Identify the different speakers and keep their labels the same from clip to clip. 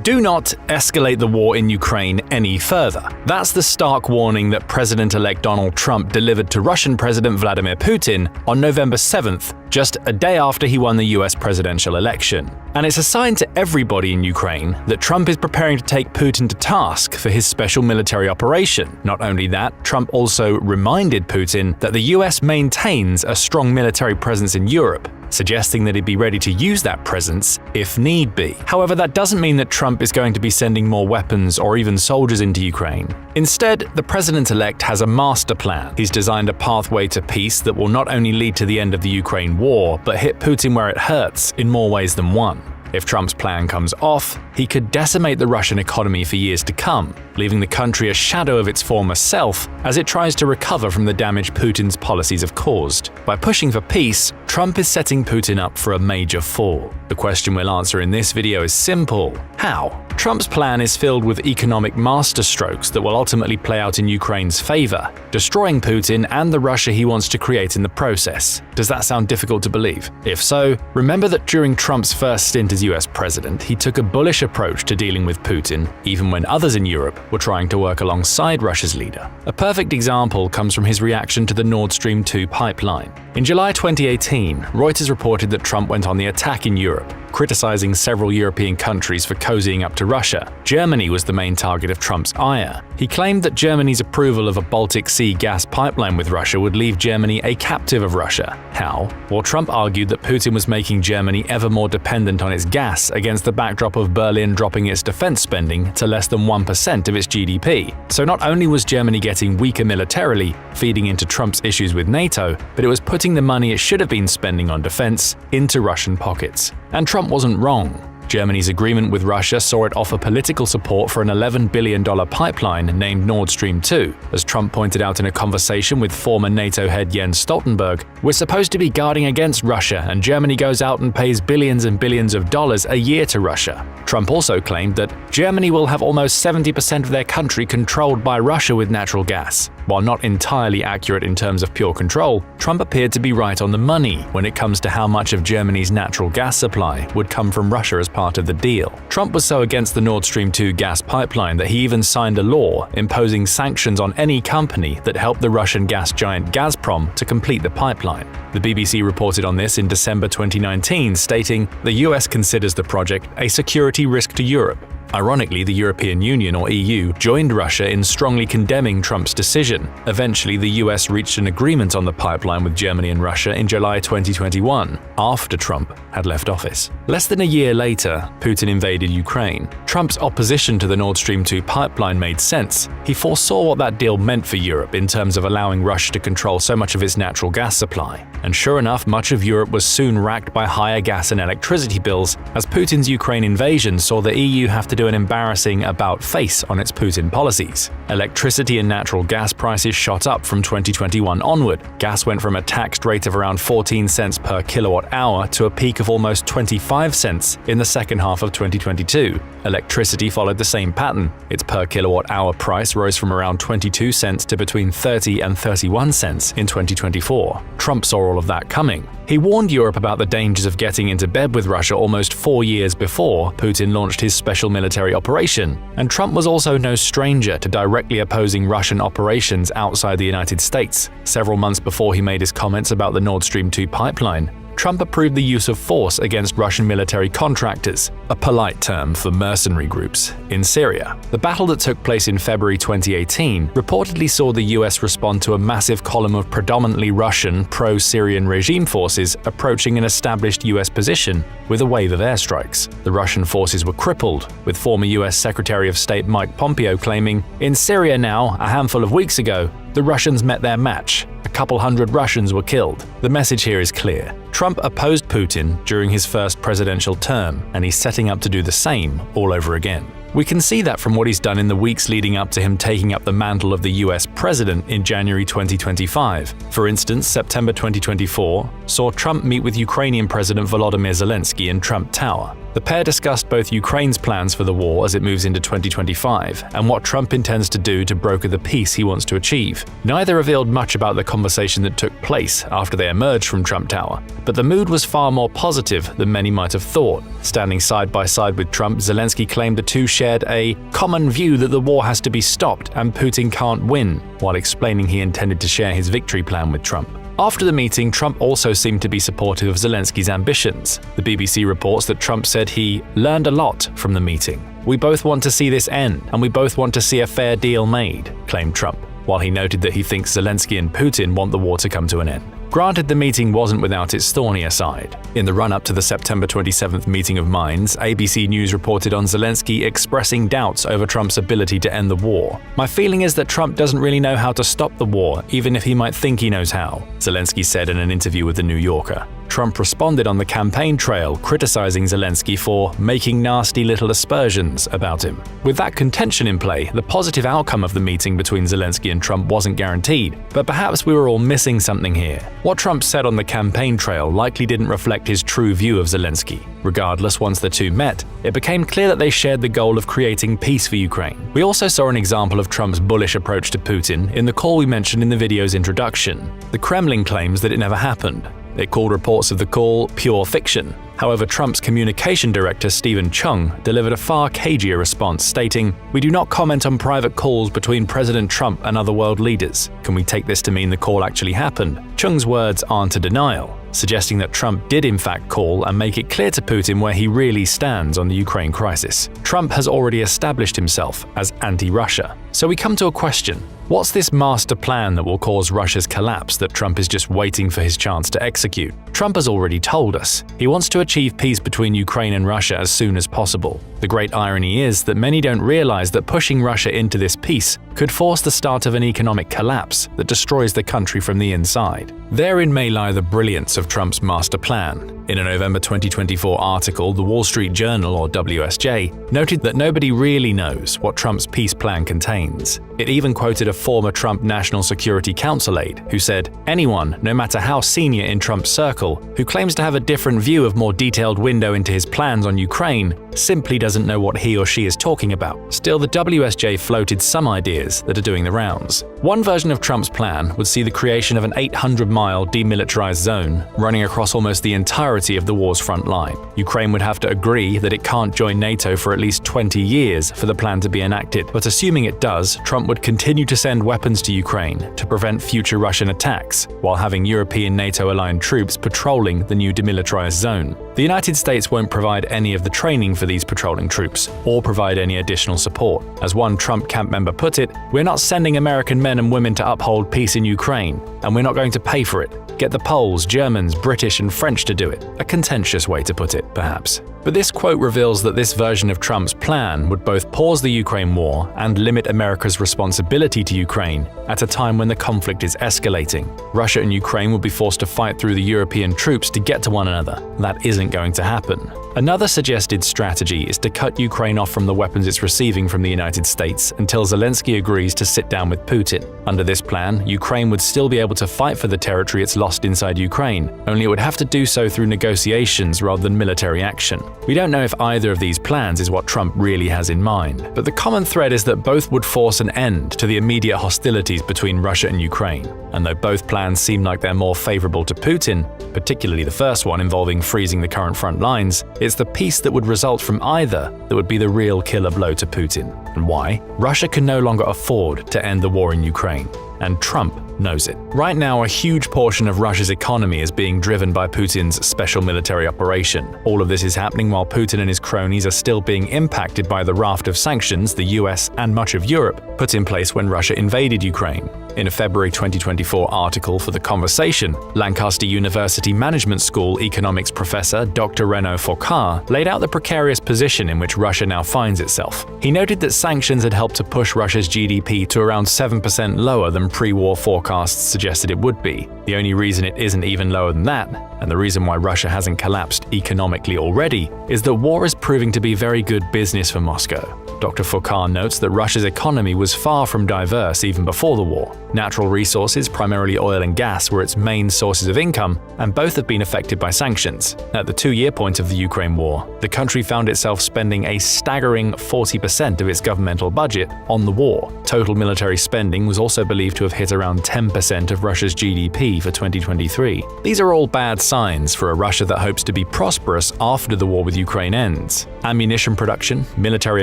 Speaker 1: Do not escalate the war in Ukraine any further. That's the stark warning that President-elect Donald Trump delivered to Russian President Vladimir Putin on November 7th, just a day after he won the US presidential election. And it's a sign to everybody in Ukraine that Trump is preparing to take Putin to task for his special military operation. Not only that, Trump also reminded Putin that the US maintains a strong military presence in Europe, suggesting that he'd be ready to use that presence if need be. However, that doesn't mean that Trump is going to be sending more weapons or even soldiers into Ukraine. Instead, the president-elect has a master plan. He's designed a pathway to peace that will not only lead to the end of the Ukraine war, but hit Putin where it hurts in more ways than one. If Trump's plan comes off, he could decimate the Russian economy for years to come, leaving the country a shadow of its former self as it tries to recover from the damage Putin's policies have caused. By pushing for peace, Trump is setting Putin up for a major fall. The question we'll answer in this video is simple: how? Trump's plan is filled with economic masterstrokes that will ultimately play out in Ukraine's favor, destroying Putin and the Russia he wants to create in the process. Does that sound difficult to believe? If so, remember that during Trump's first stint as US president, he took a bullish approach to dealing with Putin, even when others in Europe were trying to work alongside Russia's leader. A perfect example comes from his reaction to the Nord Stream 2 pipeline. In July 2018, Reuters reported that Trump went on the attack in Europe, criticizing several European countries for cozying up to Russia. Germany was the main target of Trump's ire. He claimed that Germany's approval of a Baltic Sea gas pipeline with Russia would leave Germany a captive of Russia. How? Well, Trump argued that Putin was making Germany ever more dependent on its gas against the backdrop of Berlin dropping its defense spending to less than 1% of its GDP. So not only was Germany getting weaker militarily, feeding into Trump's issues with NATO, but it was putting the money it should have been spending on defense into Russian pockets. And Trump wasn't wrong. Germany's agreement with Russia saw it offer political support for an $11 billion pipeline named Nord Stream 2. As Trump pointed out in a conversation with former NATO head Jens Stoltenberg, we're supposed to be guarding against Russia, and Germany goes out and pays billions and billions of dollars a year to Russia. Trump also claimed that Germany will have almost 70% of their country controlled by Russia with natural gas. While not entirely accurate in terms of pure control, Trump appeared to be right on the money when it comes to how much of Germany's natural gas supply would come from Russia as part of the deal. Trump was so against the Nord Stream 2 gas pipeline that he even signed a law imposing sanctions on any company that helped the Russian gas giant Gazprom to complete the pipeline. The BBC reported on this in December 2019, stating the US considers the project a security risk to Europe. Ironically, the European Union, or EU, joined Russia in strongly condemning Trump's decision. Eventually, the US reached an agreement on the pipeline with Germany and Russia in July 2021, after Trump had left office. Less than a year later, Putin invaded Ukraine. Trump's opposition to the Nord Stream 2 pipeline made sense. He foresaw what that deal meant for Europe in terms of allowing Russia to control so much of its natural gas supply. And sure enough, much of Europe was soon racked by higher gas and electricity bills, as Putin's Ukraine invasion saw the EU have to do an embarrassing about-face on its Putin policies. Electricity and natural gas prices shot up from 2021 onward. Gas went from a taxed rate of around 14 cents per kilowatt hour to a peak of almost 25 cents in the second half of 2022. Electricity followed the same pattern. Its per kilowatt hour price rose from around 22 cents to between 30 and 31 cents in 2024. Trump saw all of that coming. He warned Europe about the dangers of getting into bed with Russia almost 4 years before Putin launched his special military operation, and Trump was also no stranger to directly opposing Russian operations outside the United States. Several months before he made his comments about the Nord Stream 2 pipeline, Trump approved the use of force against Russian military contractors, a polite term for mercenary groups, in Syria. The battle that took place in February 2018 reportedly saw the US respond to a massive column of predominantly Russian pro-Syrian regime forces approaching an established US position with a wave of airstrikes. The Russian forces were crippled, with former US Secretary of State Mike Pompeo claiming, "In Syria now, a handful of weeks ago, the Russians met their match. A couple hundred Russians were killed." The message here is clear. Trump opposed Putin during his first presidential term, and he's setting up to do the same all over again. We can see that from what he's done in the weeks leading up to him taking up the mantle of the US president in January 2025. For instance, September 2024 saw Trump meet with Ukrainian President Volodymyr Zelensky in Trump Tower. The pair discussed both Ukraine's plans for the war as it moves into 2025 and what Trump intends to do to broker the peace he wants to achieve. Neither revealed much about the conversation that took place after they emerged from Trump Tower, but the mood was far more positive than many might have thought. Standing side by side with Trump, Zelensky claimed the two shared a common view that the war has to be stopped and Putin can't win, while explaining he intended to share his victory plan with Trump. After the meeting, Trump also seemed to be supportive of Zelensky's ambitions. The BBC reports that Trump said he learned a lot from the meeting. "We both want to see this end, and we both want to see a fair deal made," claimed Trump, while he noted that he thinks Zelensky and Putin want the war to come to an end. Granted, the meeting wasn't without its thornier side. In the run-up to the September 27th meeting of minds, ABC News reported on Zelensky expressing doubts over Trump's ability to end the war. "My feeling is that Trump doesn't really know how to stop the war, even if he might think he knows how," Zelensky said in an interview with The New Yorker. Trump responded on the campaign trail, criticizing Zelensky for making nasty little aspersions about him. With that contention in play, the positive outcome of the meeting between Zelensky and Trump wasn't guaranteed, but perhaps we were all missing something here. What Trump said on the campaign trail likely didn't reflect his true view of Zelensky. Regardless, once the two met, it became clear that they shared the goal of creating peace for Ukraine. We also saw an example of Trump's bullish approach to Putin in the call we mentioned in the video's introduction. The Kremlin claims that it never happened. It called reports of the call pure fiction. However, Trump's communication director Stephen Chung delivered a far cagier response, stating, "We do not comment on private calls between President Trump and other world leaders. Can we take this to mean the call actually happened?" Chung's words aren't a denial, suggesting that Trump did in fact call and make it clear to Putin where he really stands on the Ukraine crisis. Trump has already established himself as anti-Russia. So we come to a question. What's this master plan that will cause Russia's collapse that Trump is just waiting for his chance to execute? Trump has already told us. He wants to achieve peace between Ukraine and Russia as soon as possible. The great irony is that many don't realize that pushing Russia into this peace could force the start of an economic collapse that destroys the country from the inside. Therein may lie the brilliance of Trump's master plan. In a November 2024 article, the Wall Street Journal, or WSJ, noted that nobody really knows what Trump's peace plan contains. It even quoted a former Trump National Security Council aide who said, "Anyone, no matter how senior in Trump's circle, who claims to have a different view of more detailed window into his plans on Ukraine simply doesn't know what he or she is talking about." Still, the WSJ floated some ideas that are doing the rounds. One version of Trump's plan would see the creation of an 800-mile demilitarized zone running across almost the entirety of the war's front line. Ukraine would have to agree that it can't join NATO for at least 20 years for the plan to be enacted, but assuming it does, Trump would continue to send weapons to Ukraine to prevent future Russian attacks, while having European NATO-aligned troops patrolling the new demilitarized zone. The United States won't provide any of the training for these patrolling troops, or provide any additional support. As one Trump camp member put it, "We're not sending American men and women to uphold peace in Ukraine, and we're not going to pay for it. Get the Poles, Germans, British and French to do it." A contentious way to put it, perhaps. But this quote reveals that this version of Trump's plan would both pause the Ukraine war and limit America's responsibility to Ukraine at a time when the conflict is escalating. Russia and Ukraine would be forced to fight through the European troops to get to one another. That isn't going to happen. Another suggested strategy is to cut Ukraine off from the weapons it's receiving from the United States until Zelensky agrees to sit down with Putin. Under this plan, Ukraine would still be able to fight for the territory it's lost inside Ukraine, only it would have to do so through negotiations rather than military action. We don't know if either of these plans is what Trump really has in mind, but the common thread is that both would force an end to the immediate hostilities between Russia and Ukraine. And though both plans seem like they're more favorable to Putin, particularly the first one involving freezing the current front lines, it's the peace that would result from either that would be the real killer blow to Putin. And why? Russia can no longer afford to end the war in Ukraine, and Trump knows it. Right now, a huge portion of Russia's economy is being driven by Putin's special military operation. All of this is happening while Putin and his cronies are still being impacted by the raft of sanctions the US and much of Europe put in place when Russia invaded Ukraine. In a February 2024 article for The Conversation, Lancaster University Management School economics professor Dr. Renaud Foucault laid out the precarious position in which Russia now finds itself. He noted that sanctions had helped to push Russia's GDP to around 7% lower than pre-war forecasts suggested it would be. The only reason it isn't even lower than that, and the reason why Russia hasn't collapsed economically already, is that war is proving to be very good business for Moscow. Dr. Foucault notes that Russia's economy was far from diverse even before the war. Natural resources, primarily oil and gas, were its main sources of income, and both have been affected by sanctions. At the 2-year point of the Ukraine war, the country found itself spending a staggering 40% of its governmental budget on the war. Total military spending was also believed to have hit around 10% of Russia's GDP for 2023. These are all bad signs for a Russia that hopes to be prosperous after the war with Ukraine ends. Ammunition production, military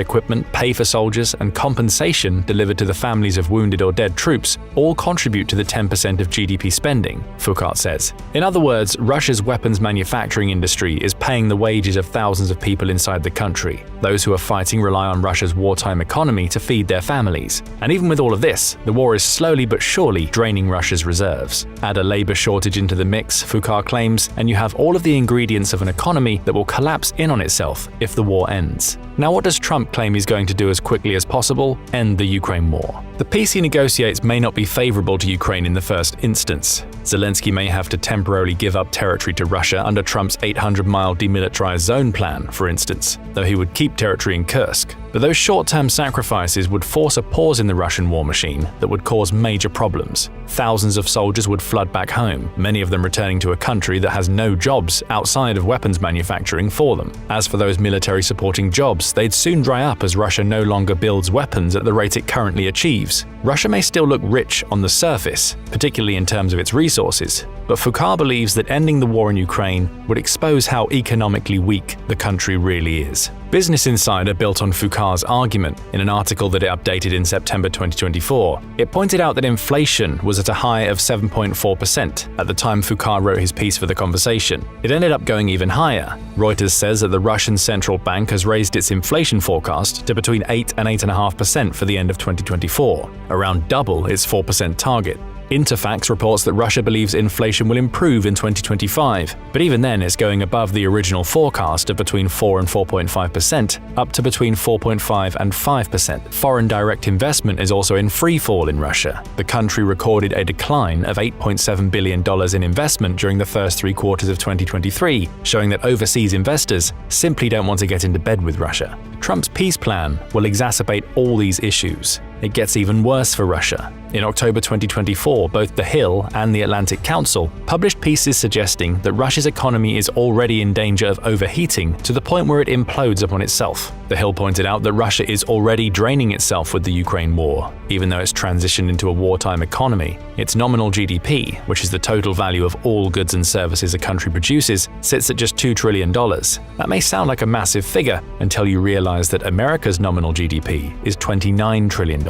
Speaker 1: equipment, pay for soldiers, and compensation delivered to the families of wounded or dead troops all contribute to the 10% of GDP spending, Foucault says. In other words, Russia's weapons manufacturing industry is paying the wages of thousands of people inside the country. Those who are fighting rely on Russia's wartime economy to feed their families. And even with all of this, the war is slowly but surely draining Russia's reserves. Add a labor shortage into the mix, Foucault claims, and you have all of the ingredients of an economy that will collapse in on itself if the war ends. Now, what does Trump claim he's going to do as quickly as possible? End the Ukraine war. The peace he negotiates may not be favorable to Ukraine in the first instance. Zelensky may have to temporarily give up territory to Russia under Trump's 800-mile demilitarized zone plan, for instance, though he would keep territory in Kursk. But those short-term sacrifices would force a pause in the Russian war machine that would cause major problems. Thousands of soldiers would flood back home, many of them returning to a country that has no jobs outside of weapons manufacturing for them. As for those military-supporting jobs, they'd soon dry up as Russia no longer builds weapons at the rate it currently achieves. Russia may still look rich on the surface, particularly in terms of its resources, but Foucault believes that ending the war in Ukraine would expose how economically weak the country really is. Business Insider built on Foucault's argument in an article that it updated in September 2024. It pointed out that inflation was at a high of 7.4% at the time Foucault wrote his piece for The Conversation. It ended up going even higher. Reuters says that the Russian central bank has raised its inflation forecast to between 8 and 8.5% for the end of 2024, around double its 4% target. Interfax reports that Russia believes inflation will improve in 2025, but even then it's going above the original forecast of between 4 and 4.5%, up to between 4.5 and 5%. Foreign direct investment is also in free fall in Russia. The country recorded a decline of $8.7 billion in investment during the first 3 quarters of 2023, showing that overseas investors simply don't want to get into bed with Russia. Trump's peace plan will exacerbate all these issues. It gets even worse for Russia. In October 2024, both The Hill and the Atlantic Council published pieces suggesting that Russia's economy is already in danger of overheating to the point where it implodes upon itself. The Hill pointed out that Russia is already draining itself with the Ukraine war, even though it's transitioned into a wartime economy. Its nominal GDP, which is the total value of all goods and services a country produces, sits at just $2 trillion. That may sound like a massive figure until you realize that America's nominal GDP is $29 trillion.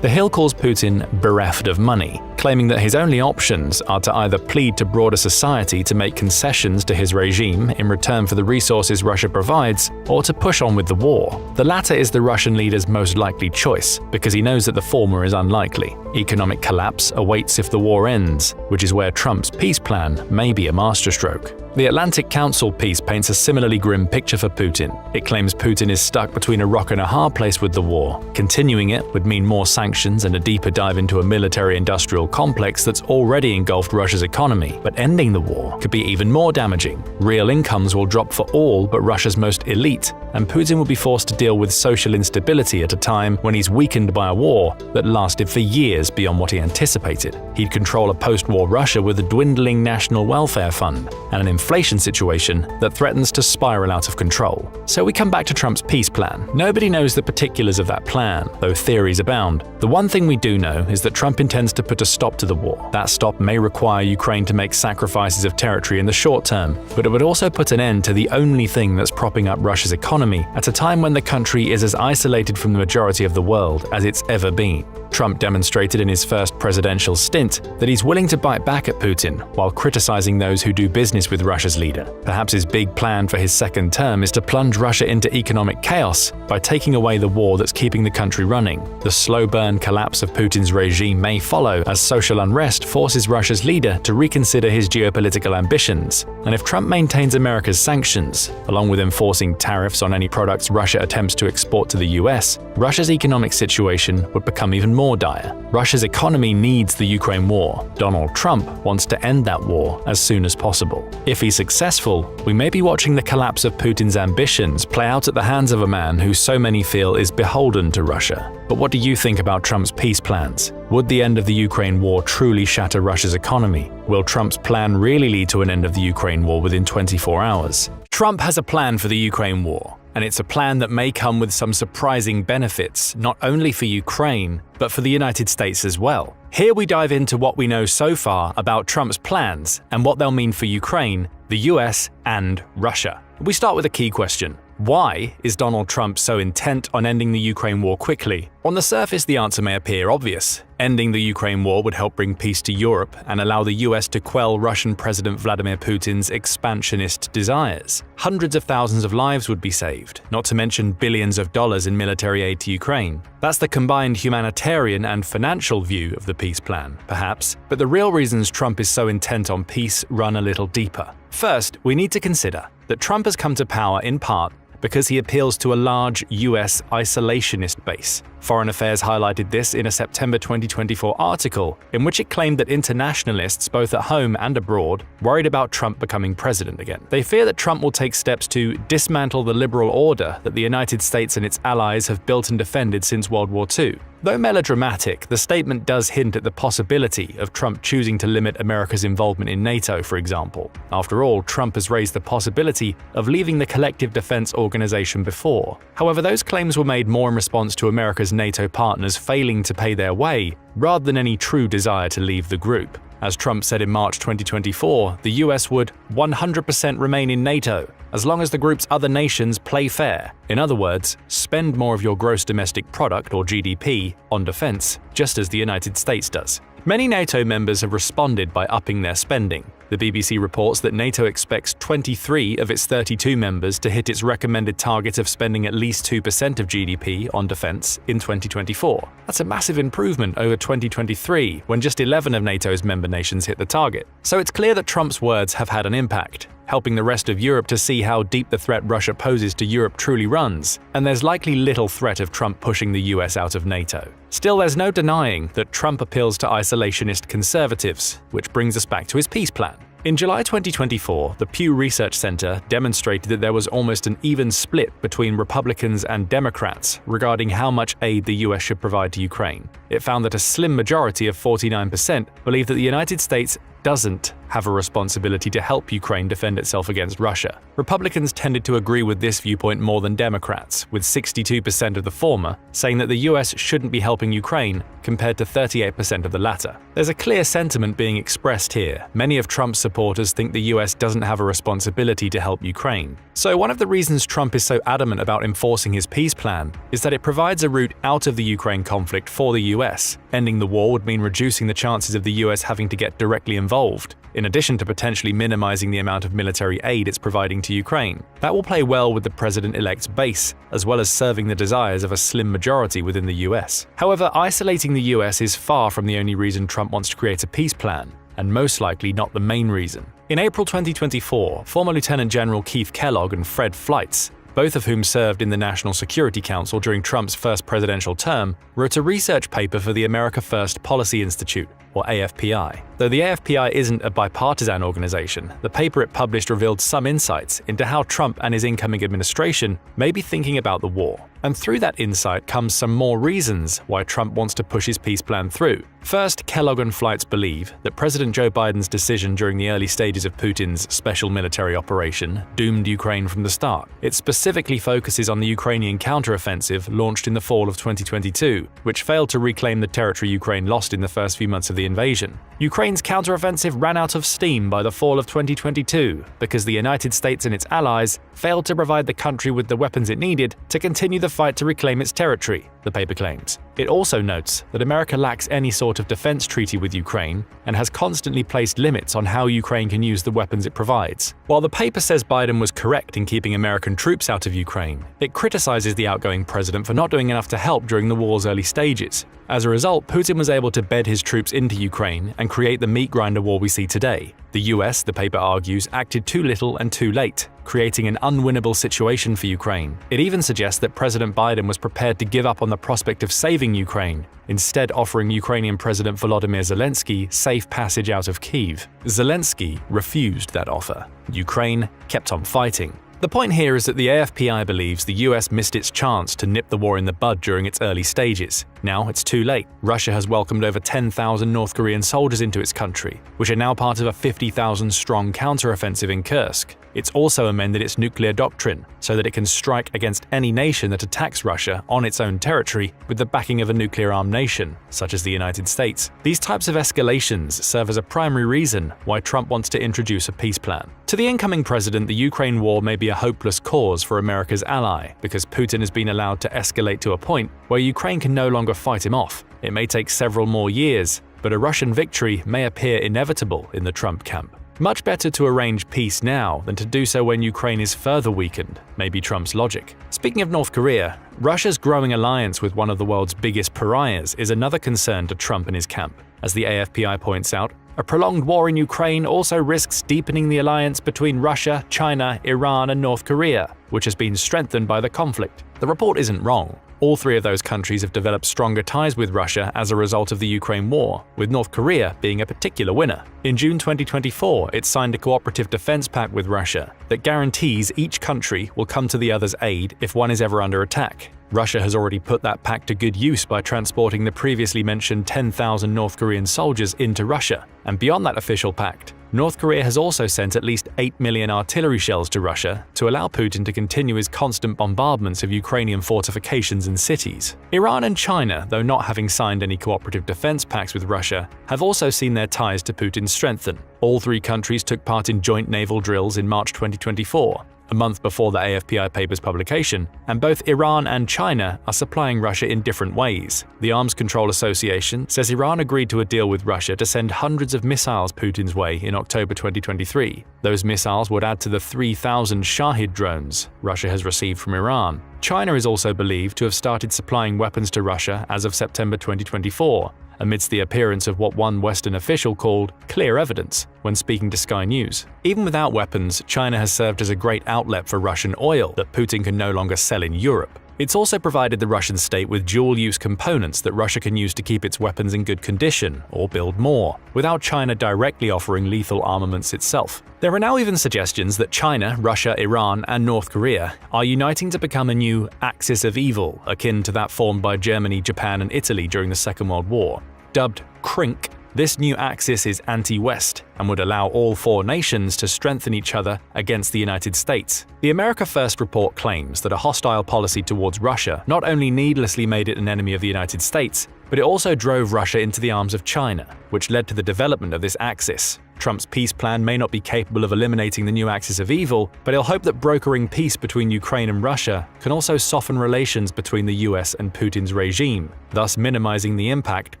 Speaker 1: The Hill calls Putin bereft of money, claiming that his only options are to either plead to broader society to make concessions to his regime in return for the resources Russia provides, or to push on with the war. The latter is the Russian leader's most likely choice, because he knows that the former is unlikely. Economic collapse awaits if the war ends, which is where Trump's peace plan may be a masterstroke. The Atlantic Council piece paints a similarly grim picture for Putin. It claims Putin is stuck between a rock and a hard place with the war. Continuing it would mean more sanctions and a deeper dive into a military-industrial complex that's already engulfed Russia's economy. But ending the war could be even more damaging. Real incomes will drop for all but Russia's most elite, and Putin will be forced to deal with social instability at a time when he's weakened by a war that lasted for years beyond what he anticipated. He'd control a post-war Russia with a dwindling national welfare fund and an inflation situation that threatens to spiral out of control. So we come back to Trump's peace plan. Nobody knows the particulars of that plan, though theories abound. The one thing we do know is that Trump intends to put a stop to the war. That stop may require Ukraine to make sacrifices of territory in the short term, but it would also put an end to the only thing that's propping up Russia's economy at a time when the country is as isolated from the majority of the world as it's ever been. Trump demonstrated in his first presidential stint that he's willing to bite back at Putin while criticizing those who do business with Russia's leader. Perhaps his big plan for his second term is to plunge Russia into economic chaos by taking away the war that's keeping the country running. The slow burn collapse of Putin's regime may follow as social unrest forces Russia's leader to reconsider his geopolitical ambitions. And if Trump maintains America's sanctions, along with enforcing tariffs on any products Russia attempts to export to the US, Russia's economic situation would become even more dire. Russia's economy needs the Ukraine war. Donald Trump wants to end that war as soon as possible. If if he's successful, we may be watching the collapse of Putin's ambitions play out at the hands of a man who so many feel is beholden to Russia. But what do you think about Trump's peace plans? Would the end of the Ukraine war truly shatter Russia's economy? Will Trump's plan really lead to an end of the Ukraine war within 24 hours? Trump has a plan for the Ukraine war, and it's a plan that may come with some surprising benefits, not only for Ukraine, but for the United States as well. Here we dive into what we know so far about Trump's plans and what they'll mean for Ukraine, the US, and Russia. We start with a key question. Why is Donald Trump so intent on ending the Ukraine war quickly? On the surface, the answer may appear obvious. Ending the Ukraine war would help bring peace to Europe and allow the US to quell Russian President Vladimir Putin's expansionist desires. Hundreds of thousands of lives would be saved, not to mention billions of dollars in military aid to Ukraine. That's the combined humanitarian and financial view of the peace plan, perhaps, but the real reasons Trump is so intent on peace run a little deeper. First, we need to consider that Trump has come to power in part because he appeals to a large US isolationist base. Foreign Affairs highlighted this in a September 2024 article in which it claimed that internationalists, both at home and abroad, worried about Trump becoming president again. They fear that Trump will take steps to dismantle the liberal order that the United States and its allies have built and defended since World War II. Though melodramatic, the statement does hint at the possibility of Trump choosing to limit America's involvement in NATO, for example. After all, Trump has raised the possibility of leaving the Collective Defense Organization before. However, those claims were made more in response to America's NATO partners failing to pay their way, rather than any true desire to leave the group. As Trump said in March 2024, the US would 100% remain in NATO, as long as the group's other nations play fair. In other words, spend more of your gross domestic product, or GDP, on defense, just as the United States does. Many NATO members have responded by upping their spending. The BBC reports that NATO expects 23 of its 32 members to hit its recommended target of spending at least 2% of GDP on defense in 2024. That's a massive improvement over 2023, when just 11 of NATO's member nations hit the target. So it's clear that Trump's words have had an impact, helping the rest of Europe to see how deep the threat Russia poses to Europe truly runs, and there's likely little threat of Trump pushing the US out of NATO. Still, there's no denying that Trump appeals to isolationist conservatives, which brings us back to his peace plan. In July 2024, the Pew Research Center demonstrated that there was almost an even split between Republicans and Democrats regarding how much aid the US should provide to Ukraine. It found that a slim majority of 49% believe that the United States doesn't have a responsibility to help Ukraine defend itself against Russia. Republicans tended to agree with this viewpoint more than Democrats, with 62% of the former saying that the US shouldn't be helping Ukraine, compared to 38% of the latter. There's a clear sentiment being expressed here. Many of Trump's supporters think the US doesn't have a responsibility to help Ukraine. So one of the reasons Trump is so adamant about enforcing his peace plan is that it provides a route out of the Ukraine conflict for the US. Ending the war would mean reducing the chances of the US having to get directly involved, in addition to potentially minimizing the amount of military aid it's providing to Ukraine. That will play well with the president-elect's base, as well as serving the desires of a slim majority within the US. However, isolating the US is far from the only reason Trump wants to create a peace plan, and most likely not the main reason. In April 2024, former Lieutenant General Keith Kellogg and Fred Fleitz, both of whom served in the National Security Council during Trump's first presidential term, wrote a research paper for the America First Policy Institute, or AFPI. Though the AFPI isn't a bipartisan organization, the paper it published revealed some insights into how Trump and his incoming administration may be thinking about the war. And through that insight comes some more reasons why Trump wants to push his peace plan through. First, Kellogg and Fleitz believe that President Joe Biden's decision during the early stages of Putin's special military operation doomed Ukraine from the start. It specifically focuses on the Ukrainian counteroffensive launched in the fall of 2022, which failed to reclaim the territory Ukraine lost in the first few months of the invasion. Ukraine's counteroffensive ran out of steam by the fall of 2022 because the United States and its allies failed to provide the country with the weapons it needed to continue the fight to reclaim its territory, the paper claims. It also notes that America lacks any sort of defense treaty with Ukraine and has constantly placed limits on how Ukraine can use the weapons it provides. While the paper says Biden was correct in keeping American troops out of Ukraine, it criticizes the outgoing president for not doing enough to help during the war's early stages. As a result, Putin was able to bed his troops into Ukraine and create the meat grinder war we see today. The US, the paper argues, acted too little and too late, creating an unwinnable situation for Ukraine. It even suggests that President Biden was prepared to give up on the prospect of saving Ukraine, instead offering Ukrainian President Volodymyr Zelensky safe passage out of Kyiv. Zelensky refused that offer. Ukraine kept on fighting. The point here is that the AFPI believes the US missed its chance to nip the war in the bud during its early stages. Now it's too late. Russia has welcomed over 10,000 North Korean soldiers into its country, which are now part of a 50,000-strong counteroffensive in Kursk. It's also amended its nuclear doctrine so that it can strike against any nation that attacks Russia on its own territory with the backing of a nuclear-armed nation, such as the United States. These types of escalations serve as a primary reason why Trump wants to introduce a peace plan. To the incoming president, the Ukraine war may be a hopeless cause for America's ally, because Putin has been allowed to escalate to a point where Ukraine can no longer fight him off. It may take several more years, but a Russian victory may appear inevitable in the Trump camp. Much better to arrange peace now than to do so when Ukraine is further weakened, may be Trump's logic. Speaking of North Korea, Russia's growing alliance with one of the world's biggest pariahs is another concern to Trump and his camp. As the AFPI points out, a prolonged war in Ukraine also risks deepening the alliance between Russia, China, Iran, and North Korea, which has been strengthened by the conflict. The report isn't wrong. All three of those countries have developed stronger ties with Russia as a result of the Ukraine war, with North Korea being a particular winner. In June 2024, it signed a cooperative defense pact with Russia that guarantees each country will come to the other's aid if one is ever under attack. Russia has already put that pact to good use by transporting the previously mentioned 10,000 North Korean soldiers into Russia. And beyond that official pact, North Korea has also sent at least 8 million artillery shells to Russia to allow Putin to continue his constant bombardments of Ukrainian fortifications and cities. Iran and China, though not having signed any cooperative defense pacts with Russia, have also seen their ties to Putin strengthen. All three countries took part in joint naval drills in March 2024, a month before the AFPI paper's publication, and both Iran and China are supplying Russia in different ways. The Arms Control Association says Iran agreed to a deal with Russia to send hundreds of missiles Putin's way in October 2023. Those missiles would add to the 3,000 Shahid drones Russia has received from Iran. China is also believed to have started supplying weapons to Russia as of September 2024, amidst the appearance of what one Western official called clear evidence when speaking to Sky News. Even without weapons, China has served as a great outlet for Russian oil that Putin can no longer sell in Europe. It's also provided the Russian state with dual-use components that Russia can use to keep its weapons in good condition or build more, without China directly offering lethal armaments itself. There are now even suggestions that China, Russia, Iran, and North Korea are uniting to become a new axis of evil, akin to that formed by Germany, Japan, and Italy during the Second World War. Dubbed Crink, this new axis is anti-West and would allow all four nations to strengthen each other against the United States. The America First report claims that a hostile policy towards Russia not only needlessly made it an enemy of the United States, but it also drove Russia into the arms of China, which led to the development of this axis. Trump's peace plan may not be capable of eliminating the new axis of evil, but he'll hope that brokering peace between Ukraine and Russia can also soften relations between the US and Putin's regime, thus minimizing the impact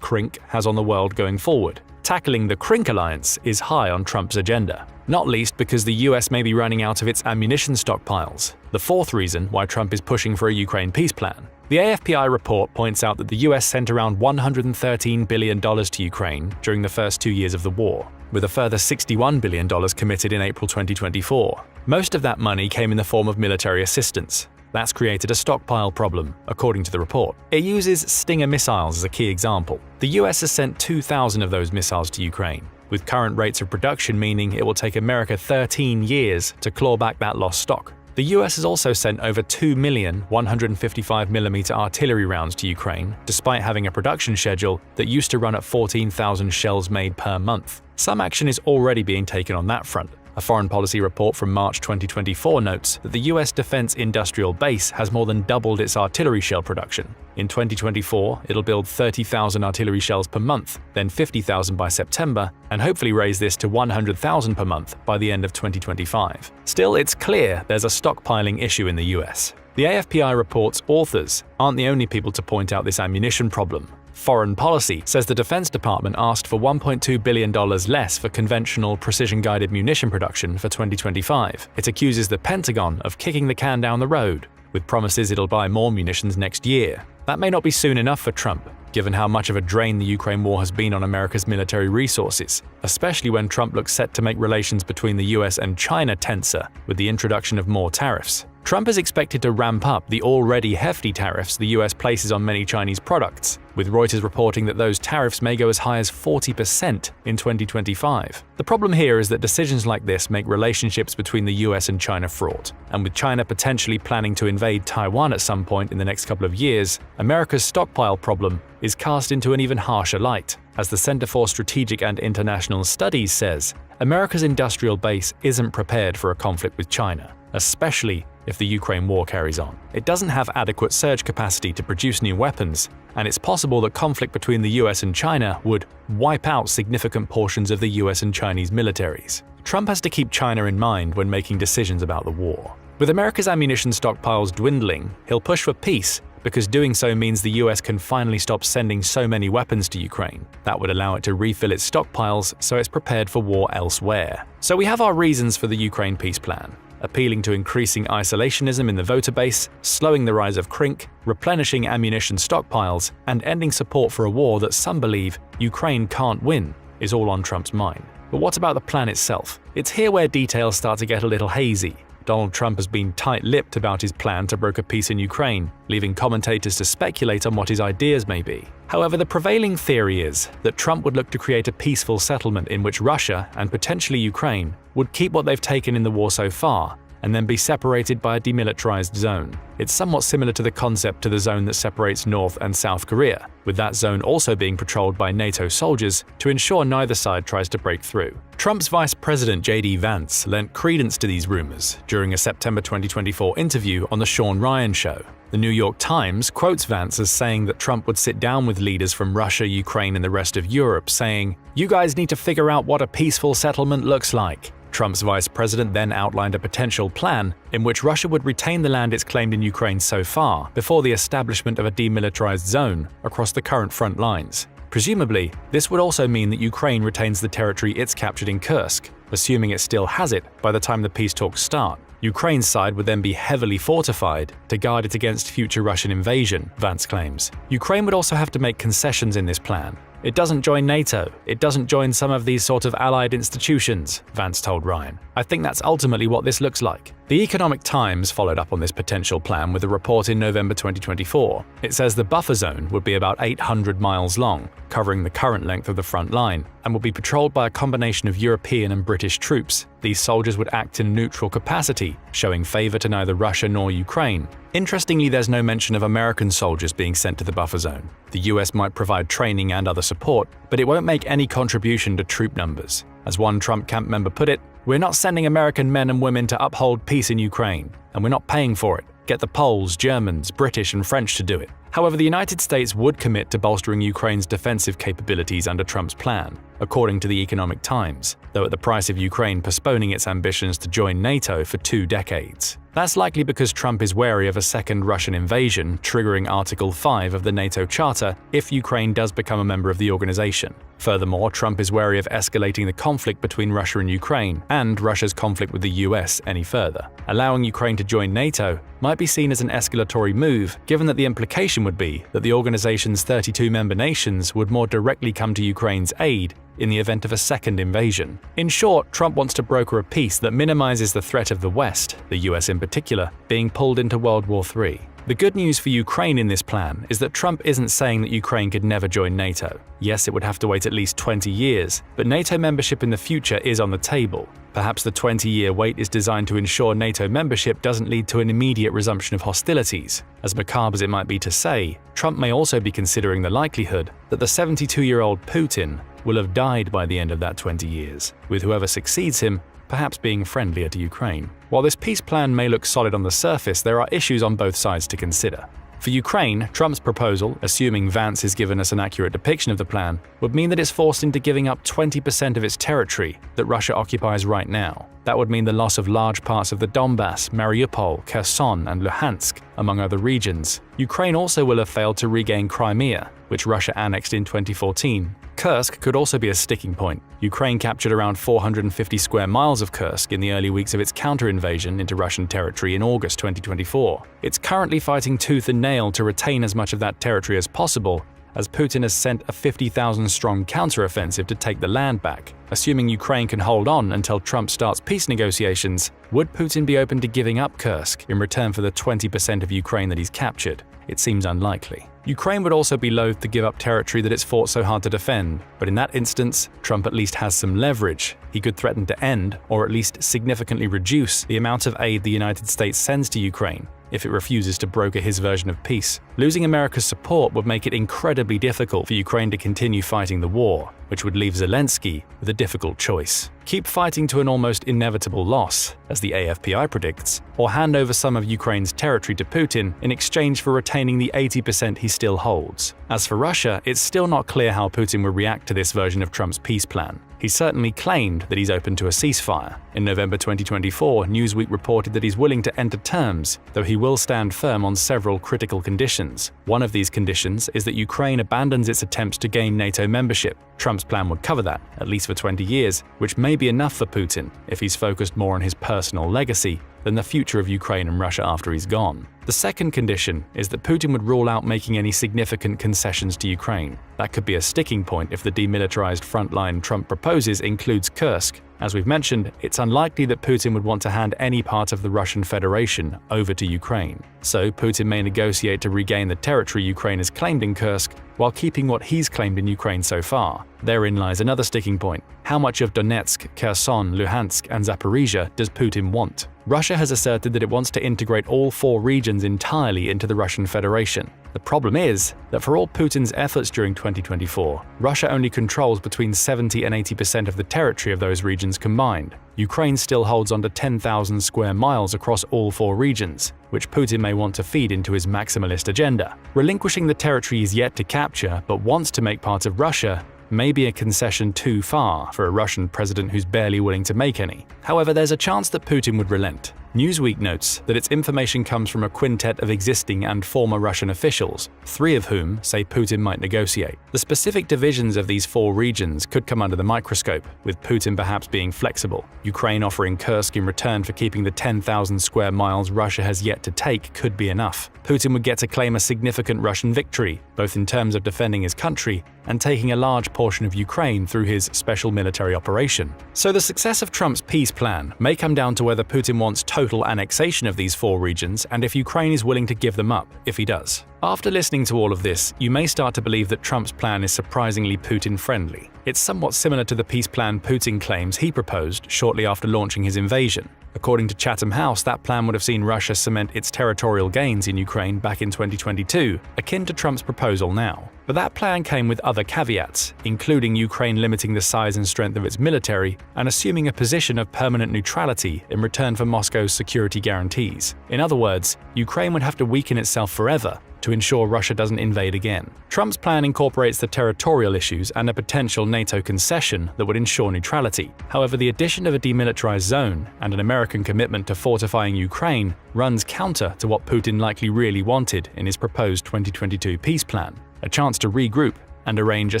Speaker 1: Crink has on the world going forward. Tackling the Crink alliance is high on Trump's agenda, not least because the US may be running out of its ammunition stockpiles, the fourth reason why Trump is pushing for a Ukraine peace plan. The AFPI report points out that the US sent around $113 billion to Ukraine during the first 2 years of the war, with a further $61 billion committed in April 2024. Most of that money came in the form of military assistance. That's created a stockpile problem, according to the report. It uses Stinger missiles as a key example. The US has sent 2,000 of those missiles to Ukraine, with current rates of production meaning it will take America 13 years to claw back that lost stock. The US has also sent over 2 million 155mm artillery rounds to Ukraine, despite having a production schedule that used to run at 14,000 shells made per month. Some action is already being taken on that front. A foreign policy report from March 2024 notes that the US Defense Industrial Base has more than doubled its artillery shell production. In 2024, it'll build 30,000 artillery shells per month, then 50,000 by September, and hopefully raise this to 100,000 per month by the end of 2025. Still, it's clear there's a stockpiling issue in the US. The AFPI report's authors aren't the only people to point out this ammunition problem. Foreign Policy says the Defense Department asked for $1.2 billion less for conventional precision-guided munition production for 2025. It accuses the Pentagon of kicking the can down the road, with promises it'll buy more munitions next year. That may not be soon enough for Trump. given how much of a drain the Ukraine war has been on America's military resources, especially when Trump looks set to make relations between the US and China tenser with the introduction of more tariffs. Trump is expected to ramp up the already hefty tariffs the US places on many Chinese products, with Reuters reporting that those tariffs may go as high as 40% in 2025. The problem here is that decisions like this make relationships between the US and China fraught, and with China potentially planning to invade Taiwan at some point in the next couple of years, America's stockpile problem is cast into an even harsher light. As the Center for Strategic and International Studies says, America's industrial base isn't prepared for a conflict with China, especially if the Ukraine war carries on. It doesn't have adequate surge capacity to produce new weapons, and it's possible that conflict between the US and China would wipe out significant portions of the US and Chinese militaries. Trump has to keep China in mind when making decisions about the war. With America's ammunition stockpiles dwindling, he'll push for peace, because doing so means the US can finally stop sending so many weapons to Ukraine. That would allow it to refill its stockpiles so it's prepared for war elsewhere. So we have our reasons for the Ukraine peace plan: appealing to increasing isolationism in the voter base, slowing the rise of Brink, replenishing ammunition stockpiles, and ending support for a war that some believe Ukraine can't win is all on Trump's mind. But what about the plan itself? It's here where details start to get a little hazy. Donald Trump has been tight-lipped about his plan to broker peace in Ukraine, leaving commentators to speculate on what his ideas may be. However, the prevailing theory is that Trump would look to create a peaceful settlement in which Russia, and potentially Ukraine, would keep what they've taken in the war so far, and then be separated by a demilitarized zone. It's somewhat similar to the concept to the zone that separates North and South Korea, with that zone also being patrolled by NATO soldiers to ensure neither side tries to break through. Trump's Vice President J.D. Vance lent credence to these rumors during a September 2024 interview on The Sean Ryan Show. The New York Times quotes Vance as saying that Trump would sit down with leaders from Russia, Ukraine, and the rest of Europe, saying, "You guys need to figure out what a peaceful settlement looks like." Trump's vice president then outlined a potential plan in which Russia would retain the land it's claimed in Ukraine so far before the establishment of a demilitarized zone across the current front lines. Presumably, this would also mean that Ukraine retains the territory it's captured in Kursk, assuming it still has it by the time the peace talks start. Ukraine's side would then be heavily fortified to guard it against future Russian invasion, Vance claims. Ukraine would also have to make concessions in this plan. It doesn't join NATO. It doesn't join some of these sort of allied institutions, Vance told Ryan. I think that's ultimately what this looks like. The Economic Times followed up on this potential plan with a report in November 2024. It says the buffer zone would be about 800 miles long, covering the current length of the front line, and would be patrolled by a combination of European and British troops. These soldiers would act in neutral capacity, showing favor to neither Russia nor Ukraine. Interestingly, there's no mention of American soldiers being sent to the buffer zone. The US might provide training and other support, but it won't make any contribution to troop numbers. As one Trump camp member put it, "We're not sending American men and women to uphold peace in Ukraine, and we're not paying for it. Get the Poles, Germans, British, and French to do it." However, the United States would commit to bolstering Ukraine's defensive capabilities under Trump's plan, according to the Economic Times, though at the price of Ukraine postponing its ambitions to join NATO for 2 decades. That's likely because Trump is wary of a second Russian invasion triggering Article 5 of the NATO Charter if Ukraine does become a member of the organization. Furthermore, Trump is wary of escalating the conflict between Russia and Ukraine and Russia's conflict with the US any further. Allowing Ukraine to join NATO might be seen as an escalatory move, given that the implication would be that the organization's 32 member nations would more directly come to Ukraine's aid in the event of a second invasion. In short, Trump wants to broker a peace that minimizes the threat of the West, the US in particular, being pulled into World War III. The good news for Ukraine in this plan is that Trump isn't saying that Ukraine could never join NATO. Yes, it would have to wait at least 20 years, but NATO membership in the future is on the table. Perhaps the 20-year wait is designed to ensure NATO membership doesn't lead to an immediate resumption of hostilities. As macabre as it might be to say, Trump may also be considering the likelihood that the 72-year-old Putin will have died by the end of that 20 years, with whoever succeeds him perhaps being friendlier to Ukraine. While this peace plan may look solid on the surface, there are issues on both sides to consider. For Ukraine, Trump's proposal, assuming Vance has given us an accurate depiction of the plan, would mean that it's forced into giving up 20% of its territory that Russia occupies right now. That would mean the loss of large parts of the Donbass, Mariupol, Kherson, and Luhansk, among other regions. Ukraine also will have failed to regain Crimea, which Russia annexed in 2014. Kursk could also be a sticking point. Ukraine captured around 450 square miles of Kursk in the early weeks of its counter-invasion into Russian territory in August 2024. It's currently fighting tooth and nail to retain as much of that territory as possible, as Putin has sent a 50,000-strong counteroffensive to take the land back. Assuming Ukraine can hold on until Trump starts peace negotiations, would Putin be open to giving up Kursk in return for the 20% of Ukraine that he's captured? It seems unlikely. Ukraine would also be loath to give up territory that it's fought so hard to defend, but in that instance, Trump at least has some leverage. He could threaten to end, or at least significantly reduce, the amount of aid the United States sends to Ukraine if it refuses to broker his version of peace. Losing America's support would make it incredibly difficult for Ukraine to continue fighting the war, which would leave Zelensky with a difficult choice. Keep fighting to an almost inevitable loss, as the AFPI predicts, or hand over some of Ukraine's territory to Putin in exchange for retaining the 80% he still holds. As for Russia, it's still not clear how Putin would react to this version of Trump's peace plan. He certainly claimed that he's open to a ceasefire. In November 2024, Newsweek reported that he's willing to enter terms, though he will stand firm on several critical conditions. One of these conditions is that Ukraine abandons its attempts to gain NATO membership. Trump's plan would cover that, at least for 20 years, which may be enough for Putin if he's focused more on his personal legacy than the future of Ukraine and Russia after he's gone. The second condition is that Putin would rule out making any significant concessions to Ukraine. That could be a sticking point if the demilitarized front line Trump proposes includes Kursk. As we've mentioned, it's unlikely that Putin would want to hand any part of the Russian Federation over to Ukraine. So Putin may negotiate to regain the territory Ukraine has claimed in Kursk while keeping what he's claimed in Ukraine so far. Therein lies another sticking point. How much of Donetsk, Kherson, Luhansk, and Zaporizhia does Putin want? Russia has asserted that it wants to integrate all 4 regions entirely into the Russian Federation. The problem is that for all Putin's efforts during 2024, Russia only controls between 70 and 80% of the territory of those regions combined. Ukraine still holds under 10,000 square miles across all 4 regions, which Putin may want to feed into his maximalist agenda. Relinquishing the territory he's yet to capture but wants to make part of Russia may be a concession too far for a Russian president who's barely willing to make any. However, there's a chance that Putin would relent. Newsweek notes that its information comes from a quintet of existing and former Russian officials, 3 of whom say Putin might negotiate. The specific divisions of these 4 regions could come under the microscope, with Putin perhaps being flexible. Ukraine offering Kursk in return for keeping the 10,000 square miles Russia has yet to take could be enough. Putin would get to claim a significant Russian victory, both in terms of defending his country and taking a large portion of Ukraine through his special military operation. So the success of Trump's peace plan may come down to whether Putin wants total annexation of these 4 regions and if Ukraine is willing to give them up if he does. After listening to all of this, you may start to believe that Trump's plan is surprisingly Putin-friendly. It's somewhat similar to the peace plan Putin claims he proposed shortly after launching his invasion. According to Chatham House, that plan would have seen Russia cement its territorial gains in Ukraine back in 2022, akin to Trump's proposal now. But that plan came with other caveats, including Ukraine limiting the size and strength of its military and assuming a position of permanent neutrality in return for Moscow's security guarantees. In other words, Ukraine would have to weaken itself forever to ensure Russia doesn't invade again. Trump's plan incorporates the territorial issues and a potential NATO concession that would ensure neutrality. However, the addition of a demilitarized zone and an American commitment to fortifying Ukraine runs counter to what Putin likely really wanted in his proposed 2022 peace plan, a chance to regroup and arrange a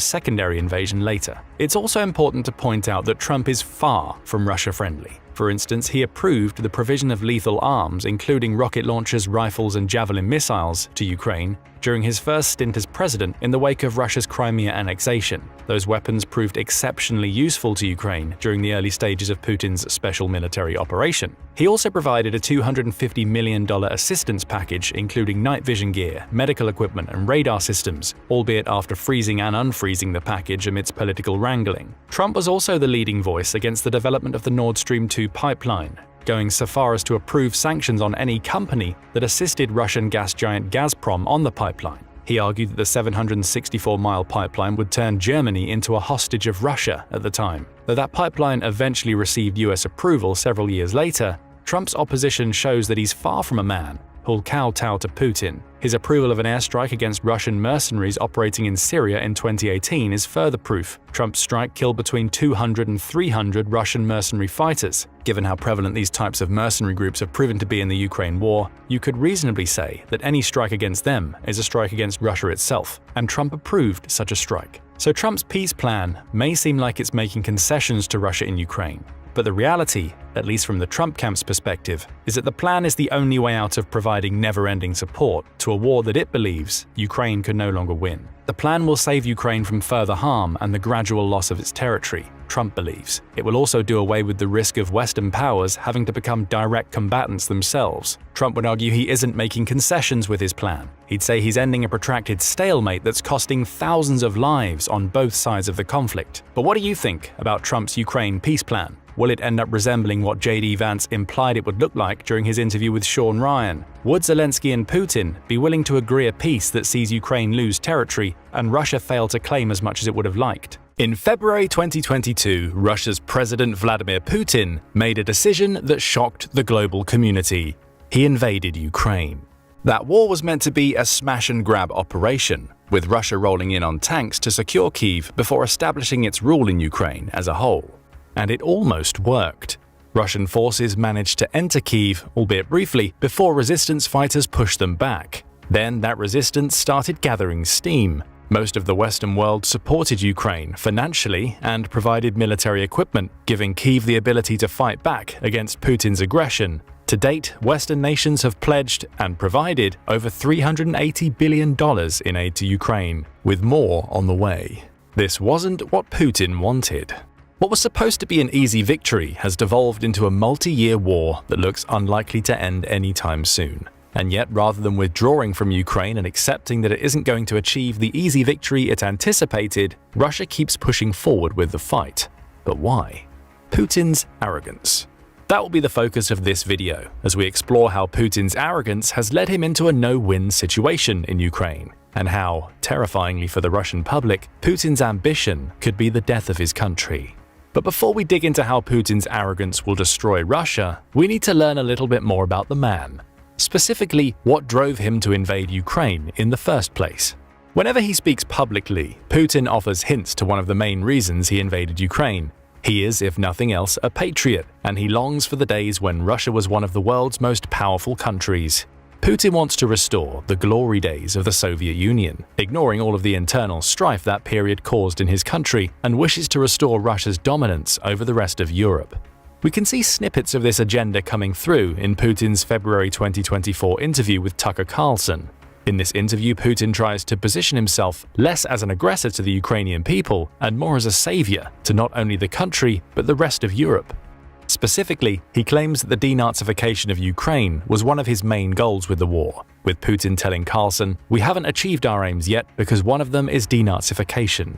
Speaker 1: secondary invasion later. It's also important to point out that Trump is far from Russia-friendly. For instance, he approved the provision of lethal arms, including rocket launchers, rifles, and Javelin missiles, to Ukraine during his first stint as president in the wake of Russia's Crimea annexation. Those weapons proved exceptionally useful to Ukraine during the early stages of Putin's special military operation. He also provided a $250 million assistance package, including night vision gear, medical equipment, and radar systems, albeit after freezing and unfreezing the package amidst political wrangling. Trump was also the leading voice against the development of the Nord Stream 2 pipeline, going so far as to approve sanctions on any company that assisted Russian gas giant Gazprom on the pipeline. He argued that the 764-mile pipeline would turn Germany into a hostage of Russia at the time. Though that pipeline eventually received US approval several years later, Trump's opposition shows that he's far from a man who'll kowtow to Putin. His approval of an airstrike against Russian mercenaries operating in Syria in 2018 is further proof. Trump's strike killed between 200 and 300 Russian mercenary fighters. Given how prevalent these types of mercenary groups have proven to be in the Ukraine war, you could reasonably say that any strike against them is a strike against Russia itself, and Trump approved such a strike. So Trump's peace plan may seem like it's making concessions to Russia in Ukraine, But the reality, at least from the Trump camp's perspective, is that the plan is the only way out of providing never-ending support to a war that it believes Ukraine could no longer win. The plan will save Ukraine from further harm and the gradual loss of its territory, Trump believes. It will also do away with the risk of Western powers having to become direct combatants themselves. Trump would argue he isn't making concessions with his plan. He'd say he's ending a protracted stalemate that's costing thousands of lives on both sides of the conflict. But what do you think about Trump's Ukraine peace plan? Will it end up resembling what J.D. Vance implied it would look like during his interview with Sean Ryan? Would Zelensky and Putin be willing to agree a peace that sees Ukraine lose territory and Russia fail to claim as much as it would have liked? In February 2022, Russia's President Vladimir Putin made a decision that shocked the global community. He invaded Ukraine. That war was meant to be a smash-and-grab operation, with Russia rolling in on tanks to secure Kyiv before establishing its rule in Ukraine as a whole. And it almost worked. Russian forces managed to enter Kyiv, albeit briefly, before resistance fighters pushed them back. Then that resistance started gathering steam. Most of the Western world supported Ukraine financially and provided military equipment, giving Kyiv the ability to fight back against Putin's aggression. To date, Western nations have pledged and provided over $380 billion in aid to Ukraine, with more on the way. This wasn't what Putin wanted. What was supposed to be an easy victory has devolved into a multi-year war that looks unlikely to end anytime soon. And yet, rather than withdrawing from Ukraine and accepting that it isn't going to achieve the easy victory it anticipated, Russia keeps pushing forward with the fight. But why? Putin's arrogance. That will be the focus of this video, as we explore how Putin's arrogance has led him into a no-win situation in Ukraine, and how, terrifyingly for the Russian public, Putin's ambition could be the death of his country. But before we dig into how Putin's arrogance will destroy Russia, we need to learn a little bit more about the man. Specifically, what drove him to invade Ukraine in the first place. Whenever he speaks publicly, Putin offers hints to one of the main reasons he invaded Ukraine. He is, if nothing else, a patriot, and he longs for the days when Russia was one of the world's most powerful countries. Putin wants to restore the glory days of the Soviet Union, ignoring all of the internal strife that period caused in his country, and wishes to restore Russia's dominance over the rest of Europe. We can see snippets of this agenda coming through in Putin's February 2024 interview with Tucker Carlson. In this interview, Putin tries to position himself less as an aggressor to the Ukrainian people and more as a savior to not only the country but the rest of Europe. Specifically, he claims that the denazification of Ukraine was one of his main goals with the war, with Putin telling Carlson, "We haven't achieved our aims yet because one of them is denazification."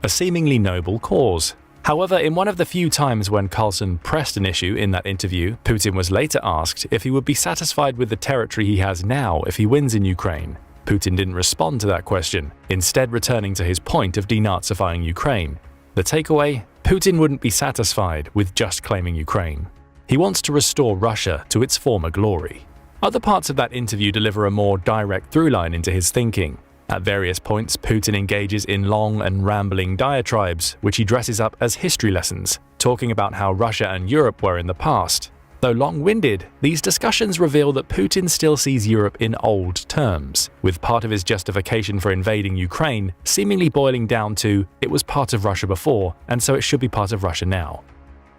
Speaker 1: A seemingly noble cause. However, in one of the few times when Carlson pressed an issue in that interview, Putin was later asked if he would be satisfied with the territory he has now if he wins in Ukraine. Putin didn't respond to that question, instead returning to his point of denazifying Ukraine. The takeaway? Putin wouldn't be satisfied with just claiming Ukraine. He wants to restore Russia to its former glory. Other parts of that interview deliver a more direct through-line into his thinking. At various points, Putin engages in long and rambling diatribes, which he dresses up as history lessons, talking about how Russia and Europe were in the past. Though long-winded, these discussions reveal that Putin still sees Europe in old terms, with part of his justification for invading Ukraine seemingly boiling down to it was part of Russia before, and so it should be part of Russia now.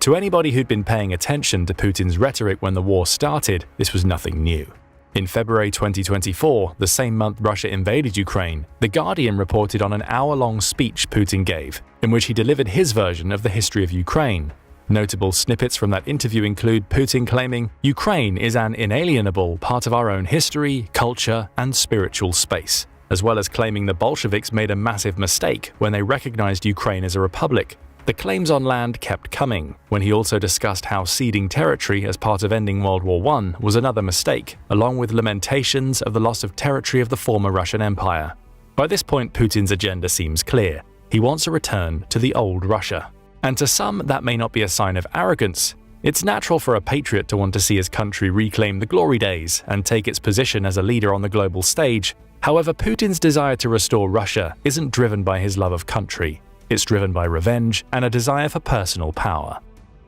Speaker 1: To anybody who'd been paying attention to Putin's rhetoric when the war started, this was nothing new. In February 2024, the same month Russia invaded Ukraine, The Guardian reported on an hour-long speech Putin gave, in which he delivered his version of the history of Ukraine. Notable snippets from that interview include Putin claiming, "Ukraine is an inalienable part of our own history, culture, and spiritual space," as well as claiming the Bolsheviks made a massive mistake when they recognized Ukraine as a republic. The claims on land kept coming, when he also discussed how ceding territory as part of ending World War I was another mistake, along with lamentations of the loss of territory of the former Russian Empire. By this point, Putin's agenda seems clear. He wants a return to the old Russia. And to some, that may not be a sign of arrogance. It's natural for a patriot to want to see his country reclaim the glory days and take its position as a leader on the global stage. However, Putin's desire to restore Russia isn't driven by his love of country. It's driven by revenge and a desire for personal power.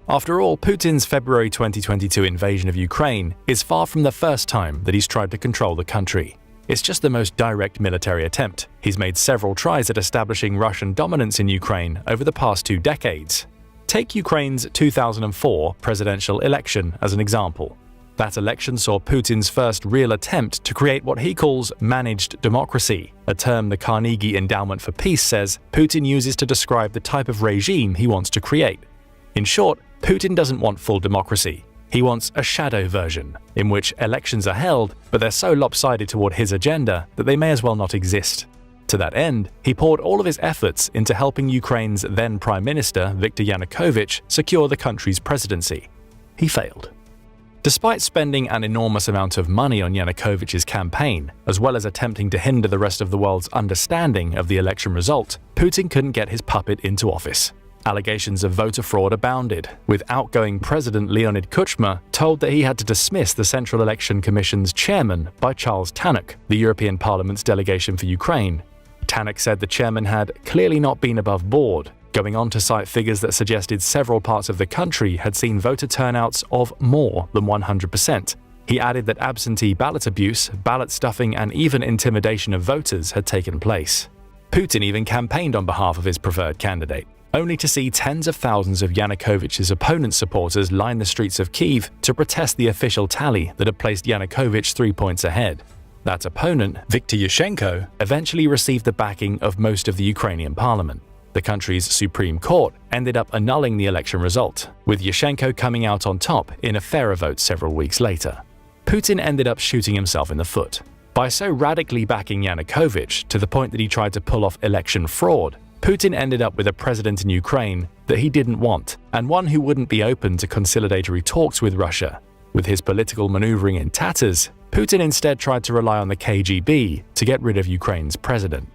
Speaker 1: After all, Putin's February 2022 invasion of Ukraine is far from the first time that he's tried to control the country. It's just the most direct military attempt. He's made several tries at establishing Russian dominance in Ukraine over the past 2 decades. Take Ukraine's 2004 presidential election as an example. That election saw Putin's first real attempt to create what he calls managed democracy, a term the Carnegie Endowment for Peace says Putin uses to describe the type of regime he wants to create. In short, Putin doesn't want full democracy. He wants a shadow version, in which elections are held, but they're so lopsided toward his agenda that they may as well not exist. To that end, he poured all of his efforts into helping Ukraine's then Prime Minister, Viktor Yanukovych, secure the country's presidency. He failed. Despite spending an enormous amount of money on Yanukovych's campaign, as well as attempting to hinder the rest of the world's understanding of the election result, Putin couldn't get his puppet into office. Allegations of voter fraud abounded, with outgoing President Leonid Kuchma told that he had to dismiss the Central Election Commission's chairman by Charles Tannock, the European Parliament's delegation for Ukraine. Tannock said the chairman had clearly not been above board, going on to cite figures that suggested several parts of the country had seen voter turnouts of more than 100%. He added that absentee ballot abuse, ballot stuffing, and even intimidation of voters had taken place. Putin even campaigned on behalf of his preferred candidate, only to see tens of thousands of Yanukovych's opponent supporters line the streets of Kyiv to protest the official tally that had placed Yanukovych 3 points ahead. That opponent, Viktor Yushchenko, eventually received the backing of most of the Ukrainian parliament. The country's Supreme Court ended up annulling the election result, with Yushchenko coming out on top in a fairer vote several weeks later. Putin ended up shooting himself in the foot. By so radically backing Yanukovych to the point that he tried to pull off election fraud, Putin ended up with a president in Ukraine that he didn't want, and one who wouldn't be open to conciliatory talks with Russia. With his political maneuvering in tatters, Putin instead tried to rely on the KGB to get rid of Ukraine's president.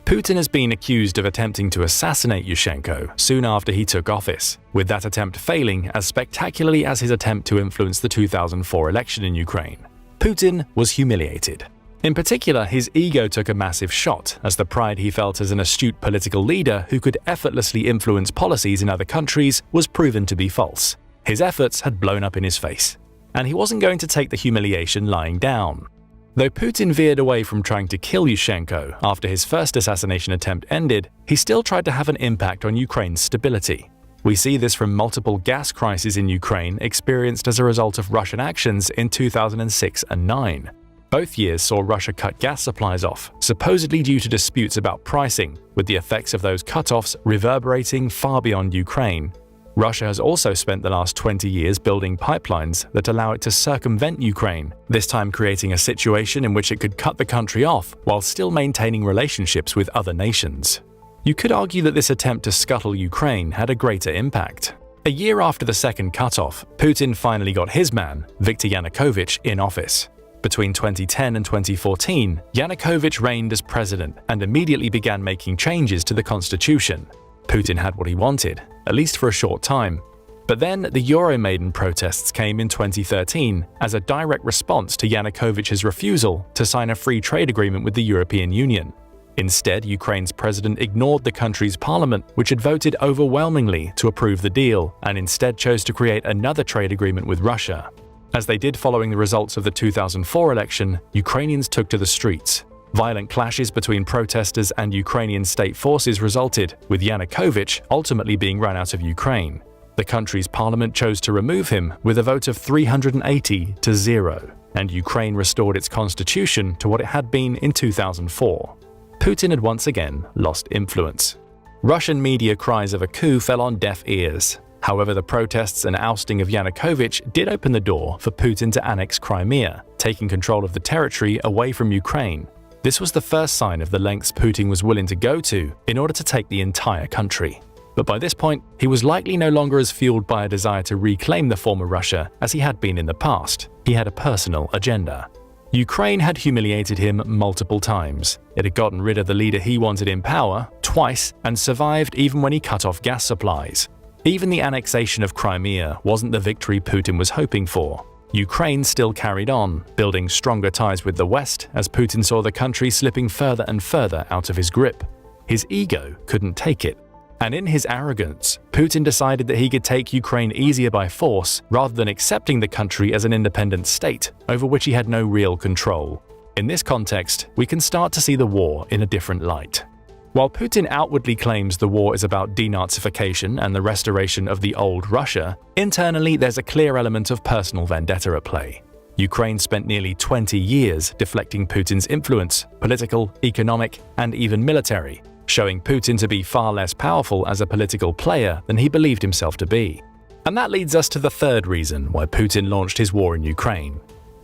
Speaker 1: Putin has been accused of attempting to assassinate Yushchenko soon after he took office, with that attempt failing as spectacularly as his attempt to influence the 2004 election in Ukraine. Putin was humiliated. In particular, his ego took a massive shot as the pride he felt as an astute political leader who could effortlessly influence policies in other countries was proven to be false. His efforts had blown up in his face, and he wasn't going to take the humiliation lying down. Though Putin veered away from trying to kill Yushchenko after his first assassination attempt ended, he still tried to have an impact on Ukraine's stability. We see this from multiple gas crises in Ukraine experienced as a result of Russian actions in 2006 and 2009. Both years saw Russia cut gas supplies off, supposedly due to disputes about pricing, with the effects of those cutoffs reverberating far beyond Ukraine. Russia has also spent the last 20 years building pipelines that allow it to circumvent Ukraine, this time creating a situation in which it could cut the country off while still maintaining relationships with other nations. You could argue that this attempt to scuttle Ukraine had a greater impact. A year after the second cutoff, Putin finally got his man, Viktor Yanukovych, in office. Between 2010 and 2014, Yanukovych reigned as president and immediately began making changes to the constitution. Putin had what he wanted, at least for a short time. But then the Euromaidan protests came in 2013 as a direct response to Yanukovych's refusal to sign a free trade agreement with the European Union. Instead, Ukraine's president ignored the country's parliament, which had voted overwhelmingly to approve the deal, and instead chose to create another trade agreement with Russia. As they did following the results of the 2004 election, Ukrainians took to the streets. Violent clashes between protesters and Ukrainian state forces resulted, with Yanukovych ultimately being run out of Ukraine. The country's parliament chose to remove him with a vote of 380 to 0, and Ukraine restored its constitution to what it had been in 2004. Putin had once again lost influence. Russian media cries of a coup fell on deaf ears. However, the protests and ousting of Yanukovych did open the door for Putin to annex Crimea, taking control of the territory away from Ukraine. This was the first sign of the lengths Putin was willing to go to in order to take the entire country. But by this point, he was likely no longer as fueled by a desire to reclaim the former Russia as he had been in the past. He had a personal agenda. Ukraine had humiliated him multiple times. It had gotten rid of the leader he wanted in power twice and survived even when he cut off gas supplies. Even the annexation of Crimea wasn't the victory Putin was hoping for. Ukraine still carried on, building stronger ties with the West as Putin saw the country slipping further and further out of his grip. His ego couldn't take it. And in his arrogance, Putin decided that he could take Ukraine easier by force rather than accepting the country as an independent state over which he had no real control. In this context, we can start to see the war in a different light. While Putin outwardly claims the war is about denazification and the restoration of the old Russia, internally there's a clear element of personal vendetta at play. Ukraine spent nearly 20 years deflecting Putin's influence, political, economic, and even military, showing Putin to be far less powerful as a political player than he believed himself to be. And that leads us to the third reason why Putin launched his war in Ukraine.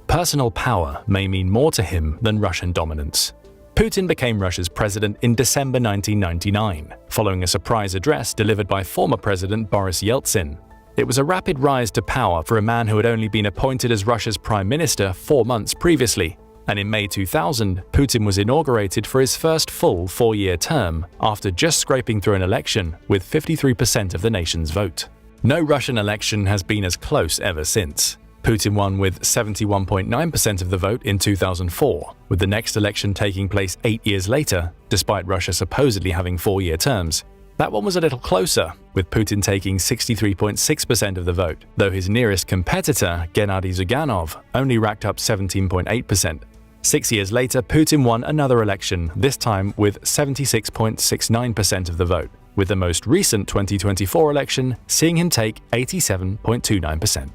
Speaker 1: Personal power may mean more to him than Russian dominance. Putin became Russia's president in December 1999, following a surprise address delivered by former President Boris Yeltsin. It was a rapid rise to power for a man who had only been appointed as Russia's prime minister 4 months previously, and in May 2000, Putin was inaugurated for his first full 4-year term after just scraping through an election with 53% of the nation's vote. No Russian election has been as close ever since. Putin won with 71.9% of the vote in 2004, with the next election taking place 8 years later, despite Russia supposedly having 4-year terms. That one was a little closer, with Putin taking 63.6% of the vote, though his nearest competitor, Gennady Zyuganov, only racked up 17.8%. 6 years later, Putin won another election, this time with 76.69% of the vote, with the most recent 2024 election seeing him take 87.29%.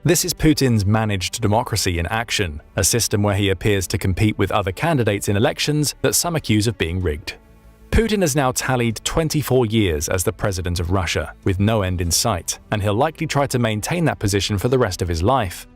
Speaker 1: This is Putin's managed democracy in action, a system where he appears to compete with other candidates in elections that some accuse of being rigged. Putin has now tallied 24 years as the president of Russia, with no end in sight, and he'll likely try to maintain that position for the rest of his life.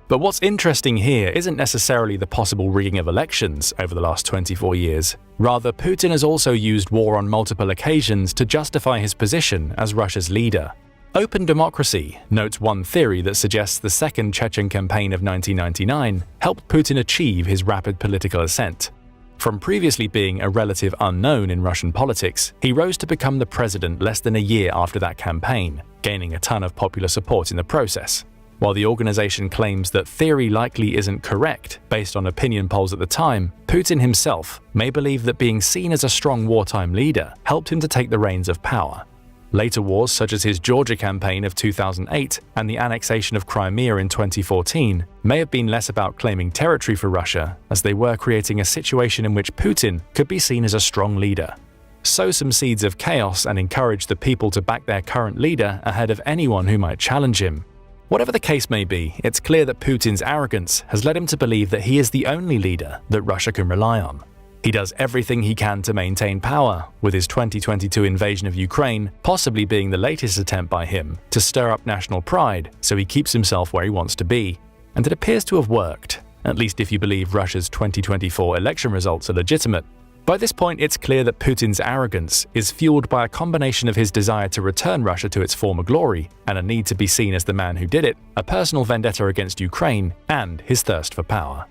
Speaker 1: But what's interesting here isn't necessarily the possible rigging of elections over the last 24 years. Rather, Putin has also used war on multiple occasions to justify his position as Russia's leader. Open Democracy notes one theory that suggests the second Chechen campaign of 1999 helped Putin achieve his rapid political ascent. From previously being a relative unknown in Russian politics, he rose to become the president less than a year after that campaign, gaining a ton of popular support in the process. While the organization claims that theory likely isn't correct based on opinion polls at the time, Putin himself may believe that being seen as a strong wartime leader helped him to take the reins of power. Later wars, such as his Georgia campaign of 2008 and the annexation of Crimea in 2014, may have been less about claiming territory for Russia as they were creating a situation in which Putin could be seen as a strong leader. Sow some seeds of chaos and encourage the people to back their current leader ahead of anyone who might challenge him. Whatever the case may be, it's clear that Putin's arrogance has led him to believe that he is the only leader that Russia can rely on. He does everything he can to maintain power, with his 2022 invasion of Ukraine possibly being the latest attempt by him to stir up national pride so he keeps himself where he wants to be. And it appears to have worked, at least if you believe Russia's 2024 election results are legitimate. By this point, it's clear that Putin's arrogance is fueled by a combination of his desire to return Russia to its former glory and a need to be seen as the man who did it, a personal vendetta against Ukraine, and his thirst for power.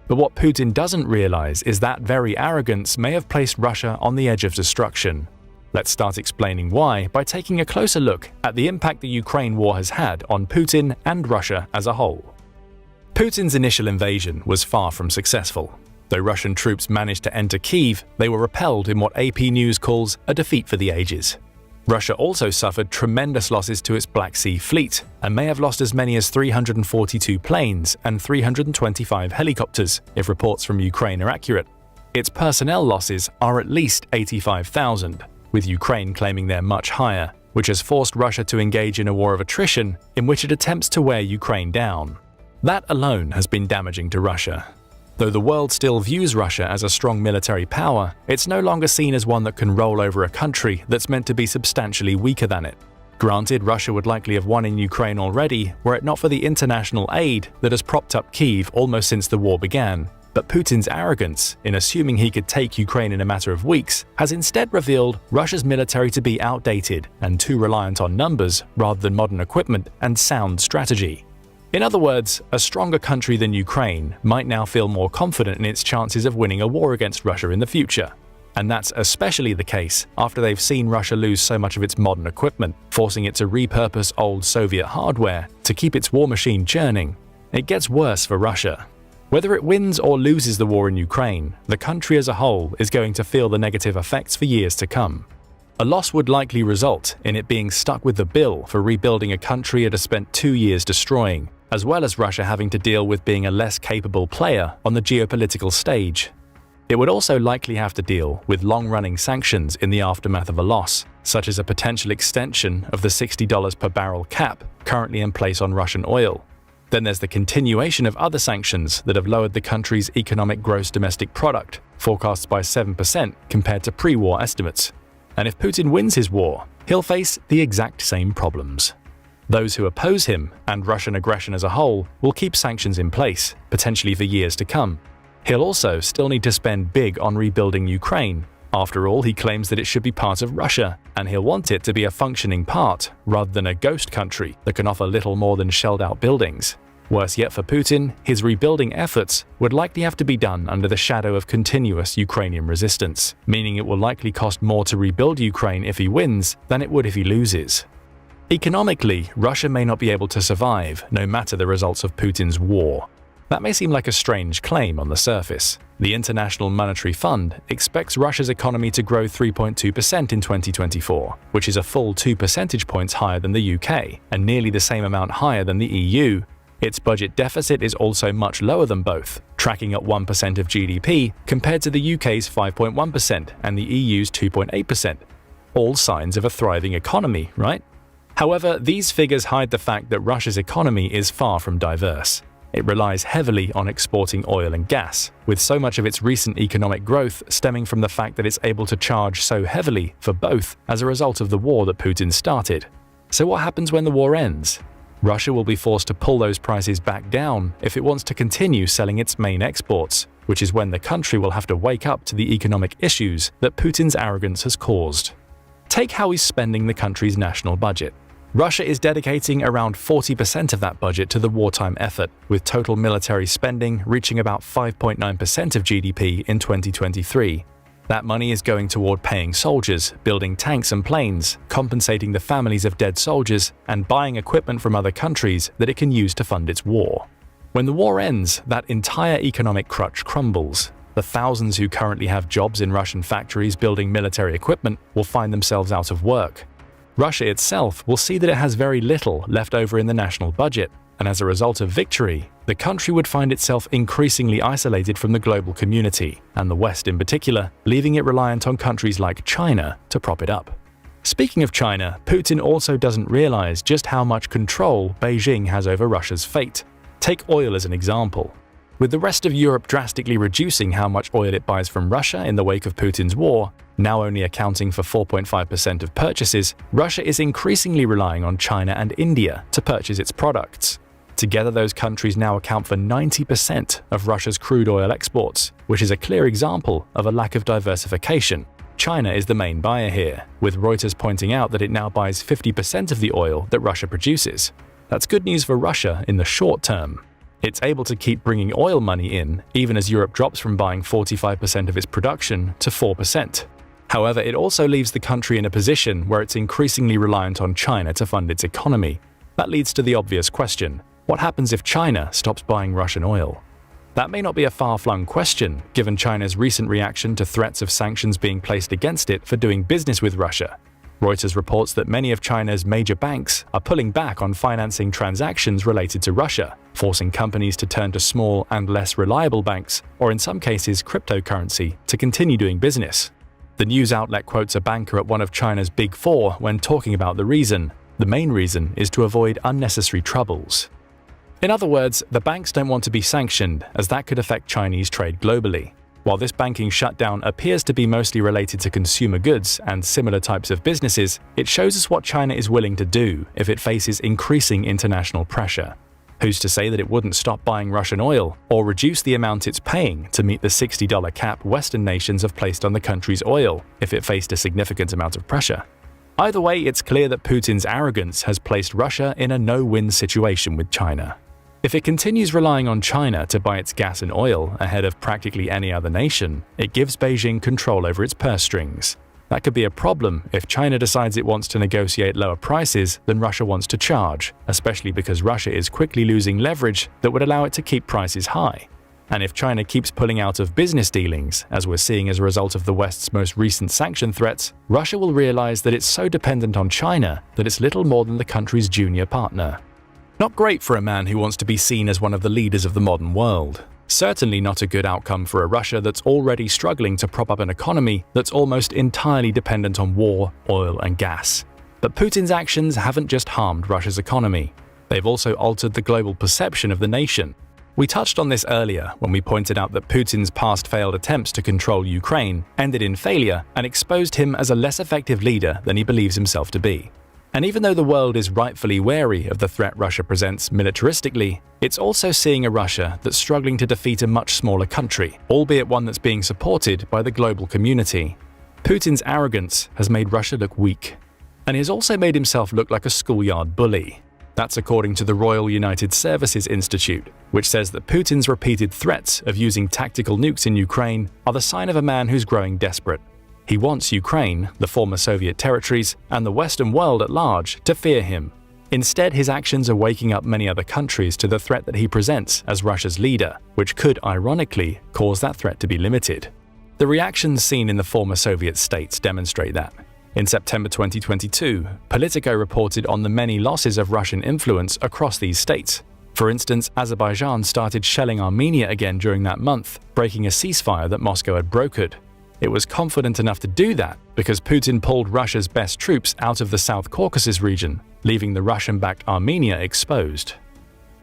Speaker 1: But what Putin doesn't realize is that very arrogance may have placed Russia on the edge of destruction. Let's start explaining why by taking a closer look at the impact the Ukraine war has had on Putin and Russia as a whole. Putin's initial invasion was far from successful. Though Russian troops managed to enter Kyiv, they were repelled in what AP News calls a defeat for the ages. Russia also suffered tremendous losses to its Black Sea fleet and may have lost as many as 342 planes and 325 helicopters, if reports from Ukraine are accurate. Its personnel losses are at least 85,000, with Ukraine claiming they're much higher, which has forced Russia to engage in a war of attrition in which it attempts to wear Ukraine down. That alone has been damaging to Russia. Though the world still views Russia as a strong military power, it's no longer seen as one that can roll over a country that's meant to be substantially weaker than it. Granted, Russia would likely have won in Ukraine already were it not for the international aid that has propped up Kyiv almost since the war began. But Putin's arrogance, in assuming he could take Ukraine in a matter of weeks, has instead revealed Russia's military to be outdated and too reliant on numbers rather than modern equipment and sound strategy. In other words, a stronger country than Ukraine might now feel more confident in its chances of winning a war against Russia in the future. And that's especially the case after they've seen Russia lose so much of its modern equipment, forcing it to repurpose old Soviet hardware to keep its war machine churning. It gets worse for Russia. Whether it wins or loses the war in Ukraine, the country as a whole is going to feel the negative effects for years to come. A loss would likely result in it being stuck with the bill for rebuilding a country it has spent 2 years destroying, as well as Russia having to deal with being a less capable player on the geopolitical stage. It would also likely have to deal with long-running sanctions in the aftermath of a loss, such as a potential extension of the $60 per barrel cap currently in place on Russian oil. Then there's the continuation of other sanctions that have lowered the country's economic gross domestic product, forecast by 7% compared to pre-war estimates. And if Putin wins his war, he'll face the exact same problems. Those who oppose him and Russian aggression as a whole will keep sanctions in place, potentially for years to come. He'll also still need to spend big on rebuilding Ukraine. After all, he claims that it should be part of Russia, and he'll want it to be a functioning part, rather than a ghost country that can offer little more than shelled-out buildings. Worse yet for Putin, his rebuilding efforts would likely have to be done under the shadow of continuous Ukrainian resistance, meaning it will likely cost more to rebuild Ukraine if he wins than it would if he loses. Economically, Russia may not be able to survive, no matter the results of Putin's war. That may seem like a strange claim on the surface. The International Monetary Fund expects Russia's economy to grow 3.2% in 2024, which is a full 2 percentage points higher than the UK, and nearly the same amount higher than the EU. Its budget deficit is also much lower than both, tracking at 1% of GDP compared to the UK's 5.1% and the EU's 2.8%. All signs of a thriving economy, right? However, these figures hide the fact that Russia's economy is far from diverse. It relies heavily on exporting oil and gas, with so much of its recent economic growth stemming from the fact that it's able to charge so heavily for both as a result of the war that Putin started. So what happens when the war ends? Russia will be forced to pull those prices back down if it wants to continue selling its main exports, which is when the country will have to wake up to the economic issues that Putin's arrogance has caused. Take how he's spending the country's national budget. Russia is dedicating around 40% of that budget to the wartime effort, with total military spending reaching about 5.9% of GDP in 2023. That money is going toward paying soldiers, building tanks and planes, compensating the families of dead soldiers, and buying equipment from other countries that it can use to fund its war. When the war ends, that entire economic crutch crumbles. The thousands who currently have jobs in Russian factories building military equipment will find themselves out of work. Russia itself will see that it has very little left over in the national budget, and as a result of victory, the country would find itself increasingly isolated from the global community, and the West in particular, leaving it reliant on countries like China to prop it up. Speaking of China, Putin also doesn't realize just how much control Beijing has over Russia's fate. Take oil as an example. With the rest of Europe drastically reducing how much oil it buys from Russia in the wake of Putin's war, now only accounting for 4.5% of purchases, Russia is increasingly relying on China and India to purchase its products. Together, those countries now account for 90% of Russia's crude oil exports, which is a clear example of a lack of diversification. China is the main buyer here, with Reuters pointing out that it now buys 50% of the oil that Russia produces. That's good news for Russia in the short term. It's able to keep bringing oil money in, even as Europe drops from buying 45% of its production to 4%. However, it also leaves the country in a position where it's increasingly reliant on China to fund its economy. That leads to the obvious question: what happens if China stops buying Russian oil? That may not be a far-flung question, given China's recent reaction to threats of sanctions being placed against it for doing business with Russia. Reuters reports that many of China's major banks are pulling back on financing transactions related to Russia, forcing companies to turn to small and less reliable banks, or in some cases cryptocurrency, to continue doing business. The news outlet quotes a banker at one of China's Big Four when talking about the reason. The main reason is to avoid unnecessary troubles. In other words, the banks don't want to be sanctioned, as that could affect Chinese trade globally. While this banking shutdown appears to be mostly related to consumer goods and similar types of businesses, it shows us what China is willing to do if it faces increasing international pressure. Who's to say that it wouldn't stop buying Russian oil or reduce the amount it's paying to meet the $60 cap Western nations have placed on the country's oil if it faced a significant amount of pressure? Either way, it's clear that Putin's arrogance has placed Russia in a no-win situation with China. If it continues relying on China to buy its gas and oil ahead of practically any other nation, it gives Beijing control over its purse strings. That could be a problem if China decides it wants to negotiate lower prices than Russia wants to charge, especially because Russia is quickly losing leverage that would allow it to keep prices high. And if China keeps pulling out of business dealings, as we're seeing as a result of the West's most recent sanction threats, Russia will realize that it's so dependent on China that it's little more than the country's junior partner. Not great for a man who wants to be seen as one of the leaders of the modern world. Certainly not a good outcome for a Russia that's already struggling to prop up an economy that's almost entirely dependent on war, oil, and gas. But Putin's actions haven't just harmed Russia's economy. They've also altered the global perception of the nation. We touched on this earlier when we pointed out that Putin's past failed attempts to control Ukraine ended in failure and exposed him as a less effective leader than he believes himself to be. And even though the world is rightfully wary of the threat Russia presents militaristically, it's also seeing a Russia that's struggling to defeat a much smaller country, albeit one that's being supported by the global community. Putin's arrogance has made Russia look weak, and he has also made himself look like a schoolyard bully. That's according to the Royal United Services Institute, which says that Putin's repeated threats of using tactical nukes in Ukraine are the sign of a man who's growing desperate. He wants Ukraine, the former Soviet territories, and the Western world at large to fear him. Instead, his actions are waking up many other countries to the threat that he presents as Russia's leader, which could, ironically, cause that threat to be limited. The reactions seen in the former Soviet states demonstrate that. In September 2022, Politico reported on the many losses of Russian influence across these states. For instance, Azerbaijan started shelling Armenia again during that month, breaking a ceasefire that Moscow had brokered. It was confident enough to do that because Putin pulled Russia's best troops out of the South Caucasus region, leaving the Russian-backed Armenia exposed.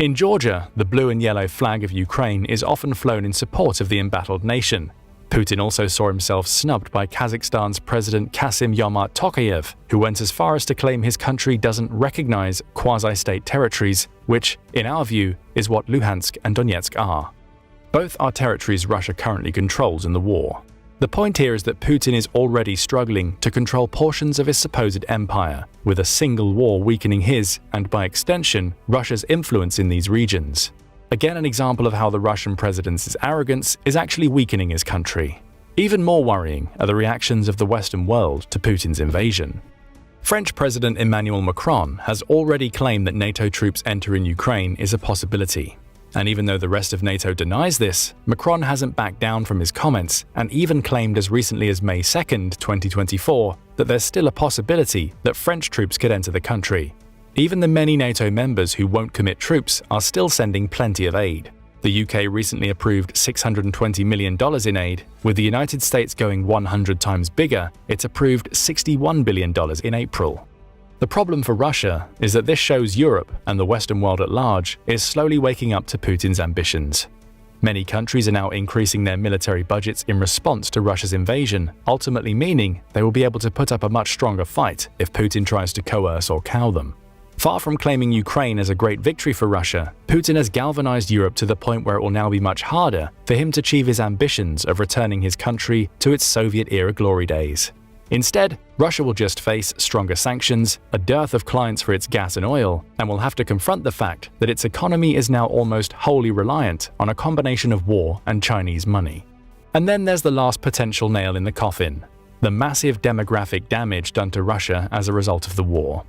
Speaker 1: In Georgia, the blue and yellow flag of Ukraine is often flown in support of the embattled nation. Putin also saw himself snubbed by Kazakhstan's President Kassym-Jomart Tokayev, who went as far as to claim his country doesn't recognize quasi-state territories, which, in our view, is what Luhansk and Donetsk are. Both are territories Russia currently controls in the war. The point here is that Putin is already struggling to control portions of his supposed empire, with a single war weakening his, and by extension, Russia's influence in these regions. Again, an example of how the Russian president's arrogance is actually weakening his country. Even more worrying are the reactions of the Western world to Putin's invasion. French President Emmanuel Macron has already claimed that NATO troops entering Ukraine is a possibility. And even though the rest of NATO denies this, Macron hasn't backed down from his comments and even claimed as recently as May 2, 2024, that there's still a possibility that French troops could enter the country. Even the many NATO members who won't commit troops are still sending plenty of aid. The UK recently approved $620 million in aid. With the United States going 100 times bigger, it's approved $61 billion in April. The problem for Russia is that this shows Europe and the Western world at large is slowly waking up to Putin's ambitions. Many countries are now increasing their military budgets in response to Russia's invasion, ultimately meaning they will be able to put up a much stronger fight if Putin tries to coerce or cow them. Far from claiming Ukraine as a great victory for Russia, Putin has galvanized Europe to the point where it will now be much harder for him to achieve his ambitions of returning his country to its Soviet-era glory days. Instead, Russia will just face stronger sanctions, a dearth of clients for its gas and oil, and will have to confront the fact that its economy is now almost wholly reliant on a combination of war and Chinese money. And then there's the last potential nail in the coffin: the massive demographic damage done to Russia as a result of the war.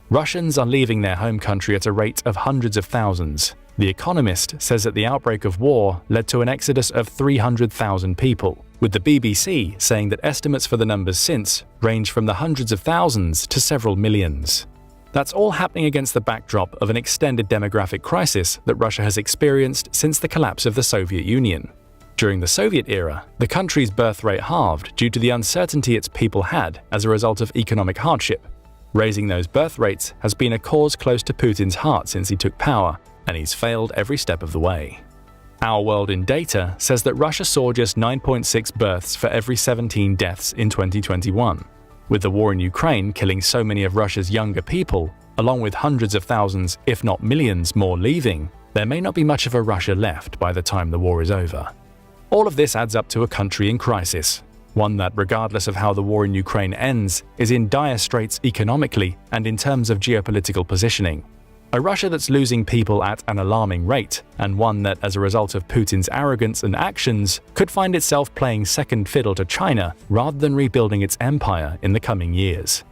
Speaker 1: Russians are leaving their home country at a rate of hundreds of thousands. The Economist says that the outbreak of war led to an exodus of 300,000 people, with the BBC saying that estimates for the numbers since range from the hundreds of thousands to several millions. That's all happening against the backdrop of an extended demographic crisis that Russia has experienced since the collapse of the Soviet Union. During the Soviet era, the country's birth rate halved due to the uncertainty its people had as a result of economic hardship. Raising those birth rates has been a cause close to Putin's heart since he took power, and he's failed every step of the way. Our World in Data says that Russia saw just 9.6 births for every 17 deaths in 2021. With the war in Ukraine killing so many of Russia's younger people, along with hundreds of thousands, if not millions, more leaving, there may not be much of a Russia left by the time the war is over. All of this adds up to a country in crisis. One that, regardless of how the war in Ukraine ends, is in dire straits economically and in terms of geopolitical positioning. A Russia that's losing people at an alarming rate, and one that, as a result of Putin's arrogance and actions, could find itself playing second fiddle to China rather than rebuilding its empire in the coming years.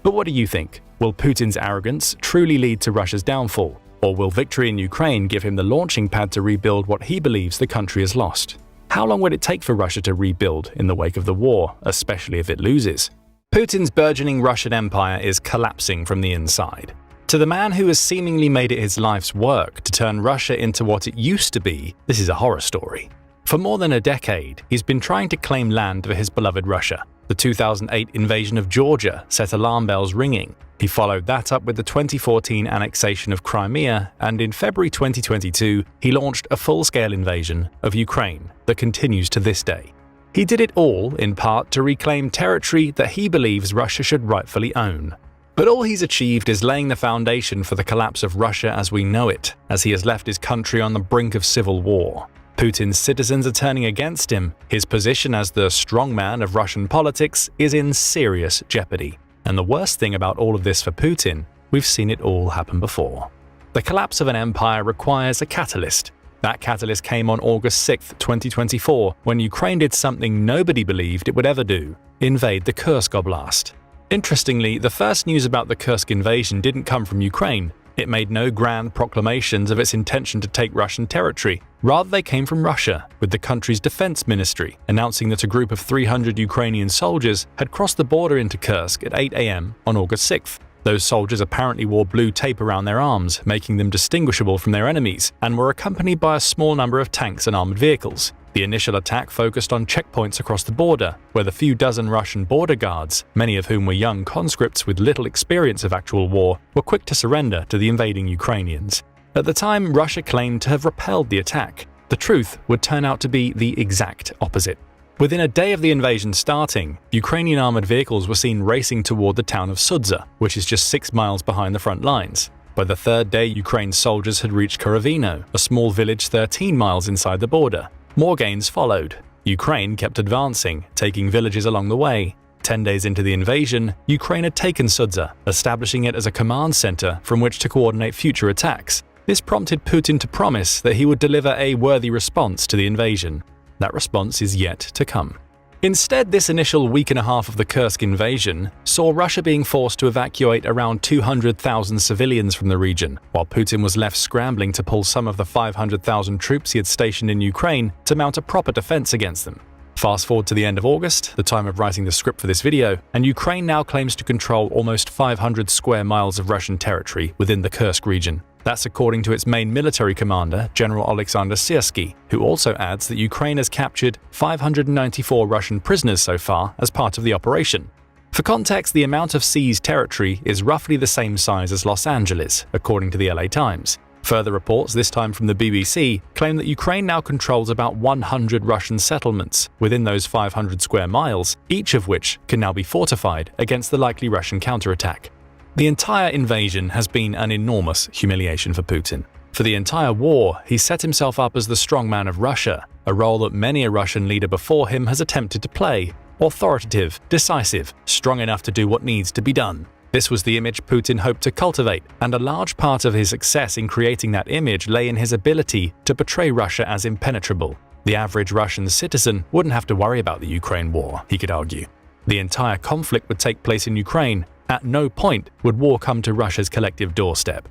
Speaker 1: But what do you think? Will Putin's arrogance truly lead to Russia's downfall? Or will victory in Ukraine give him the launching pad to rebuild what he believes the country has lost? How long would it take for Russia to rebuild in the wake of the war, especially if it loses? Putin's burgeoning Russian empire is collapsing from the inside. To the man who has seemingly made it his life's work to turn Russia into what it used to be, this is a horror story. For more than a decade, he's been trying to claim land for his beloved Russia. The 2008 invasion of Georgia set alarm bells ringing. He followed that up with the 2014 annexation of Crimea, and in February 2022, he launched a full-scale invasion of Ukraine that continues to this day. He did it all, in part, to reclaim territory that he believes Russia should rightfully own. But all he's achieved is laying the foundation for the collapse of Russia as we know it, as he has left his country on the brink of civil war. Putin's citizens are turning against him. His position as the strongman of Russian politics is in serious jeopardy. And the worst thing about all of this for Putin, we've seen it all happen before. The collapse of an empire requires a catalyst. That catalyst came on August 6, 2024, when Ukraine did something nobody believed it would ever do: invade the Kursk Oblast. Interestingly, the first news about the Kursk invasion didn't come from Ukraine. It made no grand proclamations of its intention to take Russian territory. Rather, they came from Russia, with the country's defense ministry announcing that a group of 300 Ukrainian soldiers had crossed the border into Kursk at 8 a.m. on August 6th. Those soldiers apparently wore blue tape around their arms, making them distinguishable from their enemies, and were accompanied by a small number of tanks and armored vehicles. The initial attack focused on checkpoints across the border, where the few dozen Russian border guards, many of whom were young conscripts with little experience of actual war, were quick to surrender to the invading Ukrainians. At the time, Russia claimed to have repelled the attack. The truth would turn out to be the exact opposite. Within a day of the invasion starting, Ukrainian armored vehicles were seen racing toward the town of Sudza, which is just 6 miles behind the front lines. By the third day, Ukraine's soldiers had reached Korovino, a small village 13 miles inside the border. More gains followed. Ukraine kept advancing, taking villages along the way. 10 days into the invasion, Ukraine had taken Sudza, establishing it as a command center from which to coordinate future attacks. This prompted Putin to promise that he would deliver a worthy response to the invasion. That response is yet to come. Instead, this initial week and a half of the Kursk invasion saw Russia being forced to evacuate around 200,000 civilians from the region, while Putin was left scrambling to pull some of the 500,000 troops he had stationed in Ukraine to mount a proper defense against them. Fast forward to the end of August, the time of writing the script for this video, and Ukraine now claims to control almost 500 square miles of Russian territory within the Kursk region. That's according to its main military commander, General Alexander Syrsky, who also adds that Ukraine has captured 594 Russian prisoners so far as part of the operation. For context, the amount of seized territory is roughly the same size as Los Angeles, according to the LA Times. Further reports, this time from the BBC, claim that Ukraine now controls about 100 Russian settlements within those 500 square miles, each of which can now be fortified against the likely Russian counterattack. The entire invasion has been an enormous humiliation for Putin. For the entire war, he set himself up as the strongman of Russia, a role that many a Russian leader before him has attempted to play: authoritative, decisive, strong enough to do what needs to be done. This was the image Putin hoped to cultivate, and a large part of his success in creating that image lay in his ability to portray Russia as impenetrable. The average Russian citizen wouldn't have to worry about the Ukraine war, he could argue. The entire conflict would take place in Ukraine. At no point would war come to Russia's collective doorstep.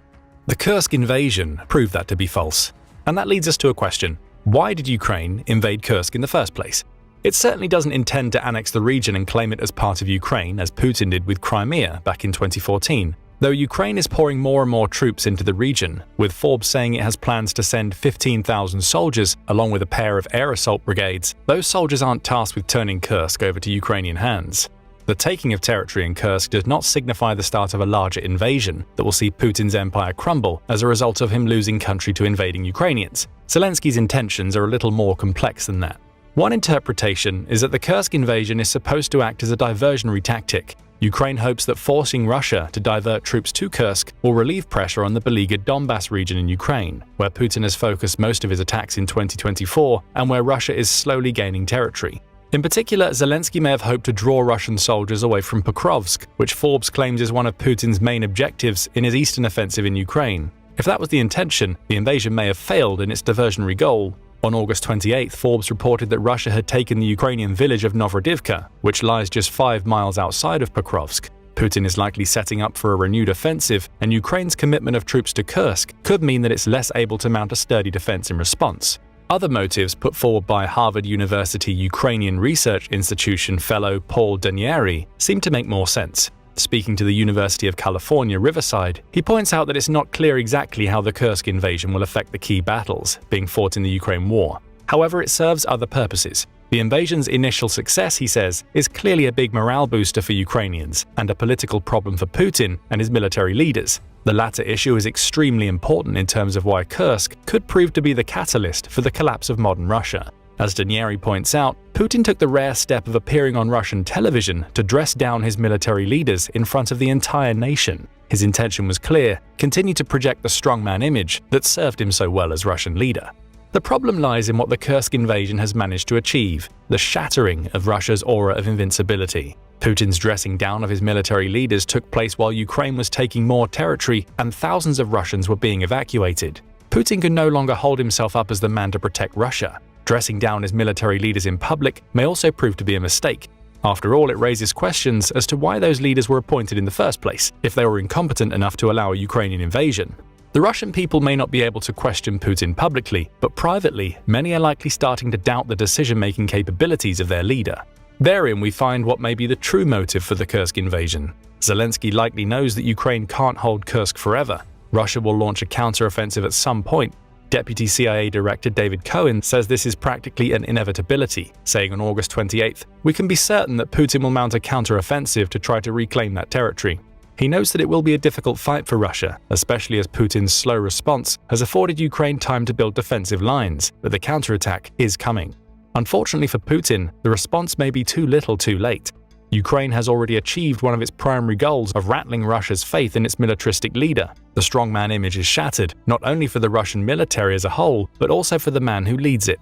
Speaker 1: The Kursk invasion proved that to be false. And that leads us to a question: why did Ukraine invade Kursk in the first place? It certainly doesn't intend to annex the region and claim it as part of Ukraine, as Putin did with Crimea back in 2014. Though Ukraine is pouring more and more troops into the region, with Forbes saying it has plans to send 15,000 soldiers along with a pair of air assault brigades, those soldiers aren't tasked with turning Kursk over to Ukrainian hands. The taking of territory in Kursk does not signify the start of a larger invasion that will see Putin's empire crumble as a result of him losing country to invading Ukrainians. Zelensky's intentions are a little more complex than that. One interpretation is that the Kursk invasion is supposed to act as a diversionary tactic. Ukraine hopes that forcing Russia to divert troops to Kursk will relieve pressure on the beleaguered Donbas region in Ukraine, where Putin has focused most of his attacks in 2024 and where Russia is slowly gaining territory. In particular, Zelensky may have hoped to draw Russian soldiers away from Pokrovsk, which Forbes claims is one of Putin's main objectives in his eastern offensive in Ukraine. If that was the intention, the invasion may have failed in its diversionary goal. On August 28, Forbes reported that Russia had taken the Ukrainian village of Novorodivka, which lies just 5 miles outside of Pokrovsk. Putin is likely setting up for a renewed offensive, and Ukraine's commitment of troops to Kursk could mean that it's less able to mount a sturdy defense in response. Other motives put forward by Harvard University Ukrainian Research Institution fellow Paul Danieri seem to make more sense. Speaking to the University of California, Riverside, he points out that it's not clear exactly how the Kursk invasion will affect the key battles being fought in the Ukraine war. However, it serves other purposes. The invasion's initial success, he says, is clearly a big morale booster for Ukrainians and a political problem for Putin and his military leaders. The latter issue is extremely important in terms of why Kursk could prove to be the catalyst for the collapse of modern Russia. As Danieri points out, Putin took the rare step of appearing on Russian television to dress down his military leaders in front of the entire nation. His intention was clear: continue to project the strongman image that served him so well as Russian leader. The problem lies in what the Kursk invasion has managed to achieve: the shattering of Russia's aura of invincibility. Putin's dressing down of his military leaders took place while Ukraine was taking more territory and thousands of Russians were being evacuated. Putin could no longer hold himself up as the man to protect Russia. Dressing down his military leaders in public may also prove to be a mistake. After all, it raises questions as to why those leaders were appointed in the first place, if they were incompetent enough to allow a Ukrainian invasion. The Russian people may not be able to question Putin publicly, but privately, many are likely starting to doubt the decision-making capabilities of their leader. Therein we find what may be the true motive for the Kursk invasion. Zelensky likely knows that Ukraine can't hold Kursk forever. Russia will launch a counter-offensive at some point. Deputy CIA Director David Cohen says this is practically an inevitability, saying on August 28th, "We can be certain that Putin will mount a counter-offensive to try to reclaim that territory." He notes that it will be a difficult fight for Russia, especially as Putin's slow response has afforded Ukraine time to build defensive lines, but the counterattack is coming. Unfortunately for Putin, the response may be too little too late. Ukraine has already achieved one of its primary goals of rattling Russia's faith in its militaristic leader. The strongman image is shattered, not only for the Russian military as a whole, but also for the man who leads it.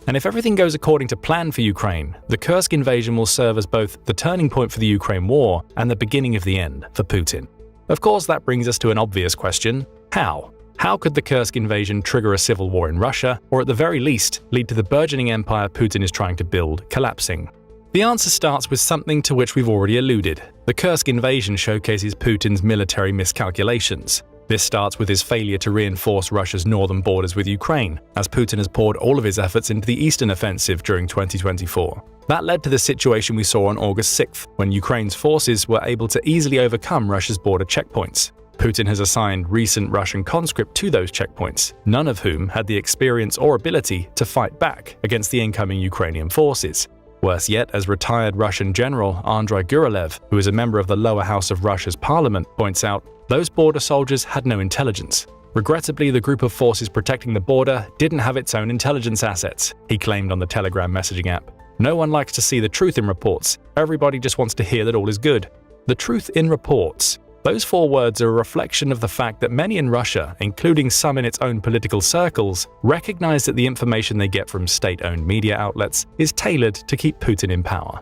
Speaker 1: And if everything goes according to plan for Ukraine, the Kursk invasion will serve as both the turning point for the Ukraine war and the beginning of the end for Putin. Of course, that brings us to an obvious question: how? How could the Kursk invasion trigger a civil war in Russia, or at the very least, lead to the burgeoning empire Putin is trying to build collapsing? The answer starts with something to which we've already alluded. The Kursk invasion showcases Putin's military miscalculations. This starts with his failure to reinforce Russia's northern borders with Ukraine, as Putin has poured all of his efforts into the eastern offensive during 2024. That led to the situation we saw on August 6th, when Ukraine's forces were able to easily overcome Russia's border checkpoints. Putin has assigned recent Russian conscript to those checkpoints, none of whom had the experience or ability to fight back against the incoming Ukrainian forces. Worse yet, as retired Russian General Andrei Gurylev, who is a member of the lower house of Russia's parliament, points out, those border soldiers had no intelligence. Regrettably, the group of forces protecting the border didn't have its own intelligence assets, he claimed on the Telegram messaging app. No one likes to see the truth in reports. Everybody just wants to hear that all is good. The truth in reports. Those 4 words are a reflection of the fact that many in Russia, including some in its own political circles, recognize that the information they get from state-owned media outlets is tailored to keep Putin in power.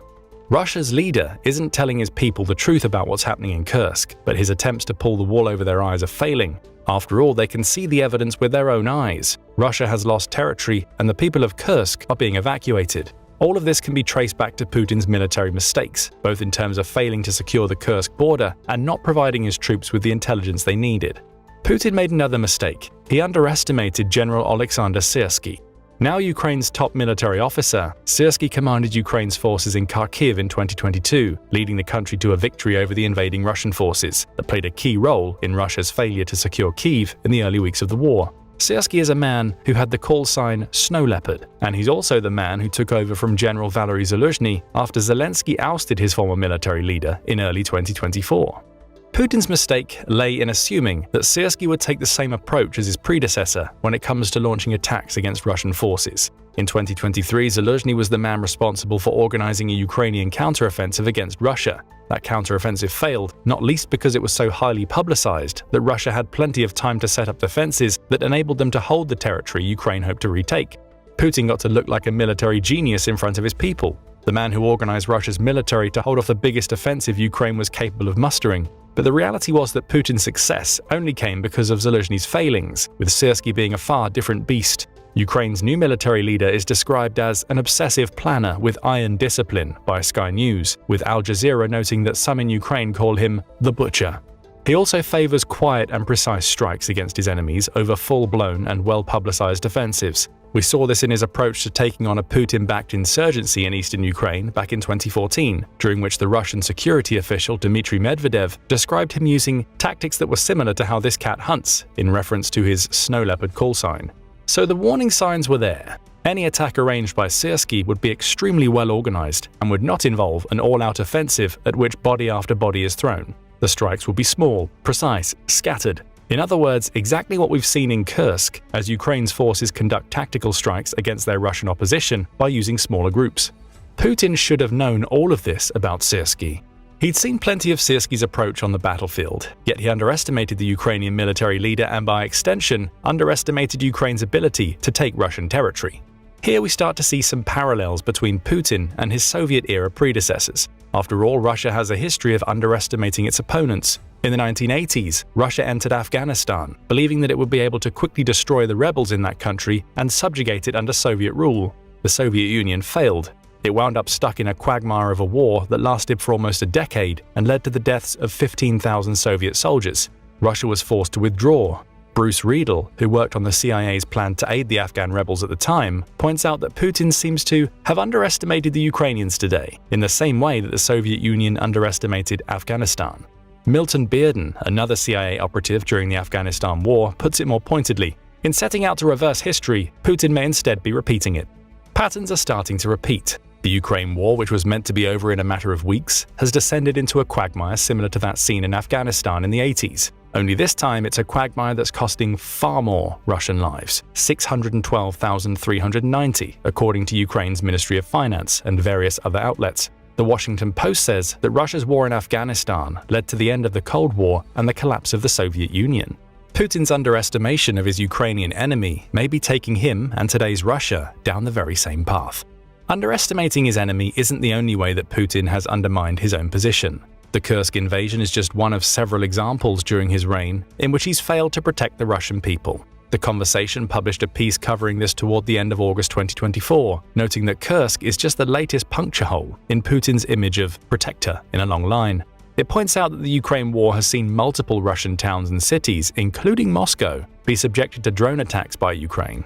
Speaker 1: Russia's leader isn't telling his people the truth about what's happening in Kursk, but his attempts to pull the wool over their eyes are failing. After all, they can see the evidence with their own eyes. Russia has lost territory, and the people of Kursk are being evacuated. All of this can be traced back to Putin's military mistakes, both in terms of failing to secure the Kursk border and not providing his troops with the intelligence they needed. Putin made another mistake. He underestimated General Alexander Syrsky. Now Ukraine's top military officer, Syrsky commanded Ukraine's forces in Kharkiv in 2022, leading the country to a victory over the invading Russian forces that played a key role in Russia's failure to secure Kyiv in the early weeks of the war. Syrsky is a man who had the call sign Snow Leopard, and he's also the man who took over from General Valery Zaluzhny after Zelensky ousted his former military leader in early 2024. Putin's mistake lay in assuming that Syrsky would take the same approach as his predecessor when it comes to launching attacks against Russian forces. In 2023, Zaluzhny was the man responsible for organizing a Ukrainian counteroffensive against Russia. That counteroffensive failed, not least because it was so highly publicized that Russia had plenty of time to set up defenses that enabled them to hold the territory Ukraine hoped to retake. Putin got to look like a military genius in front of his people, the man who organized Russia's military to hold off the biggest offensive Ukraine was capable of mustering. But the reality was that Putin's success only came because of Zaluzhny's failings, with Syrsky being a far different beast. Ukraine's new military leader is described as an obsessive planner with iron discipline by Sky News, with Al Jazeera noting that some in Ukraine call him the Butcher. He also favors quiet and precise strikes against his enemies over full-blown and well-publicized offensives. We saw this in his approach to taking on a Putin-backed insurgency in eastern Ukraine back in 2014, during which the Russian security official Dmitry Medvedev described him using tactics that were similar to how this cat hunts, in reference to his snow leopard call sign. So the warning signs were there. Any attack arranged by Syrski would be extremely well organized and would not involve an all-out offensive at which body after body is thrown. The strikes will be small, precise, scattered. In other words, exactly what we've seen in Kursk, as Ukraine's forces conduct tactical strikes against their Russian opposition by using smaller groups. Putin should have known all of this about Syrski. He'd seen plenty of Syrski's approach on the battlefield, yet he underestimated the Ukrainian military leader and by extension, underestimated Ukraine's ability to take Russian territory. Here we start to see some parallels between Putin and his Soviet-era predecessors. After all, Russia has a history of underestimating its opponents. In the 1980s, Russia entered Afghanistan, believing that it would be able to quickly destroy the rebels in that country and subjugate it under Soviet rule. The Soviet Union failed. It wound up stuck in a quagmire of a war that lasted for almost a decade and led to the deaths of 15,000 Soviet soldiers. Russia was forced to withdraw. Bruce Riedel, who worked on the CIA's plan to aid the Afghan rebels at the time, points out that Putin seems to have underestimated the Ukrainians today, in the same way that the Soviet Union underestimated Afghanistan. Milton Bearden, another CIA operative during the Afghanistan war, puts it more pointedly. In setting out to reverse history, Putin may instead be repeating it. Patterns are starting to repeat. The Ukraine war, which was meant to be over in a matter of weeks, has descended into a quagmire similar to that seen in Afghanistan in the 80s. Only this time it's a quagmire that's costing far more Russian lives, 612,390, according to Ukraine's Ministry of Finance and various other outlets. The Washington Post says that Russia's war in Afghanistan led to the end of the Cold War and the collapse of the Soviet Union. Putin's underestimation of his Ukrainian enemy may be taking him and today's Russia down the very same path. Underestimating his enemy isn't the only way that Putin has undermined his own position. The Kursk invasion is just one of several examples during his reign in which he's failed to protect the Russian people. The Conversation published a piece covering this toward the end of August 2024, noting that Kursk is just the latest puncture hole in Putin's image of protector in a long line. It points out that the Ukraine war has seen multiple Russian towns and cities, including Moscow, be subjected to drone attacks by Ukraine.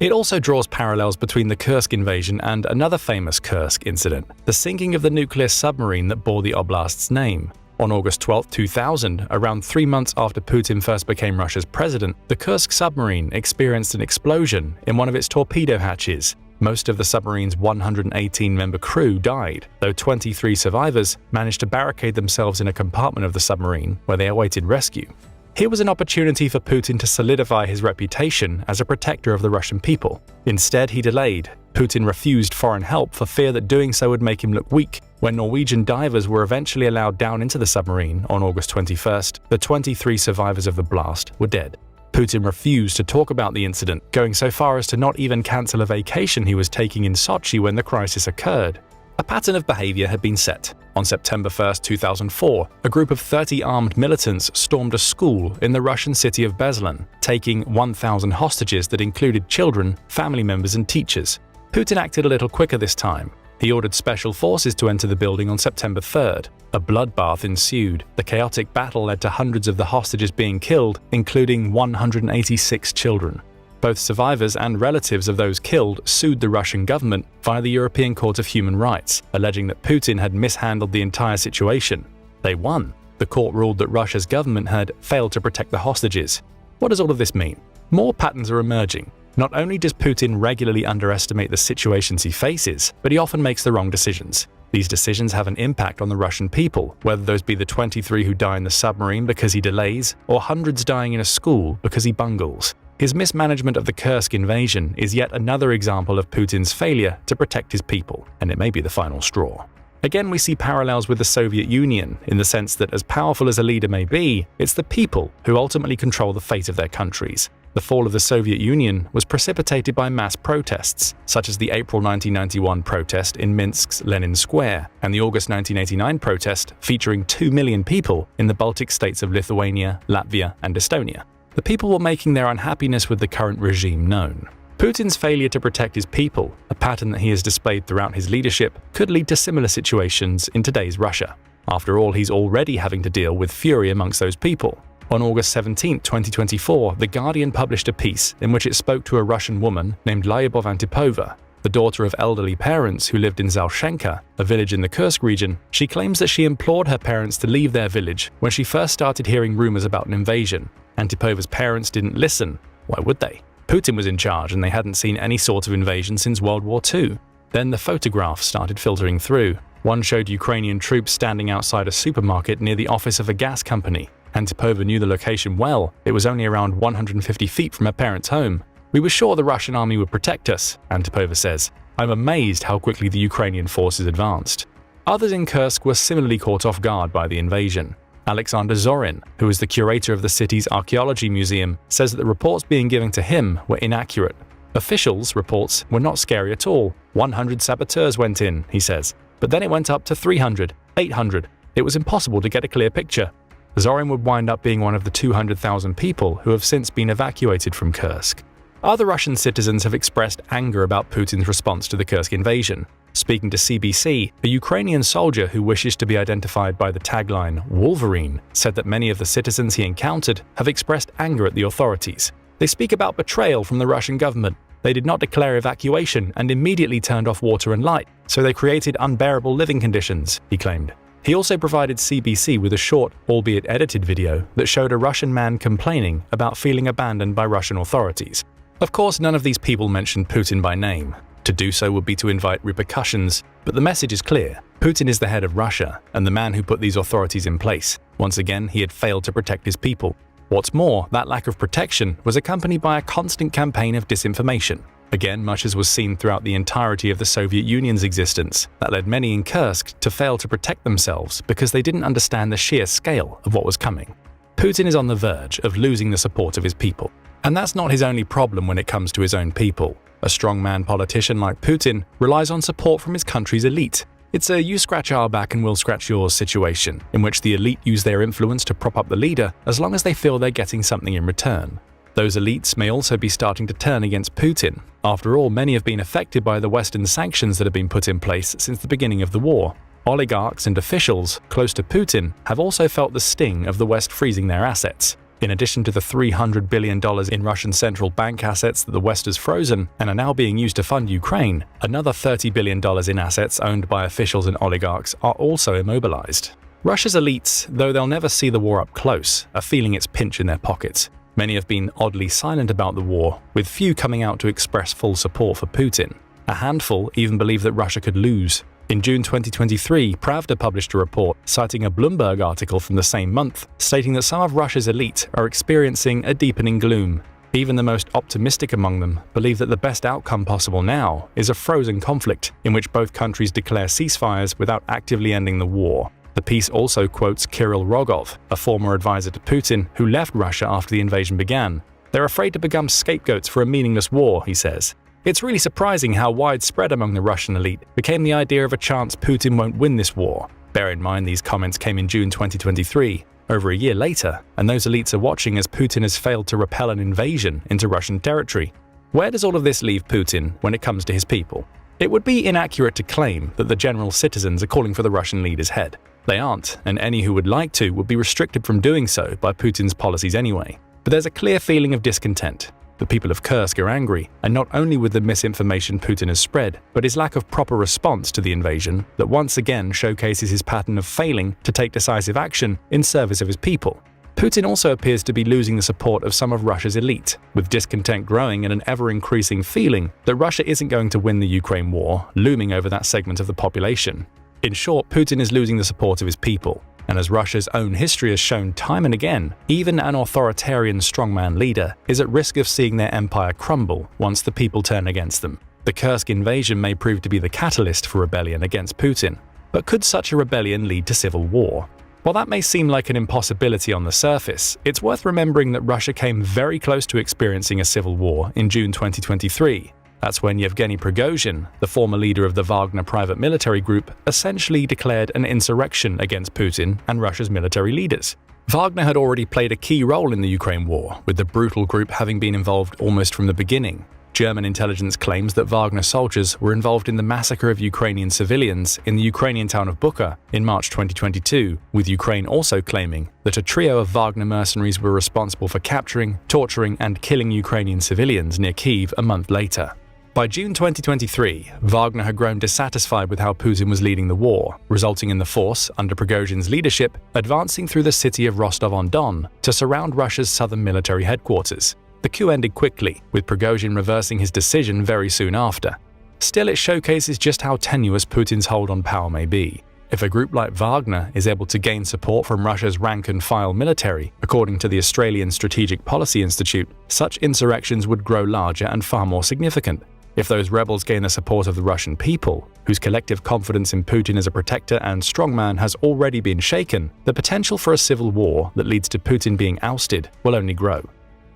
Speaker 1: It also draws parallels between the Kursk invasion and another famous Kursk incident, the sinking of the nuclear submarine that bore the oblast's name. On August 12, 2000, around 3 months after Putin first became Russia's president, the Kursk submarine experienced an explosion in one of its torpedo hatches. Most of the submarine's 118-member crew died, though 23 survivors managed to barricade themselves in a compartment of the submarine where they awaited rescue. Here was an opportunity for Putin to solidify his reputation as a protector of the Russian people. Instead, he delayed. Putin refused foreign help for fear that doing so would make him look weak. When Norwegian divers were eventually allowed down into the submarine on August 21st, the 23 survivors of the blast were dead. Putin refused to talk about the incident, going so far as to not even cancel a vacation he was taking in Sochi when the crisis occurred. A pattern of behavior had been set. On September 1, 2004, a group of 30 armed militants stormed a school in the Russian city of Beslan, taking 1,000 hostages that included children, family members, and teachers. Putin acted a little quicker this time. He ordered special forces to enter the building on September 3rd. A bloodbath ensued. The chaotic battle led to hundreds of the hostages being killed, including 186 children. Both survivors and relatives of those killed sued the Russian government via the European Court of Human Rights, alleging that Putin had mishandled the entire situation. They won. The court ruled that Russia's government had failed to protect the hostages. What does all of this mean? More patterns are emerging. Not only does Putin regularly underestimate the situations he faces, but he often makes the wrong decisions. These decisions have an impact on the Russian people, whether those be the 23 who die in the submarine because he delays, or hundreds dying in a school because he bungles. His mismanagement of the Kursk invasion is yet another example of Putin's failure to protect his people, and it may be the final straw. Again, we see parallels with the Soviet Union, in the sense that as powerful as a leader may be, it's the people who ultimately control the fate of their countries. The fall of the Soviet Union was precipitated by mass protests, such as the April 1991 protest in Minsk's Lenin Square, and the August 1989 protest featuring 2 million people in the Baltic states of Lithuania, Latvia, and Estonia. The people were making their unhappiness with the current regime known. Putin's failure to protect his people, a pattern that he has displayed throughout his leadership, could lead to similar situations in today's Russia. After all, he's already having to deal with fury amongst those people. On August 17, 2024, The Guardian published a piece in which it spoke to a Russian woman named Lyubov Antipova. The daughter of elderly parents who lived in Zalshenka, a village in the Kursk region. She claims that she implored her parents to leave their village when she first started hearing rumors about an invasion. Antipova's parents didn't listen. Why would they? Putin was in charge and they hadn't seen any sort of invasion since World War II. Then the photographs started filtering through. One showed Ukrainian troops standing outside a supermarket near the office of a gas company. Antipova knew the location well. It was only around 150 feet from her parents' home. "We were sure the Russian army would protect us," Antipova says. "I'm amazed how quickly the Ukrainian forces advanced." Others in Kursk were similarly caught off guard by the invasion. Alexander Zorin, who is the curator of the city's archaeology museum, says that the reports being given to him were inaccurate. Officials' reports were not scary at all. 100 saboteurs went in, he says. But then it went up to 300, 800. It was impossible to get a clear picture. Zorin would wind up being one of the 200,000 people who have since been evacuated from Kursk. Other Russian citizens have expressed anger about Putin's response to the Kursk invasion. Speaking to CBC, a Ukrainian soldier who wishes to be identified by the tagline "Wolverine" said that many of the citizens he encountered have expressed anger at the authorities. They speak about betrayal from the Russian government. They did not declare evacuation and immediately turned off water and light, so they created unbearable living conditions, he claimed. He also provided CBC with a short, albeit edited video that showed a Russian man complaining about feeling abandoned by Russian authorities. Of course, none of these people mentioned Putin by name. To do so would be to invite repercussions, but the message is clear. Putin is the head of Russia and the man who put these authorities in place. Once again, he had failed to protect his people. What's more, that lack of protection was accompanied by a constant campaign of disinformation. Again, much as was seen throughout the entirety of the Soviet Union's existence, that led many in Kursk to fail to protect themselves because they didn't understand the sheer scale of what was coming. Putin is on the verge of losing the support of his people. And that's not his only problem when it comes to his own people. A strongman politician like Putin relies on support from his country's elite. It's a you scratch our back and we'll scratch yours situation, in which the elite use their influence to prop up the leader as long as they feel they're getting something in return. Those elites may also be starting to turn against Putin. After all, many have been affected by the Western sanctions that have been put in place since the beginning of the war. Oligarchs and officials close to Putin have also felt the sting of the West freezing their assets. In addition to the $300 billion in Russian central bank assets that the West has frozen and are now being used to fund Ukraine, another $30 billion in assets owned by officials and oligarchs are also immobilized. Russia's elites, though they'll never see the war up close, are feeling its pinch in their pockets. Many have been oddly silent about the war, with few coming out to express full support for Putin. A handful even believe that Russia could lose. In June 2023, Pravda published a report citing a Bloomberg article from the same month, stating that some of Russia's elite are experiencing a deepening gloom. Even the most optimistic among them believe that the best outcome possible now is a frozen conflict in which both countries declare ceasefires without actively ending the war. The piece also quotes Kirill Rogov, a former advisor to Putin who left Russia after the invasion began. They're afraid to become scapegoats for a meaningless war, he says. It's really surprising how widespread among the Russian elite became the idea of a chance Putin won't win this war. Bear in mind these comments came in June 2023, over a year later, and those elites are watching as Putin has failed to repel an invasion into Russian territory. Where does all of this leave Putin when it comes to his people? It would be inaccurate to claim that the general citizens are calling for the Russian leader's head. They aren't, and any who would like to would be restricted from doing so by Putin's policies anyway. But there's a clear feeling of discontent. The people of Kursk are angry, and not only with the misinformation Putin has spread, but his lack of proper response to the invasion that once again showcases his pattern of failing to take decisive action in service of his people. Putin also appears to be losing the support of some of Russia's elite, with discontent growing and an ever-increasing feeling that Russia isn't going to win the Ukraine war looming over that segment of the population. In short, Putin is losing the support of his people. And as Russia's own history has shown time and again, even an authoritarian strongman leader is at risk of seeing their empire crumble once the people turn against them. The Kursk invasion may prove to be the catalyst for rebellion against Putin, but could such a rebellion lead to civil war? While that may seem like an impossibility on the surface, it's worth remembering that Russia came very close to experiencing a civil war in June 2023. That's when Yevgeny Prigozhin, the former leader of the Wagner private military group, essentially declared an insurrection against Putin and Russia's military leaders. Wagner had already played a key role in the Ukraine war, with the brutal group having been involved almost from the beginning. German intelligence claims that Wagner soldiers were involved in the massacre of Ukrainian civilians in the Ukrainian town of Bucha in March 2022, with Ukraine also claiming that a trio of Wagner mercenaries were responsible for capturing, torturing, and killing Ukrainian civilians near Kyiv a month later. By June 2023, Wagner had grown dissatisfied with how Putin was leading the war, resulting in the force, under Prigozhin's leadership, advancing through the city of Rostov-on-Don to surround Russia's southern military headquarters. The coup ended quickly, with Prigozhin reversing his decision very soon after. Still, it showcases just how tenuous Putin's hold on power may be. If a group like Wagner is able to gain support from Russia's rank-and-file military, according to the Australian Strategic Policy Institute, such insurrections would grow larger and far more significant. If those rebels gain the support of the Russian people, whose collective confidence in Putin as a protector and strongman has already been shaken, the potential for a civil war that leads to Putin being ousted will only grow.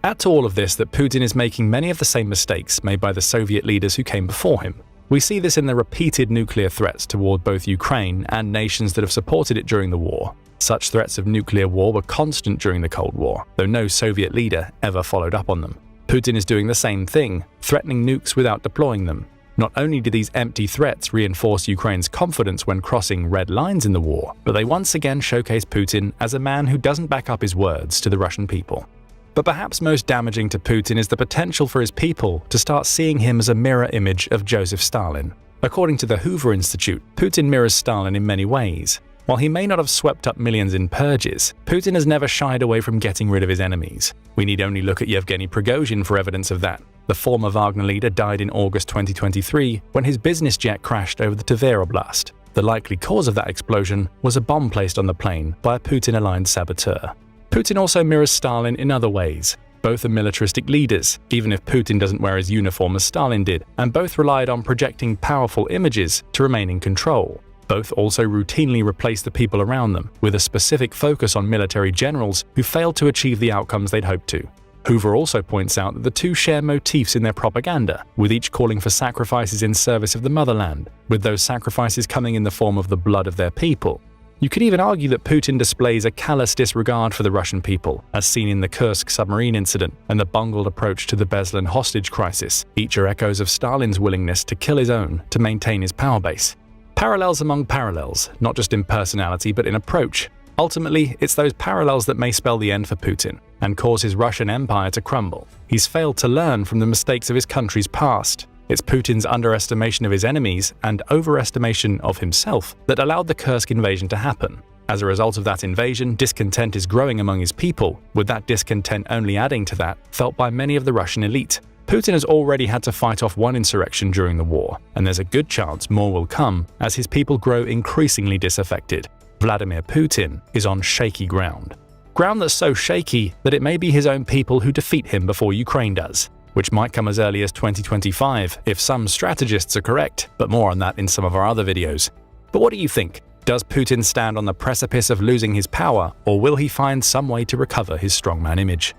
Speaker 1: Add to all of this that Putin is making many of the same mistakes made by the Soviet leaders who came before him. We see this in the repeated nuclear threats toward both Ukraine and nations that have supported it during the war. Such threats of nuclear war were constant during the Cold War, though no Soviet leader ever followed up on them. Putin is doing the same thing, threatening nukes without deploying them. Not only do these empty threats reinforce Ukraine's confidence when crossing red lines in the war, but they once again showcase Putin as a man who doesn't back up his words to the Russian people. But perhaps most damaging to Putin is the potential for his people to start seeing him as a mirror image of Joseph Stalin. According to the Hoover Institute, Putin mirrors Stalin in many ways. While he may not have swept up millions in purges, Putin has never shied away from getting rid of his enemies. We need only look at Yevgeny Prigozhin for evidence of that. The former Wagner leader died in August 2023 when his business jet crashed over the Tver Oblast. The likely cause of that explosion was a bomb placed on the plane by a Putin-aligned saboteur. Putin also mirrors Stalin in other ways. Both are militaristic leaders, even if Putin doesn't wear his uniform as Stalin did, and both relied on projecting powerful images to remain in control. Both also routinely replace the people around them, with a specific focus on military generals who failed to achieve the outcomes they'd hoped to. Hoover also points out that the two share motifs in their propaganda, with each calling for sacrifices in service of the motherland, with those sacrifices coming in the form of the blood of their people. You could even argue that Putin displays a callous disregard for the Russian people, as seen in the Kursk submarine incident and the bungled approach to the Beslan hostage crisis. Each are echoes of Stalin's willingness to kill his own to maintain his power base. Parallels among parallels, not just in personality but in approach. Ultimately, it's those parallels that may spell the end for Putin and cause his Russian empire to crumble. He's failed to learn from the mistakes of his country's past. It's Putin's underestimation of his enemies and overestimation of himself that allowed the Kursk invasion to happen. As a result of that invasion, discontent is growing among his people, with that discontent only adding to that, felt by many of the Russian elite. Putin has already had to fight off one insurrection during the war, and there's a good chance more will come as his people grow increasingly disaffected. Vladimir Putin is on shaky ground. Ground that's so shaky that it may be his own people who defeat him before Ukraine does, which might come as early as 2025 if some strategists are correct, but more on that in some of our other videos. But what do you think? Does Putin stand on the precipice of losing his power, or will he find some way to recover his strongman image?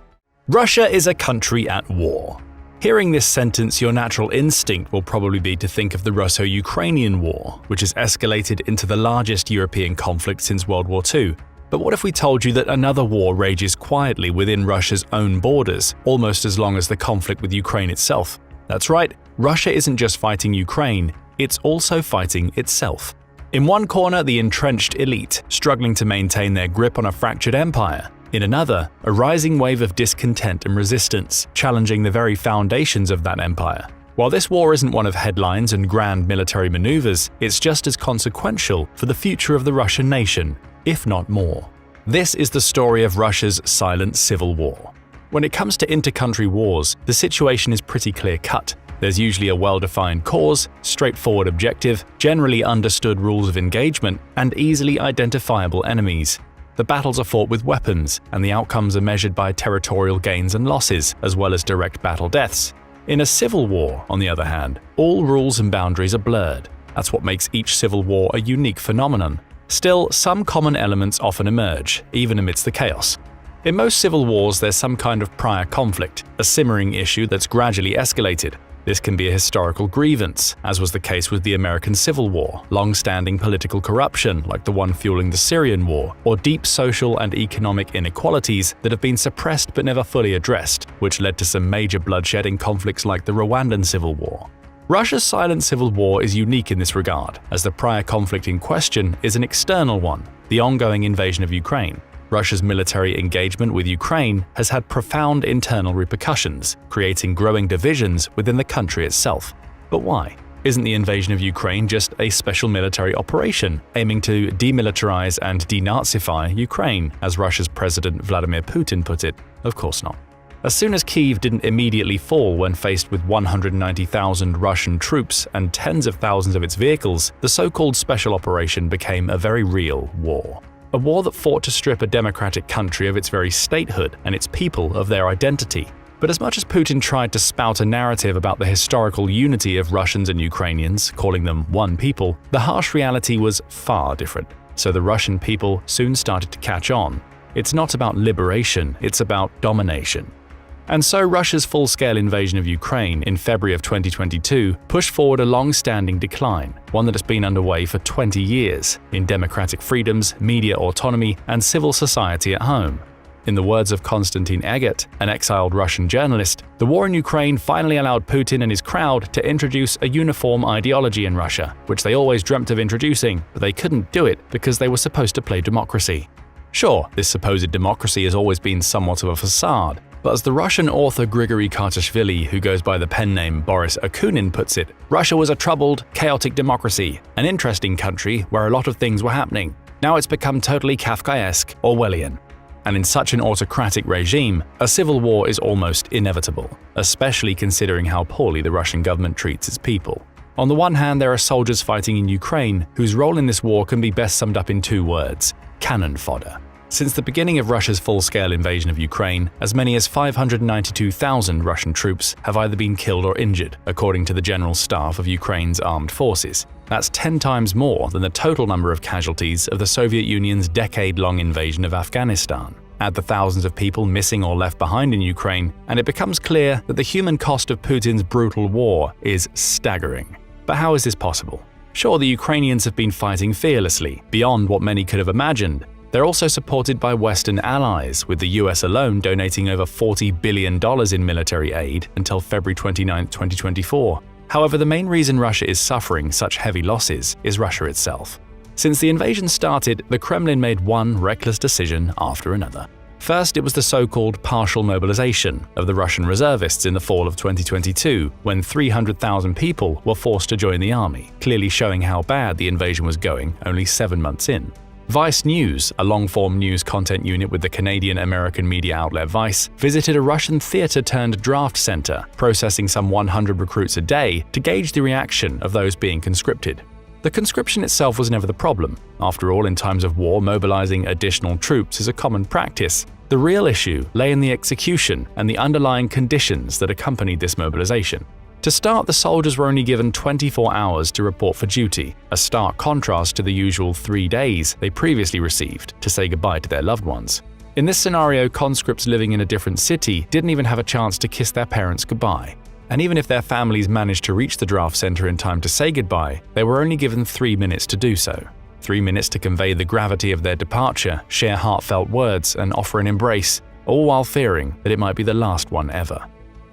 Speaker 1: Russia is a country at war. Hearing this sentence, your natural instinct will probably be to think of the Russo-Ukrainian War, which has escalated into the largest European conflict since World War II. But what if we told you that another war rages quietly within Russia's own borders, almost as long as the conflict with Ukraine itself? That's right, Russia isn't just fighting Ukraine, it's also fighting itself. In one corner, the entrenched elite, struggling to maintain their grip on a fractured empire. In another, a rising wave of discontent and resistance, challenging the very foundations of that empire. While this war isn't one of headlines and grand military maneuvers, it's just as consequential for the future of the Russian nation, if not more. This is the story of Russia's silent civil war. When it comes to inter-country wars, the situation is pretty clear-cut. There's usually a well-defined cause, straightforward objective, generally understood rules of engagement, and easily identifiable enemies. The battles are fought with weapons, and the outcomes are measured by territorial gains and losses, as well as direct battle deaths. In a civil war, on the other hand, all rules and boundaries are blurred. That's what makes each civil war a unique phenomenon. Still, some common elements often emerge, even amidst the chaos. In most civil wars, there's some kind of prior conflict, a simmering issue that's gradually escalated. This can be a historical grievance, as was the case with the American Civil War, long-standing political corruption like the one fueling the Syrian War, or deep social and economic inequalities that have been suppressed but never fully addressed, which led to some major bloodshed in conflicts like the Rwandan Civil War. Russia's silent civil war is unique in this regard, as the prior conflict in question is an external one, the ongoing invasion of Ukraine. Russia's military engagement with Ukraine has had profound internal repercussions, creating growing divisions within the country itself. But why? Isn't the invasion of Ukraine just a special military operation aiming to demilitarize and denazify Ukraine, as Russia's President Vladimir Putin put it? Of course not. As soon as Kyiv didn't immediately fall when faced with 190,000 Russian troops and tens of thousands of its vehicles, the so-called special operation became a very real war. A war that fought to strip a democratic country of its very statehood and its people of their identity. But as much as Putin tried to spout a narrative about the historical unity of Russians and Ukrainians, calling them one people, the harsh reality was far different. So the Russian people soon started to catch on. It's not about liberation, it's about domination. And so Russia's full-scale invasion of Ukraine in February of 2022 pushed forward a long-standing decline, one that has been underway for 20 years, in democratic freedoms, media autonomy, and civil society at home. In the words of Konstantin Eggert, an exiled Russian journalist, the war in Ukraine finally allowed Putin and his crowd to introduce a uniform ideology in Russia, which they always dreamt of introducing, but they couldn't do it because they were supposed to play democracy. Sure, this supposed democracy has always been somewhat of a facade, but as the Russian author Grigory Kartashvili, who goes by the pen name Boris Akunin, puts it, Russia was a troubled, chaotic democracy, an interesting country where a lot of things were happening. Now it's become totally Kafkaesque, Orwellian. And in such an autocratic regime, a civil war is almost inevitable, especially considering how poorly the Russian government treats its people. On the one hand, there are soldiers fighting in Ukraine whose role in this war can be best summed up in two words: cannon fodder. Since the beginning of Russia's full-scale invasion of Ukraine, as many as 592,000 Russian troops have either been killed or injured, according to the General Staff of Ukraine's armed forces. That's 10 times more than the total number of casualties of the Soviet Union's decade-long invasion of Afghanistan. Add the thousands of people missing or left behind in Ukraine, and it becomes clear that the human cost of Putin's brutal war is staggering. But how is this possible? Sure, the Ukrainians have been fighting fearlessly, beyond what many could have imagined. They're also supported by Western allies, with the US alone donating over $40 billion in military aid until February 29, 2024. However, the main reason Russia is suffering such heavy losses is Russia itself. Since the invasion started, the Kremlin made one reckless decision after another. First, it was the so-called partial mobilization of the Russian reservists in the fall of 2022, when 300,000 people were forced to join the army, clearly showing how bad the invasion was going only 7 months in. Vice News, a long-form news content unit with the Canadian-American media outlet Vice, visited a Russian theater-turned-draft center, processing some 100 recruits a day to gauge the reaction of those being conscripted. The conscription itself was never the problem. After all, in times of war, mobilizing additional troops is a common practice. The real issue lay in the execution and the underlying conditions that accompanied this mobilization. To start, the soldiers were only given 24 hours to report for duty, a stark contrast to the usual 3 days they previously received to say goodbye to their loved ones. In this scenario, conscripts living in a different city didn't even have a chance to kiss their parents goodbye. And even if their families managed to reach the draft center in time to say goodbye, they were only given 3 minutes to do so. 3 minutes to convey the gravity of their departure, share heartfelt words, and offer an embrace, all while fearing that it might be the last one ever.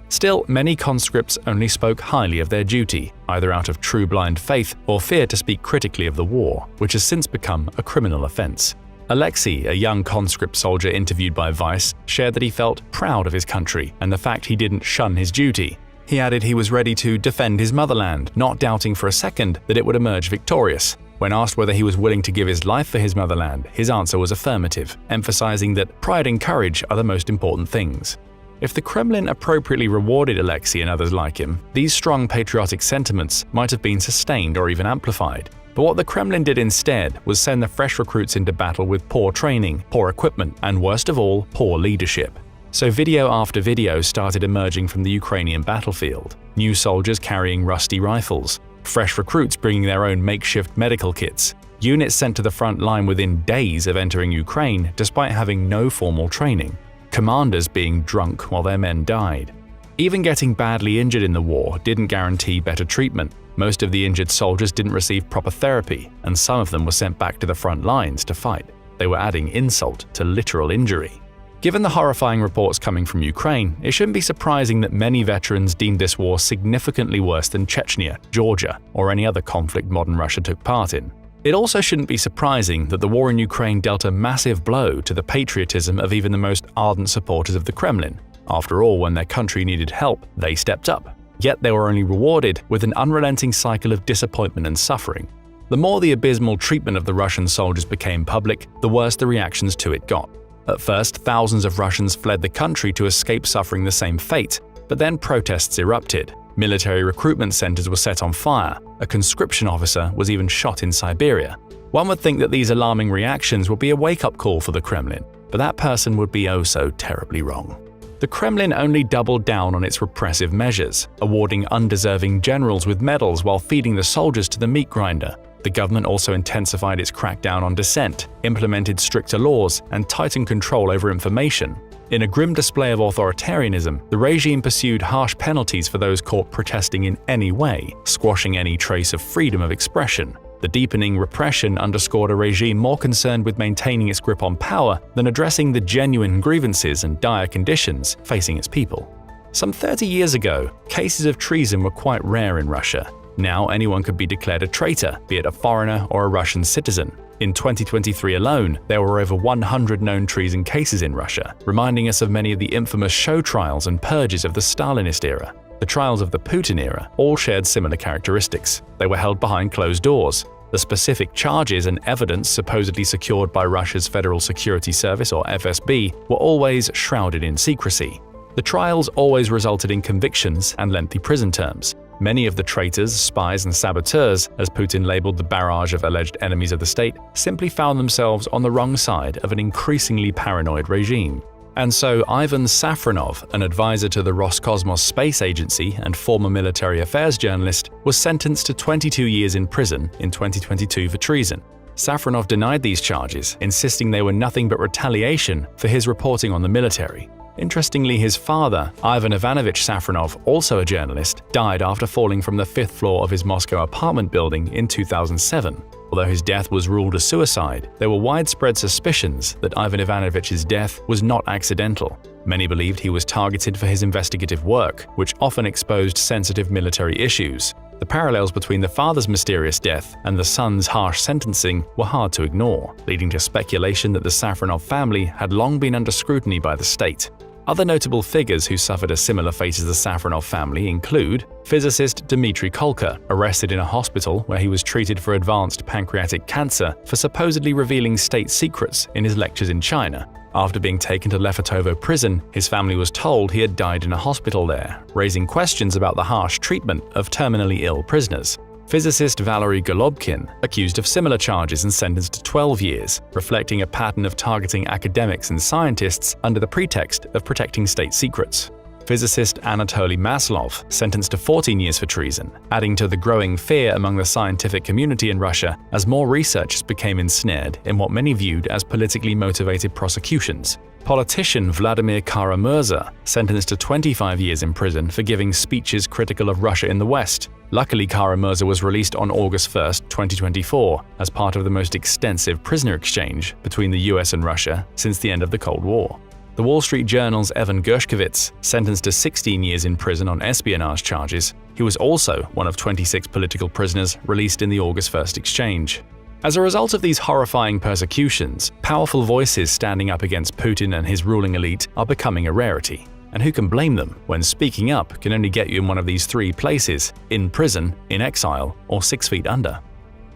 Speaker 1: Still, many conscripts only spoke highly of their duty, either out of true blind faith or fear to speak critically of the war, which has since become a criminal offense. Alexei, a young conscript soldier interviewed by Vice, shared that he felt proud of his country and the fact he didn't shun his duty. He added he was ready to defend his motherland, not doubting for a second that it would emerge victorious. When asked whether he was willing to give his life for his motherland, his answer was affirmative, emphasizing that pride and courage are the most important things. If the Kremlin appropriately rewarded Alexei and others like him, these strong patriotic sentiments might have been sustained or even amplified. But what the Kremlin did instead was send the fresh recruits into battle with poor training, poor equipment, and worst of all, poor leadership. So video after video started emerging from the Ukrainian battlefield. New soldiers carrying rusty rifles, fresh recruits bringing their own makeshift medical kits, units sent to the front line within days of entering Ukraine despite having no formal training, commanders being drunk while their men died. Even getting badly injured in the war didn't guarantee better treatment. Most of the injured soldiers didn't receive proper therapy, and some of them were sent back to the front lines to fight. They were adding insult to literal injury. Given the horrifying reports coming from Ukraine, it shouldn't be surprising that many veterans deemed this war significantly worse than Chechnya, Georgia, or any other conflict modern Russia took part in. It also shouldn't be surprising that the war in Ukraine dealt a massive blow to the patriotism of even the most ardent supporters of the Kremlin. After all, when their country needed help, they stepped up. Yet they were only rewarded with an unrelenting cycle of disappointment and suffering. The more the abysmal treatment of the Russian soldiers became public, the worse the reactions to it got. At first, thousands of Russians fled the country to escape suffering the same fate, but then protests erupted. Military recruitment centers were set on fire. A conscription officer was even shot in Siberia. One would think that these alarming reactions would be a wake-up call for the Kremlin, but that person would be oh so terribly wrong. The Kremlin only doubled down on its repressive measures, awarding undeserving generals with medals while feeding the soldiers to the meat grinder. The government also intensified its crackdown on dissent, implemented stricter laws, and tightened control over information. In a grim display of authoritarianism, the regime pursued harsh penalties for those caught protesting in any way, squashing any trace of freedom of expression. The deepening repression underscored a regime more concerned with maintaining its grip on power than addressing the genuine grievances and dire conditions facing its people. Some 30 years ago, cases of treason were quite rare in Russia. Now anyone could be declared a traitor, be it a foreigner or a Russian citizen. In 2023 alone, there were over 100 known treason cases in Russia, reminding us of many of the infamous show trials and purges of the Stalinist era. The trials of the Putin era all shared similar characteristics. They were held behind closed doors. The specific charges and evidence supposedly secured by Russia's Federal Security Service or FSB were always shrouded in secrecy. The trials always resulted in convictions and lengthy prison terms. Many of the traitors, spies, and saboteurs, as Putin labeled the barrage of alleged enemies of the state, simply found themselves on the wrong side of an increasingly paranoid regime. And so Ivan Safronov, an advisor to the Roscosmos space agency and former military affairs journalist, was sentenced to 22 years in prison in 2022 for treason. Safronov denied these charges, insisting they were nothing but retaliation for his reporting on the military. Interestingly, his father, Ivan Ivanovich Safronov, also a journalist, died after falling from the 5th floor of his Moscow apartment building in 2007. Although his death was ruled a suicide, there were widespread suspicions that Ivan Ivanovich's death was not accidental. Many believed he was targeted for his investigative work, which often exposed sensitive military issues. The parallels between the father's mysterious death and the son's harsh sentencing were hard to ignore, leading to speculation that the Safronov family had long been under scrutiny by the state. Other notable figures who suffered a similar fate as the Safronov family include physicist Dmitry Kolka, arrested in a hospital where he was treated for advanced pancreatic cancer for supposedly revealing state secrets in his lectures in China. After being taken to Lefortovo prison, his family was told he had died in a hospital there, raising questions about the harsh treatment of terminally ill prisoners. Physicist Valery Golobkin, accused of similar charges and sentenced to 12 years, reflecting a pattern of targeting academics and scientists under the pretext of protecting state secrets. Physicist Anatoly Maslov, sentenced to 14 years for treason, adding to the growing fear among the scientific community in Russia as more researchers became ensnared in what many viewed as politically motivated prosecutions. Politician Vladimir Kara-Murza, sentenced to 25 years in prison for giving speeches critical of Russia in the West. Luckily, Kara-Murza was released on August 1, 2024, as part of the most extensive prisoner exchange between the US and Russia since the end of the Cold War. The Wall Street Journal's Evan Gershkovich, sentenced to 16 years in prison on espionage charges. He was also one of 26 political prisoners released in the August 1 exchange. As a result of these horrifying persecutions, powerful voices standing up against Putin and his ruling elite are becoming a rarity. And who can blame them when speaking up can only get you in one of these three places: in prison, in exile, or 6 feet under.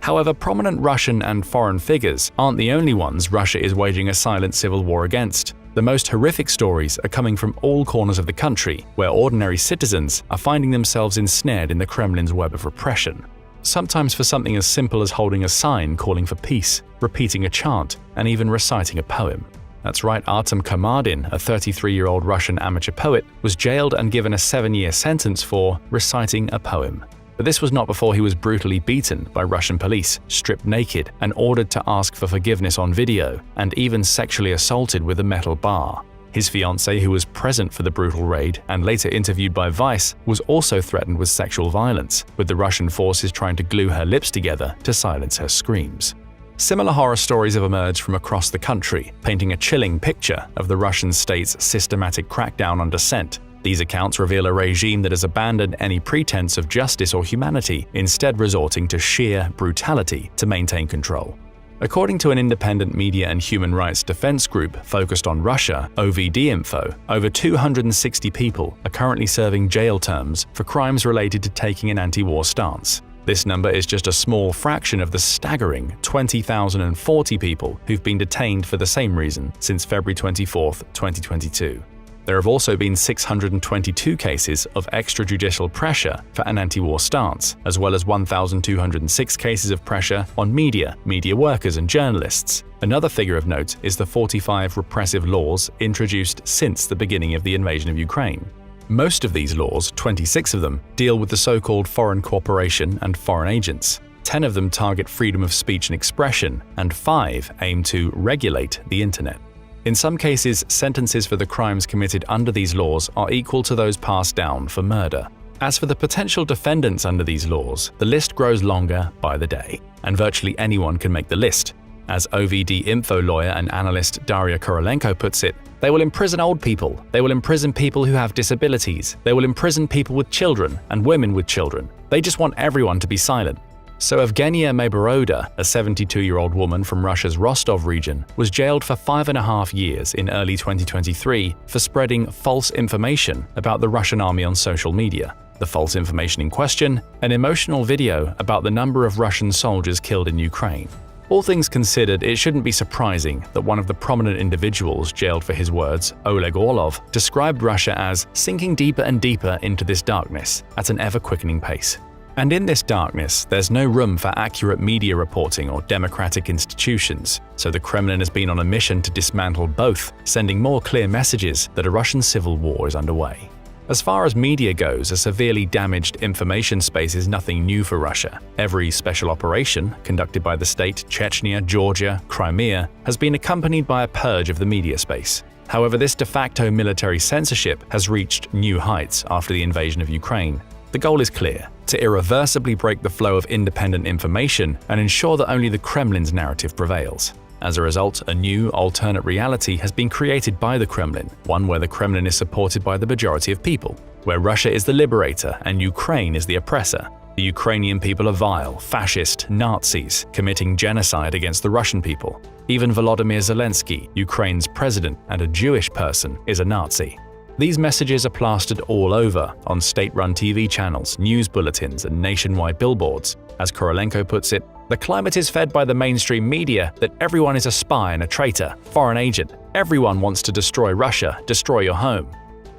Speaker 1: However, prominent Russian and foreign figures aren't the only ones Russia is waging a silent civil war against. The most horrific stories are coming from all corners of the country, where ordinary citizens are finding themselves ensnared in the Kremlin's web of repression. Sometimes for something as simple as holding a sign calling for peace, repeating a chant, and even reciting a poem. That's right, Artem Kamardin, a 33-year-old Russian amateur poet, was jailed and given a 7-year sentence for reciting a poem. But this was not before he was brutally beaten by Russian police, stripped naked, and ordered to ask for forgiveness on video, and even sexually assaulted with a metal bar. His fiancée, who was present for the brutal raid and later interviewed by Vice, was also threatened with sexual violence, with the Russian forces trying to glue her lips together to silence her screams. Similar horror stories have emerged from across the country, painting a chilling picture of the Russian state's systematic crackdown on dissent. These accounts reveal a regime that has abandoned any pretense of justice or humanity, instead resorting to sheer brutality to maintain control. According to an independent media and human rights defense group focused on Russia, OVD Info, over 260 people are currently serving jail terms for crimes related to taking an anti-war stance. This number is just a small fraction of the staggering 20,040 people who've been detained for the same reason since February 24, 2022. There have also been 622 cases of extrajudicial pressure for an anti-war stance, as well as 1,206 cases of pressure on media workers and journalists. Another figure of note is the 45 repressive laws introduced since the beginning of the invasion of Ukraine. Most of these laws, 26 of them, deal with the so-called foreign cooperation and foreign agents. 10 of them target freedom of speech and expression, and 5 aim to regulate the internet. In some cases, sentences for the crimes committed under these laws are equal to those passed down for murder. As for the potential defendants under these laws, the list grows longer by the day, and virtually anyone can make the list. As OVD Info lawyer and analyst Daria Korolenko puts it, they will imprison old people, they will imprison people who have disabilities, they will imprison people with children and women with children. They just want everyone to be silent. So Evgenia Mayboroda, a 72-year-old woman from Russia's Rostov region, was jailed for 5.5 years in early 2023 for spreading false information about the Russian army on social media. The false information in question, an emotional video about the number of Russian soldiers killed in Ukraine. All things considered, it shouldn't be surprising that one of the prominent individuals jailed for his words, Oleg Orlov, described Russia as sinking deeper and deeper into this darkness at an ever-quickening pace. And in this darkness, there's no room for accurate media reporting or democratic institutions, so the Kremlin has been on a mission to dismantle both, sending more clear messages that a Russian civil war is underway. As far as media goes, a severely damaged information space is nothing new for Russia. Every special operation, conducted by the state, Chechnya, Georgia, Crimea, has been accompanied by a purge of the media space. However, this de facto military censorship has reached new heights after the invasion of Ukraine. The goal is clear: to irreversibly break the flow of independent information and ensure that only the Kremlin's narrative prevails. As a result, a new, alternate reality has been created by the Kremlin, one where the Kremlin is supported by the majority of people, where Russia is the liberator and Ukraine is the oppressor. The Ukrainian people are vile, fascist Nazis, committing genocide against the Russian people. Even Volodymyr Zelensky, Ukraine's president and a Jewish person, is a Nazi. These messages are plastered all over, on state-run TV channels, news bulletins, and nationwide billboards. As Korolenko puts it, the climate is fed by the mainstream media that everyone is a spy and a traitor, foreign agent. Everyone wants to destroy Russia, destroy your home.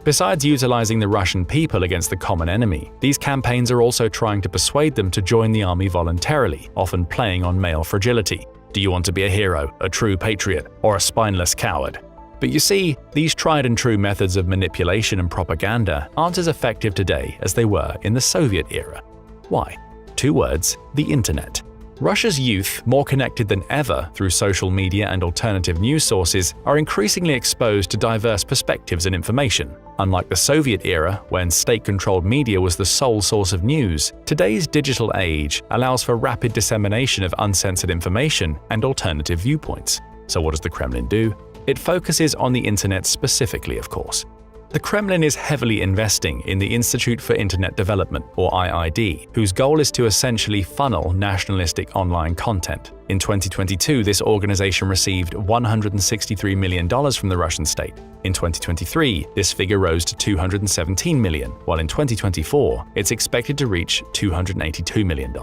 Speaker 1: Besides utilizing the Russian people against the common enemy, these campaigns are also trying to persuade them to join the army voluntarily, often playing on male fragility. Do you want to be a hero, a true patriot, or a spineless coward? But you see, these tried-and-true methods of manipulation and propaganda aren't as effective today as they were in the Soviet era. Why? 2 words: the internet. Russia's youth, more connected than ever through social media and alternative news sources, are increasingly exposed to diverse perspectives and information. Unlike the Soviet era, when state-controlled media was the sole source of news, today's digital age allows for rapid dissemination of uncensored information and alternative viewpoints. So what does the Kremlin do? It focuses on the internet specifically, of course. The Kremlin is heavily investing in the Institute for Internet Development, or IID, whose goal is to essentially funnel nationalistic online content. In 2022, this organization received $163 million from the Russian state. In 2023, this figure rose to $217 million, while in 2024, it's expected to reach $282 million.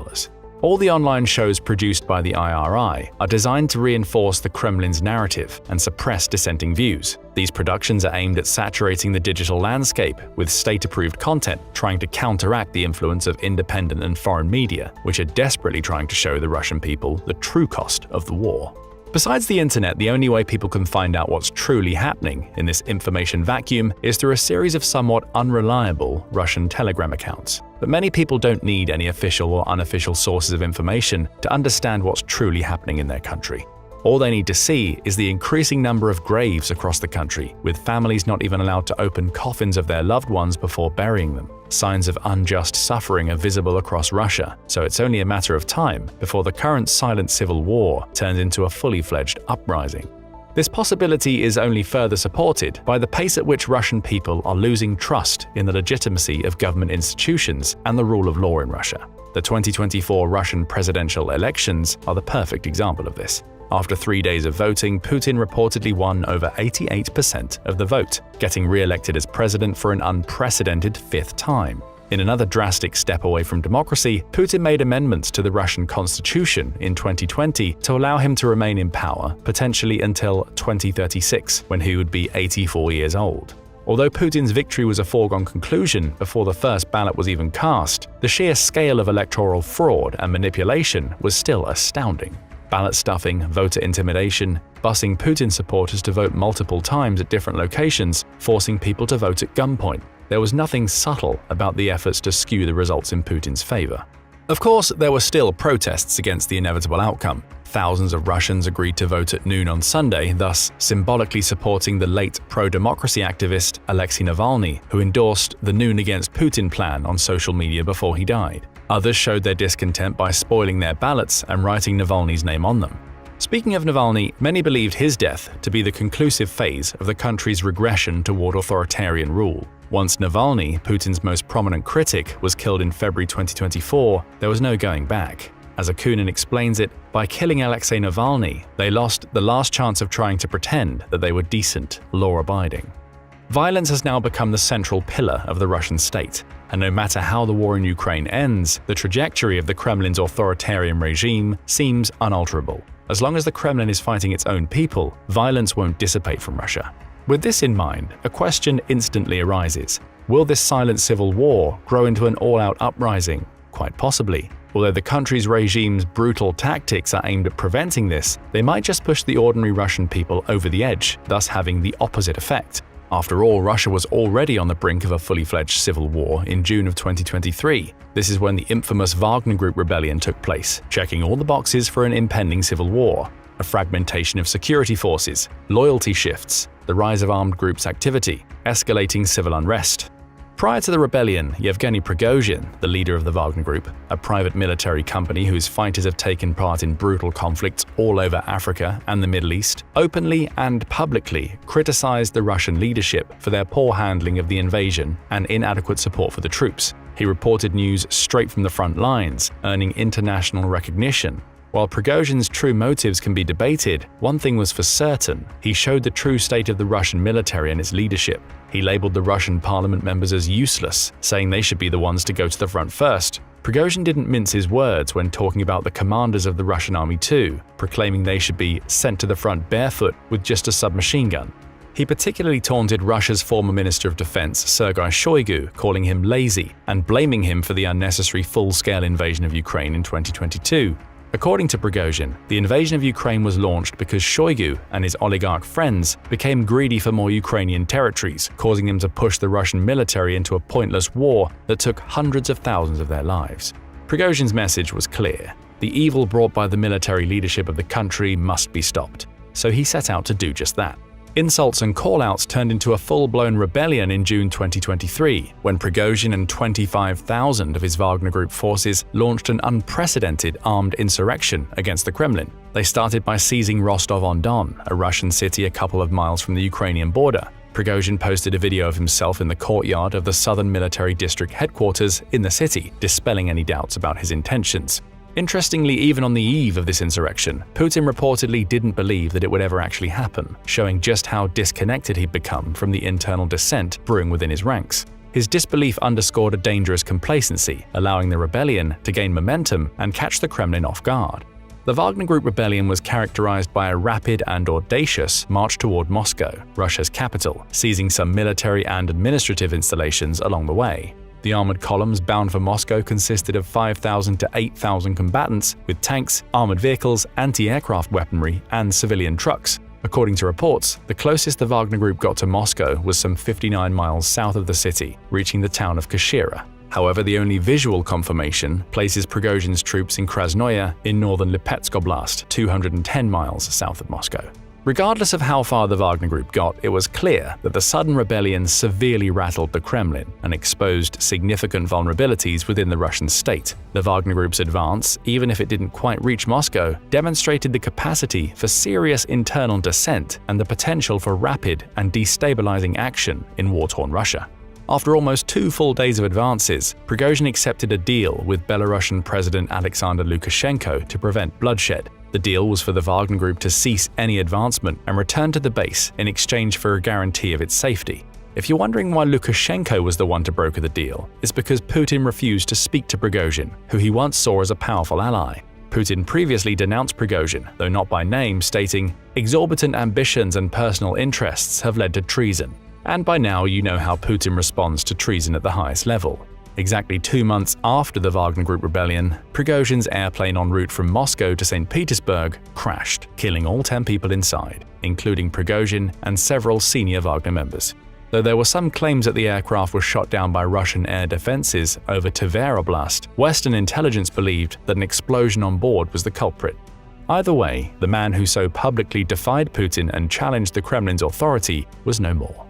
Speaker 1: All the online shows produced by the IRI are designed to reinforce the Kremlin's narrative and suppress dissenting views. These productions are aimed at saturating the digital landscape with state-approved content, trying to counteract the influence of independent and foreign media, which are desperately trying to show the Russian people the true cost of the war. Besides the internet, the only way people can find out what's truly happening in this information vacuum is through a series of somewhat unreliable Russian Telegram accounts. But many people don't need any official or unofficial sources of information to understand what's truly happening in their country. All they need to see is the increasing number of graves across the country, with families not even allowed to open coffins of their loved ones before burying them. Signs of unjust suffering are visible across Russia, so it's only a matter of time before the current silent civil war turns into a fully fledged uprising. This possibility is only further supported by the pace at which Russian people are losing trust in the legitimacy of government institutions and the rule of law in Russia. The 2024 Russian presidential elections are the perfect example of this. After 3 days of voting, Putin reportedly won over 88% of the vote, getting re-elected as president for an unprecedented fifth time. In another drastic step away from democracy, Putin made amendments to the Russian constitution in 2020 to allow him to remain in power, potentially until 2036, when he would be 84 years old. Although Putin's victory was a foregone conclusion before the first ballot was even cast, the sheer scale of electoral fraud and manipulation was still astounding. Ballot stuffing, voter intimidation, busing Putin supporters to vote multiple times at different locations, forcing people to vote at gunpoint. There was nothing subtle about the efforts to skew the results in Putin's favor. Of course, there were still protests against the inevitable outcome. Thousands of Russians agreed to vote at noon on Sunday, thus symbolically supporting the late pro-democracy activist Alexei Navalny, who endorsed the Noon Against Putin plan on social media before he died. Others showed their discontent by spoiling their ballots and writing Navalny's name on them. Speaking of Navalny, many believed his death to be the conclusive phase of the country's regression toward authoritarian rule. Once Navalny, Putin's most prominent critic, was killed in February 2024, there was no going back. As Akunin explains it, by killing Alexei Navalny, they lost the last chance of trying to pretend that they were decent, law-abiding. Violence has now become the central pillar of the Russian state, and no matter how the war in Ukraine ends, the trajectory of the Kremlin's authoritarian regime seems unalterable. As long as the Kremlin is fighting its own people, violence won't dissipate from Russia. With this in mind, a question instantly arises. Will this silent civil war grow into an all-out uprising? Quite possibly. Although the country's regime's brutal tactics are aimed at preventing this, they might just push the ordinary Russian people over the edge, thus having the opposite effect. After all, Russia was already on the brink of a fully fledged civil war in June of 2023. This is when the infamous Wagner Group rebellion took place, checking all the boxes for an impending civil war. A fragmentation of security forces, loyalty shifts, the rise of armed groups' activity, escalating civil unrest. Prior to the rebellion, Yevgeny Prigozhin, the leader of the Wagner Group, a private military company whose fighters have taken part in brutal conflicts all over Africa and the Middle East, openly and publicly criticized the Russian leadership for their poor handling of the invasion and inadequate support for the troops. He reported news straight from the front lines, earning international recognition. While Prigozhin's true motives can be debated, one thing was for certain: he showed the true state of the Russian military and its leadership. He labeled the Russian parliament members as useless, saying they should be the ones to go to the front first. Prigozhin didn't mince his words when talking about the commanders of the Russian army too, proclaiming they should be sent to the front barefoot with just a submachine gun. He particularly taunted Russia's former Minister of Defense, Sergei Shoigu, calling him lazy and blaming him for the unnecessary full-scale invasion of Ukraine in 2022. According to Prigozhin, the invasion of Ukraine was launched because Shoigu and his oligarch friends became greedy for more Ukrainian territories, causing them to push the Russian military into a pointless war that took hundreds of thousands of their lives. Prigozhin's message was clear: the evil brought by the military leadership of the country must be stopped. So he set out to do just that. Insults and call-outs turned into a full-blown rebellion in June 2023, when Prigozhin and 25,000 of his Wagner Group forces launched an unprecedented armed insurrection against the Kremlin. They started by seizing Rostov-on-Don, a Russian city a couple of miles from the Ukrainian border. Prigozhin posted a video of himself in the courtyard of the Southern Military District headquarters in the city, dispelling any doubts about his intentions. Interestingly, even on the eve of this insurrection, Putin reportedly didn't believe that it would ever actually happen, showing just how disconnected he'd become from the internal dissent brewing within his ranks. His disbelief underscored a dangerous complacency, allowing the rebellion to gain momentum and catch the Kremlin off guard. The Wagner Group rebellion was characterized by a rapid and audacious march toward Moscow, Russia's capital, seizing some military and administrative installations along the way. The armored columns bound for Moscow consisted of 5,000 to 8,000 combatants with tanks, armored vehicles, anti-aircraft weaponry, and civilian trucks. According to reports, the closest the Wagner Group got to Moscow was some 59 miles south of the city, reaching the town of Kashira. However, the only visual confirmation places Prigozhin's troops in Krasnoye in northern Lipetsk Oblast, 210 miles south of Moscow. Regardless of how far the Wagner Group got, it was clear that the sudden rebellion severely rattled the Kremlin and exposed significant vulnerabilities within the Russian state. The Wagner Group's advance, even if it didn't quite reach Moscow, demonstrated the capacity for serious internal dissent and the potential for rapid and destabilizing action in war-torn Russia. After almost 2 full days of advances, Prigozhin accepted a deal with Belarusian President Alexander Lukashenko to prevent bloodshed. The deal was for the Wagner Group to cease any advancement and return to the base in exchange for a guarantee of its safety. If you're wondering why Lukashenko was the one to broker the deal, it's because Putin refused to speak to Prigozhin, who he once saw as a powerful ally. Putin previously denounced Prigozhin, though not by name, stating, "Exorbitant ambitions and personal interests have led to treason." And by now you know how Putin responds to treason at the highest level. Exactly 2 months after the Wagner Group rebellion, Prigozhin's airplane en route from Moscow to St. Petersburg crashed, killing all 10 people inside, including Prigozhin and several senior Wagner members. Though there were some claims that the aircraft was shot down by Russian air defenses over Tver Oblast, Western intelligence believed that an explosion on board was the culprit. Either way, the man who so publicly defied Putin and challenged the Kremlin's authority was no more.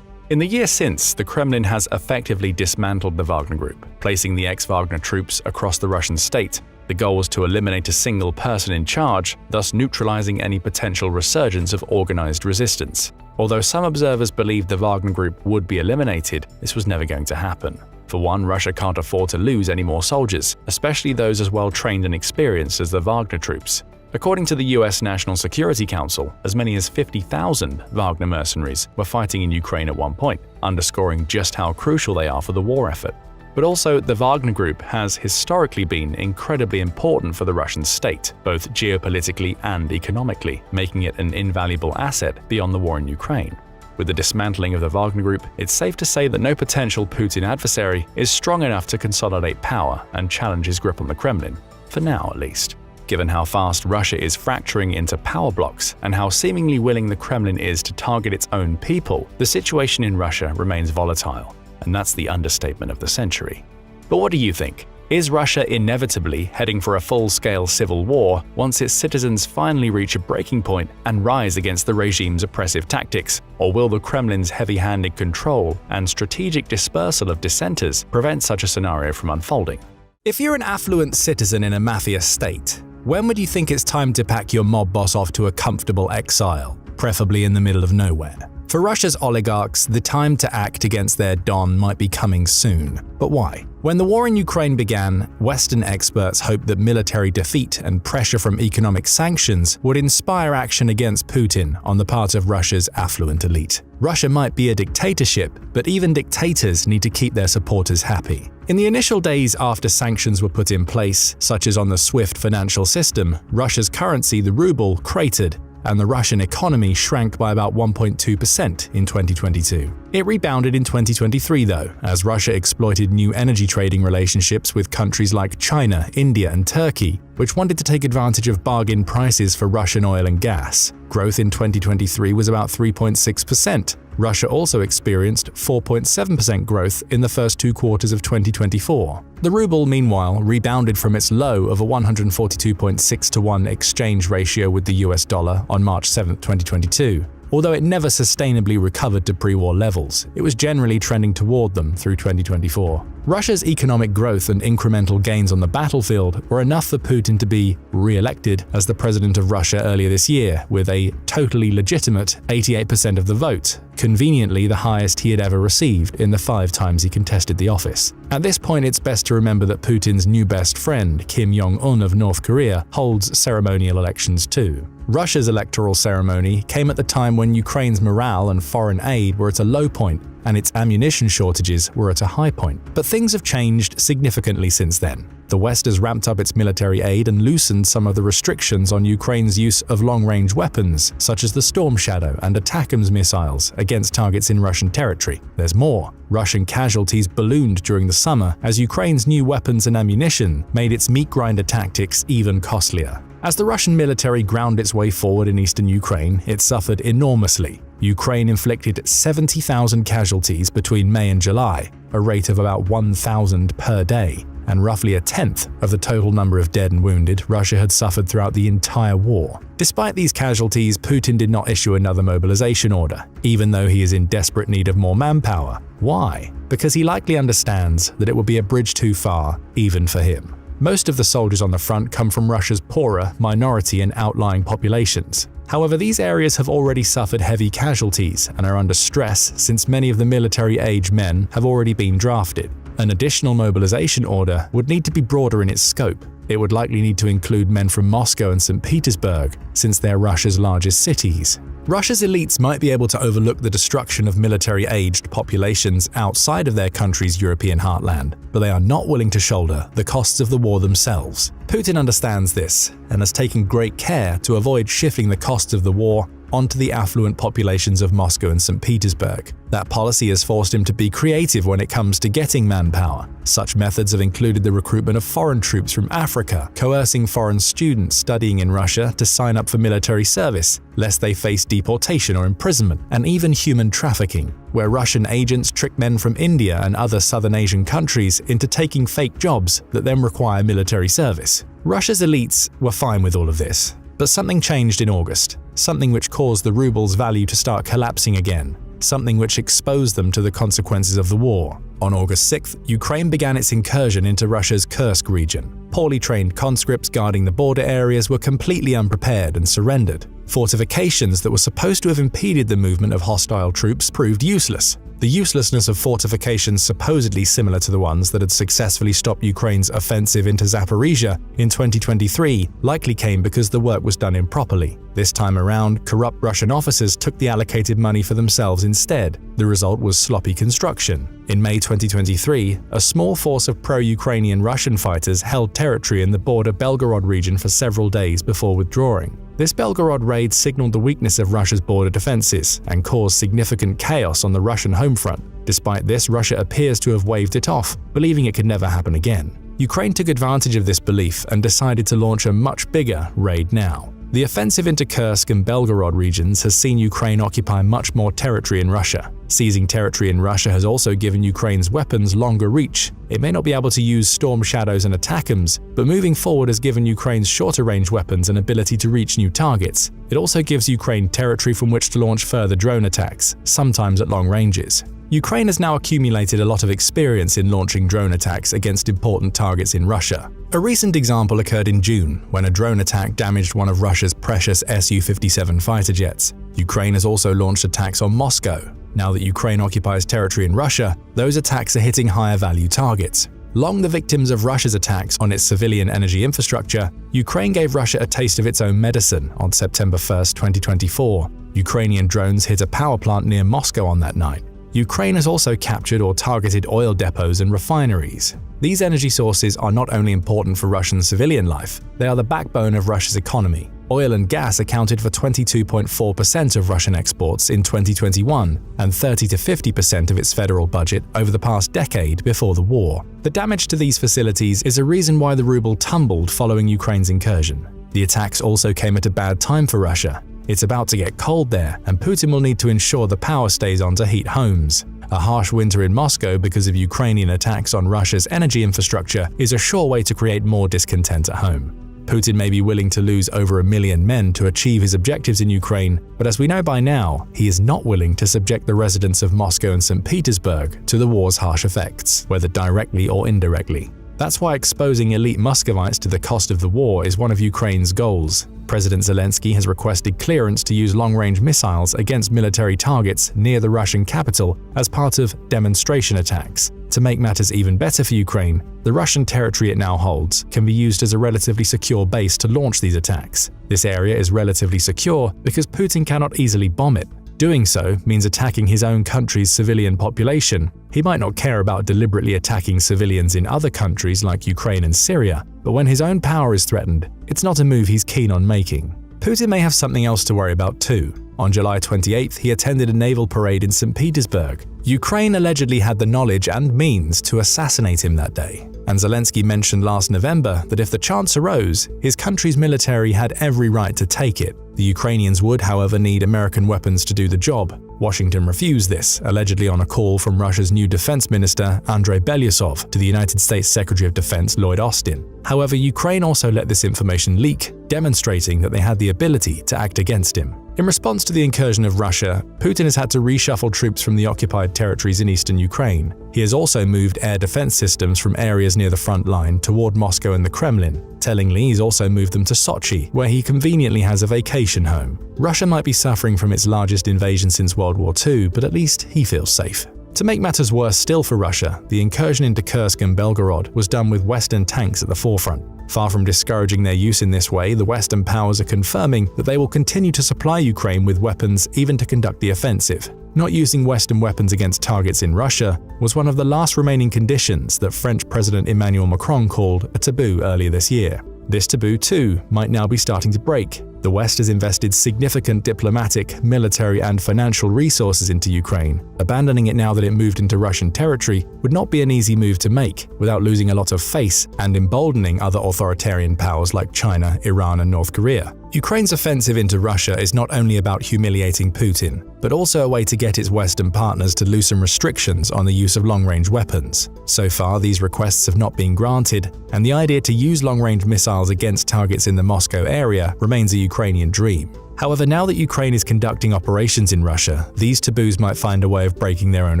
Speaker 1: In the year since, the Kremlin has effectively dismantled the Wagner Group, placing the ex-Wagner troops across the Russian state. The goal was to eliminate a single person in charge, thus neutralizing any potential resurgence of organized resistance. Although some observers believed the Wagner Group would be eliminated, this was never going to happen. For one, Russia can't afford to lose any more soldiers, especially those as well trained and experienced as the Wagner troops. According to the US National Security Council, as many as 50,000 Wagner mercenaries were fighting in Ukraine at one point, underscoring just how crucial they are for the war effort. But also, the Wagner Group has historically been incredibly important for the Russian state, both geopolitically and economically, making it an invaluable asset beyond the war in Ukraine. With the dismantling of the Wagner Group, it's safe to say that no potential Putin adversary is strong enough to consolidate power and challenge his grip on the Kremlin, for now at least. Given how fast Russia is fracturing into power blocks and how seemingly willing the Kremlin is to target its own people, the situation in Russia remains volatile, and that's the understatement of the century. But what do you think? Is Russia inevitably heading for a full-scale civil war once its citizens finally reach a breaking point and rise against the regime's oppressive tactics? Or will the Kremlin's heavy-handed control and strategic dispersal of dissenters prevent such a scenario from unfolding? If you're an affluent citizen in a mafia state, when would you think it's time to pack your mob boss off to a comfortable exile, preferably in the middle of nowhere? For Russia's oligarchs, the time to act against their don might be coming soon. But why? When the war in Ukraine began, Western experts hoped that military defeat and pressure from economic sanctions would inspire action against Putin on the part of Russia's affluent elite. Russia might be a dictatorship, but even dictators need to keep their supporters happy. In the initial days after sanctions were put in place, such as on the SWIFT financial system, Russia's currency, the ruble, cratered, and the Russian economy shrank by about 1.2% in 2022. It rebounded in 2023 though, as Russia exploited new energy trading relationships with countries like China, India, and Turkey, which wanted to take advantage of bargain prices for Russian oil and gas. Growth in 2023 was about 3.6%. Russia also experienced 4.7% growth in the first 2 quarters of 2024. The ruble, meanwhile, rebounded from its low of a 142.6 to 1 exchange ratio with the US dollar on March 7, 2022. Although it never sustainably recovered to pre-war levels, it was generally trending toward them through 2024. Russia's economic growth and incremental gains on the battlefield were enough for Putin to be re-elected as the president of Russia earlier this year, with a totally legitimate 88% of the vote, conveniently the highest he had ever received in the 5 times he contested the office. At this point, it's best to remember that Putin's new best friend, Kim Jong-un of North Korea, holds ceremonial elections too. Russia's electoral ceremony came at the time when Ukraine's morale and foreign aid were at a low point and its ammunition shortages were at a high point. But things have changed significantly since then. The West has ramped up its military aid and loosened some of the restrictions on Ukraine's use of long-range weapons, such as the Storm Shadow and ATACMS missiles against targets in Russian territory. There's more. Russian casualties ballooned during the summer as Ukraine's new weapons and ammunition made its meat grinder tactics even costlier. As the Russian military ground its way forward in eastern Ukraine, it suffered enormously. Ukraine inflicted 70,000 casualties between May and July, a rate of about 1,000 per day, and roughly a tenth of the total number of dead and wounded Russia had suffered throughout the entire war. Despite these casualties, Putin did not issue another mobilization order, even though he is in desperate need of more manpower. Why? Because he likely understands that it would be a bridge too far, even for him. Most of the soldiers on the front come from Russia's poorer, minority and outlying populations. However, these areas have already suffered heavy casualties and are under stress since many of the military-age men have already been drafted. An additional mobilization order would need to be broader in its scope. It would likely need to include men from Moscow and St. Petersburg, since they're Russia's largest cities. Russia's elites might be able to overlook the destruction of military-aged populations outside of their country's European heartland, but they are not willing to shoulder the costs of the war themselves. Putin understands this and has taken great care to avoid shifting the costs of the war onto the affluent populations of Moscow and St. Petersburg. That policy has forced him to be creative when it comes to getting manpower. Such methods have included the recruitment of foreign troops from Africa, coercing foreign students studying in Russia to sign up for military service, lest they face deportation or imprisonment, and even human trafficking, where Russian agents trick men from India and other Southern Asian countries into taking fake jobs that then require military service. Russia's elites were fine with all of this. But something changed in August, something which caused the ruble's value to start collapsing again, something which exposed them to the consequences of the war. On August 6th, Ukraine began its incursion into Russia's Kursk region. Poorly trained conscripts guarding the border areas were completely unprepared and surrendered. Fortifications that were supposed to have impeded the movement of hostile troops proved useless. The uselessness of fortifications supposedly similar to the ones that had successfully stopped Ukraine's offensive into Zaporizhia in 2023 likely came because the work was done improperly. This time around, corrupt Russian officers took the allocated money for themselves instead. The result was sloppy construction. In May 2023, a small force of pro-Ukrainian Russian fighters held territory in the border Belgorod region for several days before withdrawing. This Belgorod raid signaled the weakness of Russia's border defenses and caused significant chaos on the Russian home front. Despite this, Russia appears to have waved it off, believing it could never happen again. Ukraine took advantage of this belief and decided to launch a much bigger raid now. The offensive into Kursk and Belgorod regions has seen Ukraine occupy much more territory in Russia. Seizing territory in Russia has also given Ukraine's weapons longer reach. It may not be able to use Storm Shadows and ATACMS, but moving forward has given Ukraine's shorter-range weapons an ability to reach new targets. It also gives Ukraine territory from which to launch further drone attacks, sometimes at long ranges. Ukraine has now accumulated a lot of experience in launching drone attacks against important targets in Russia. A recent example occurred in June, when a drone attack damaged one of Russia's precious Su-57 fighter jets. Ukraine has also launched attacks on Moscow. Now that Ukraine occupies territory in Russia, those attacks are hitting higher-value targets. Long the victims of Russia's attacks on its civilian energy infrastructure, Ukraine gave Russia a taste of its own medicine on September 1, 2024. Ukrainian drones hit a power plant near Moscow on that night. Ukraine has also captured or targeted oil depots and refineries. These energy sources are not only important for Russian civilian life, they are the backbone of Russia's economy. Oil and gas accounted for 22.4% of Russian exports in 2021 and 30 to 50% of its federal budget over the past decade before the war. The damage to these facilities is a reason why the ruble tumbled following Ukraine's incursion. The attacks also came at a bad time for Russia. It's about to get cold there, and Putin will need to ensure the power stays on to heat homes. A harsh winter in Moscow because of Ukrainian attacks on Russia's energy infrastructure is a sure way to create more discontent at home. Putin may be willing to lose over 1 million men to achieve his objectives in Ukraine, but as we know by now, he is not willing to subject the residents of Moscow and St. Petersburg to the war's harsh effects, whether directly or indirectly. That's why exposing elite Muscovites to the cost of the war is one of Ukraine's goals. President Zelensky has requested clearance to use long-range missiles against military targets near the Russian capital as part of demonstration attacks. To make matters even better for Ukraine, the Russian territory it now holds can be used as a relatively secure base to launch these attacks. This area is relatively secure because Putin cannot easily bomb it. Doing so means attacking his own country's civilian population. He might not care about deliberately attacking civilians in other countries like Ukraine and Syria, but when his own power is threatened, it's not a move he's keen on making. Putin may have something else to worry about too. On July 28th, he attended a naval parade in St. Petersburg. Ukraine allegedly had the knowledge and means to assassinate him that day. And Zelensky mentioned last November that if the chance arose, his country's military had every right to take it. The Ukrainians would, however, need American weapons to do the job. Washington refused this, allegedly on a call from Russia's new defense minister, Andrei Belyusov, to the United States Secretary of Defense Lloyd Austin. However, Ukraine also let this information leak, demonstrating that they had the ability to act against him. In response to the incursion of Russia, Putin has had to reshuffle troops from the occupied territories in eastern Ukraine. He has also moved air defense systems from areas near the front line toward Moscow and the Kremlin. Tellingly, he's also moved them to Sochi, where he conveniently has a vacation home. Russia might be suffering from its largest invasion since World War II, but at least he feels safe. To make matters worse still for Russia, the incursion into Kursk and Belgorod was done with Western tanks at the forefront. Far from discouraging their use in this way, the Western powers are confirming that they will continue to supply Ukraine with weapons even to conduct the offensive. Not using Western weapons against targets in Russia was one of the last remaining conditions that French President Emmanuel Macron called a taboo earlier this year. This taboo, too, might now be starting to break. The West has invested significant diplomatic, military, and financial resources into Ukraine. Abandoning it now that it moved into Russian territory would not be an easy move to make without losing a lot of face and emboldening other authoritarian powers like China, Iran, and North Korea. Ukraine's offensive into Russia is not only about humiliating Putin, but also a way to get its Western partners to loosen restrictions on the use of long-range weapons. So far, these requests have not been granted, and the idea to use long-range missiles against targets in the Moscow area remains a Ukrainian dream. However, now that Ukraine is conducting operations in Russia, these taboos might find a way of breaking their own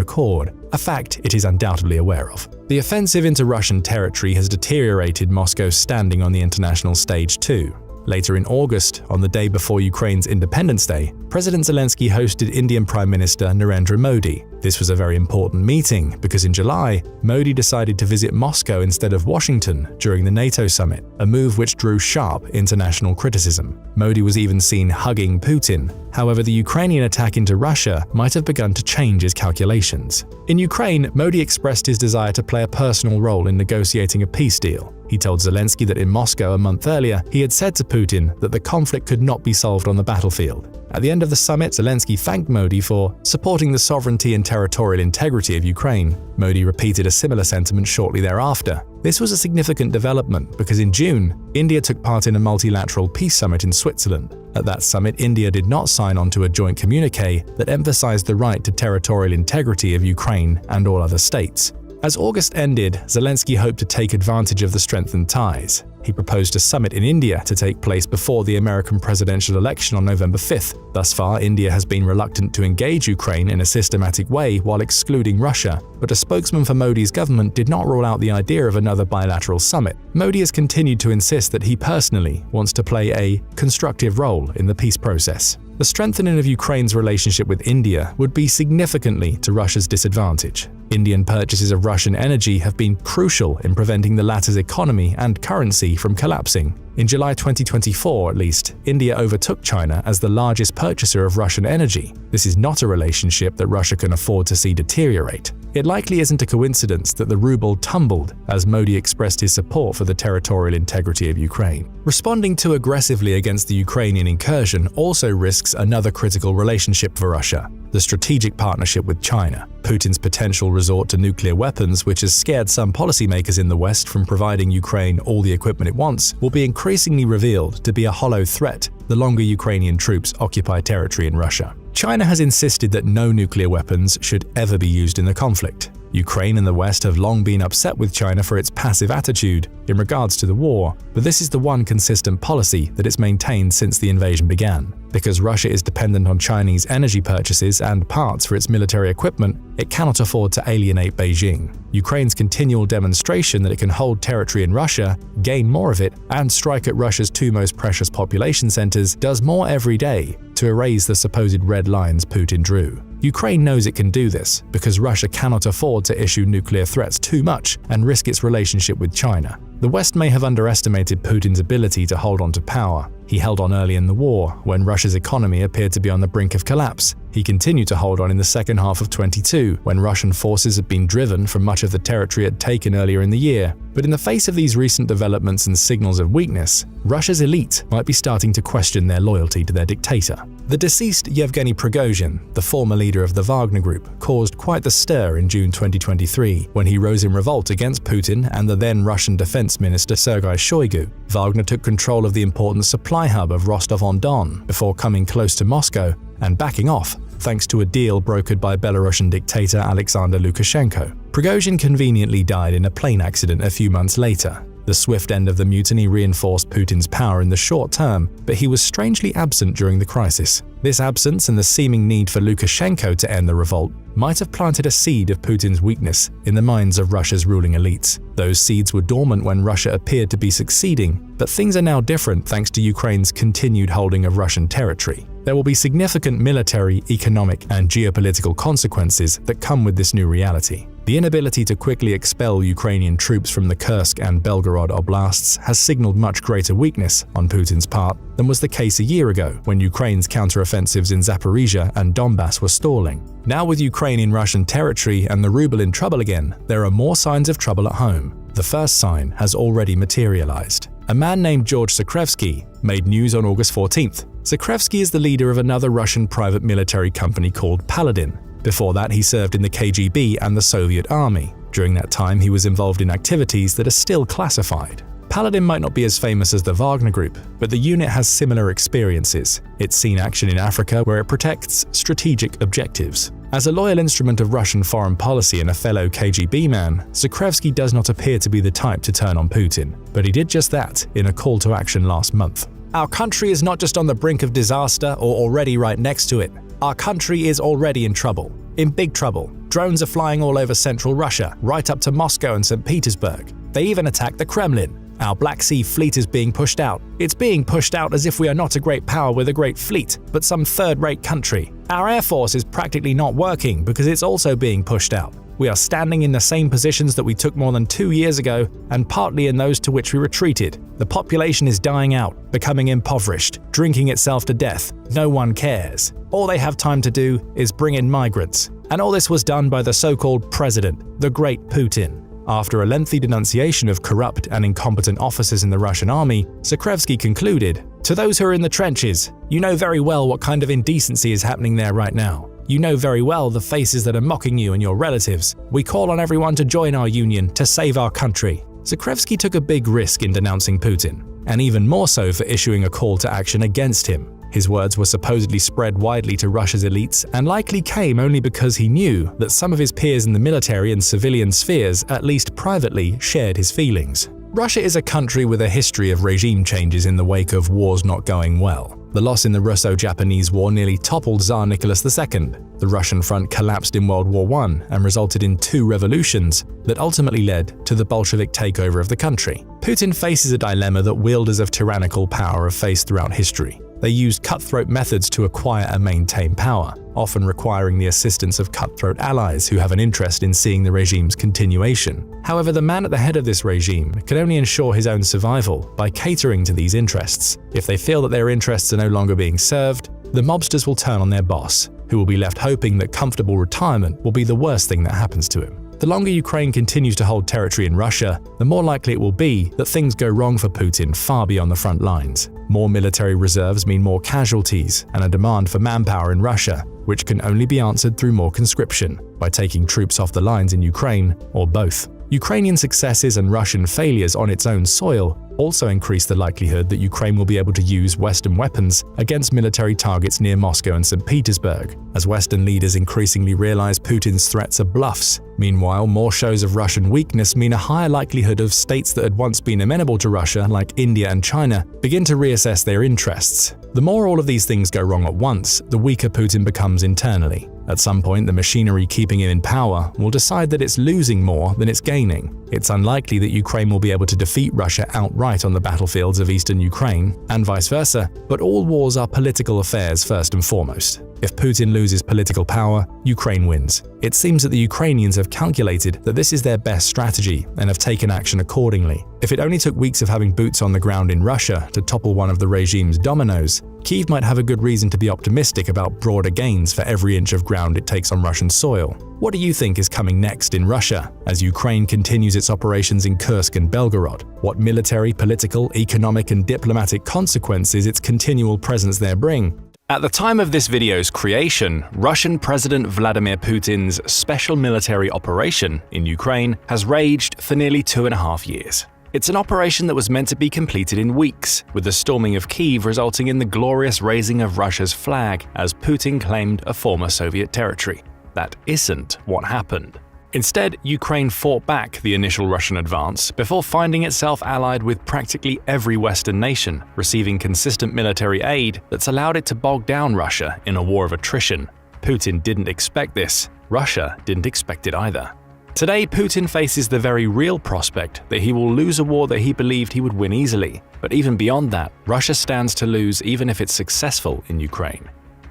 Speaker 1: accord, a fact it is undoubtedly aware of. The offensive into Russian territory has deteriorated Moscow's standing on the international stage too. Later in August, on the day before Ukraine's Independence Day, President Zelensky hosted Indian Prime Minister Narendra Modi. This was a very important meeting because in July, Modi decided to visit Moscow instead of Washington during the NATO summit, a move which drew sharp international criticism. Modi was even seen hugging Putin. However, the Ukrainian attack into Russia might have begun to change his calculations. In Ukraine, Modi expressed his desire to play a personal role in negotiating a peace deal. He told Zelensky that in Moscow a month earlier, he had said to Putin that the conflict could not be solved on the battlefield. At the end of the summit, Zelensky thanked Modi for supporting the sovereignty and territorial integrity of Ukraine. Modi repeated a similar sentiment shortly thereafter. This was a significant development because in June, India took part in a multilateral peace summit in Switzerland. At that summit, India did not sign on to a joint communique that emphasized the right to territorial integrity of Ukraine and all other states. As August ended, Zelensky hoped to take advantage of the strengthened ties. He proposed a summit in India to take place before the American presidential election on November 5th. Thus far, India has been reluctant to engage Ukraine in a systematic way while excluding Russia, but a spokesman for Modi's government did not rule out the idea of another bilateral summit. Modi has continued to insist that he personally wants to play a constructive role in the peace process. The strengthening of Ukraine's relationship with India would be significantly to Russia's disadvantage. Indian purchases of Russian energy have been crucial in preventing the latter's economy and currency from collapsing. In July 2024, at least, India overtook China as the largest purchaser of Russian energy. This is not a relationship that Russia can afford to see deteriorate. It likely isn't a coincidence that the ruble tumbled as Modi expressed his support for the territorial integrity of Ukraine. Responding too aggressively against the Ukrainian incursion also risks another critical relationship for Russia: the strategic partnership with China. Putin's potential resort to nuclear weapons, which has scared some policymakers in the West from providing Ukraine all the equipment it wants, will be increasingly revealed to be a hollow threat the longer Ukrainian troops occupy territory in Russia. China has insisted that no nuclear weapons should ever be used in the conflict. Ukraine and the West have long been upset with China for its passive attitude in regards to the war, but this is the one consistent policy that it's maintained since the invasion began. Because Russia is dependent on Chinese energy purchases and parts for its military equipment, it cannot afford to alienate Beijing. Ukraine's continual demonstration that it can hold territory in Russia, gain more of it, and strike at Russia's two most precious population centers does more every day to erase the supposed red lines Putin drew. Ukraine knows it can do this because Russia cannot afford to issue nuclear threats too much and risk its relationship with China. The West may have underestimated Putin's ability to hold on to power. He held on early in the war, when Russia's economy appeared to be on the brink of collapse. He continued to hold on in the second half of 2022, when Russian forces had been driven from much of the territory it had taken earlier in the year. But in the face of these recent developments and signals of weakness, Russia's elite might be starting to question their loyalty to their dictator. The deceased Yevgeny Prigozhin, the former leader of the Wagner Group, caused quite the stir in June 2023 when he rose in revolt against Putin and the then Russian Defense Minister Sergei Shoigu. Wagner took control of the important supply hub of Rostov-on-Don before coming close to Moscow and backing off thanks to a deal brokered by Belarusian dictator Alexander Lukashenko. Prigozhin conveniently died in a plane accident a few months later. The swift end of the mutiny reinforced Putin's power in the short term, but he was strangely absent during the crisis. This absence and the seeming need for Lukashenko to end the revolt might have planted a seed of Putin's weakness in the minds of Russia's ruling elites. Those seeds were dormant when Russia appeared to be succeeding, but things are now different thanks to Ukraine's continued holding of Russian territory. There will be significant military, economic, and geopolitical consequences that come with this new reality. The inability to quickly expel Ukrainian troops from the Kursk and Belgorod oblasts has signaled much greater weakness on Putin's part than was the case a year ago when Ukraine's counteroffensives in Zaporizhia and Donbass were stalling. Now with Ukraine in Russian territory and the ruble in trouble again, there are more signs of trouble at home. The first sign has already materialized. A man named George Zakrevsky made news on August 14th. Zakrevsky is the leader of another Russian private military company called Paladin. Before that, he served in the KGB and the Soviet Army. During that time, he was involved in activities that are still classified. Paladin might not be as famous as the Wagner Group, but the unit has similar experiences. It's seen action in Africa where it protects strategic objectives. As a loyal instrument of Russian foreign policy and a fellow KGB man, Zakrevsky does not appear to be the type to turn on Putin, but he did just that in a call to action last month. Our country is not just on the brink of disaster or already right next to it. Our country is already in trouble. In big trouble. Drones are flying all over central Russia, right up to Moscow and St. Petersburg. They even attacked the Kremlin. Our Black Sea fleet is being pushed out. It's being pushed out as if we are not a great power with a great fleet, but some third-rate country. Our air force is practically not working because it's also being pushed out. We are standing in the same positions that we took more than 2 years ago, and partly in those to which we retreated. The population is dying out, becoming impoverished, drinking itself to death. No one cares. All they have time to do is bring in migrants. And all this was done by the so-called president, the great Putin. After a lengthy denunciation of corrupt and incompetent officers in the Russian army, Zakrevsky concluded, "To those who are in the trenches, you know very well what kind of indecency is happening there right now. You know very well the faces that are mocking you and your relatives. We call on everyone to join our union to save our country." Zakrevsky took a big risk in denouncing Putin, and even more so for issuing a call to action against him. His words were supposedly spread widely to Russia's elites and likely came only because he knew that some of his peers in the military and civilian spheres, at least privately, shared his feelings. Russia is a country with a history of regime changes in the wake of wars not going well. The loss in the Russo-Japanese War nearly toppled Tsar Nicholas II. The Russian front collapsed in World War I and resulted in 2 revolutions that ultimately led to the Bolshevik takeover of the country. Putin faces a dilemma that wielders of tyrannical power have faced throughout history. They used cutthroat methods to acquire and maintain power, often requiring the assistance of cutthroat allies who have an interest in seeing the regime's continuation. However, the man at the head of this regime can only ensure his own survival by catering to these interests. If they feel that their interests are no longer being served, the mobsters will turn on their boss, who will be left hoping that comfortable retirement will be the worst thing that happens to him. The longer Ukraine continues to hold territory in Russia, the more likely it will be that things go wrong for Putin far beyond the front lines. More military reserves mean more casualties and a demand for manpower in Russia, which can only be answered through more conscription, by taking troops off the lines in Ukraine, or both. Ukrainian successes and Russian failures on its own soil also increase the likelihood that Ukraine will be able to use Western weapons against military targets near Moscow and St. Petersburg, as Western leaders increasingly realize Putin's threats are bluffs. Meanwhile, more shows of Russian weakness mean a higher likelihood of states that had once been amenable to Russia, like India and China, begin to reassess their interests. The more all of these things go wrong at once, the weaker Putin becomes internally. At some point, the machinery keeping him in power will decide that it's losing more than it's gaining. It's unlikely that Ukraine will be able to defeat Russia outright on the battlefields of eastern Ukraine, and vice versa, but all wars are political affairs first and foremost. If Putin loses political power, Ukraine wins. It seems that the Ukrainians have calculated that this is their best strategy and have taken action accordingly. If it only took weeks of having boots on the ground in Russia to topple one of the regime's dominoes, Kyiv might have a good reason to be optimistic about broader gains for every inch of ground it takes on Russian soil. What do you think is coming next in Russia as Ukraine continues its operations in Kursk and Belgorod? What military, political, economic, and diplomatic consequences its continual presence there bring? At the time of this video's creation, Russian President Vladimir Putin's special military operation in Ukraine has raged for nearly 2.5 years. It's an operation that was meant to be completed in weeks, with the storming of Kyiv resulting in the glorious raising of Russia's flag as Putin claimed a former Soviet territory. That isn't what happened. Instead, Ukraine fought back the initial Russian advance before finding itself allied with practically every Western nation, receiving consistent military aid that's allowed it to bog down Russia in a war of attrition. Putin didn't expect this. Russia didn't expect it either. Today, Putin faces the very real prospect that he will lose a war that he believed he would win easily. But even beyond that, Russia stands to lose even if it's successful in Ukraine.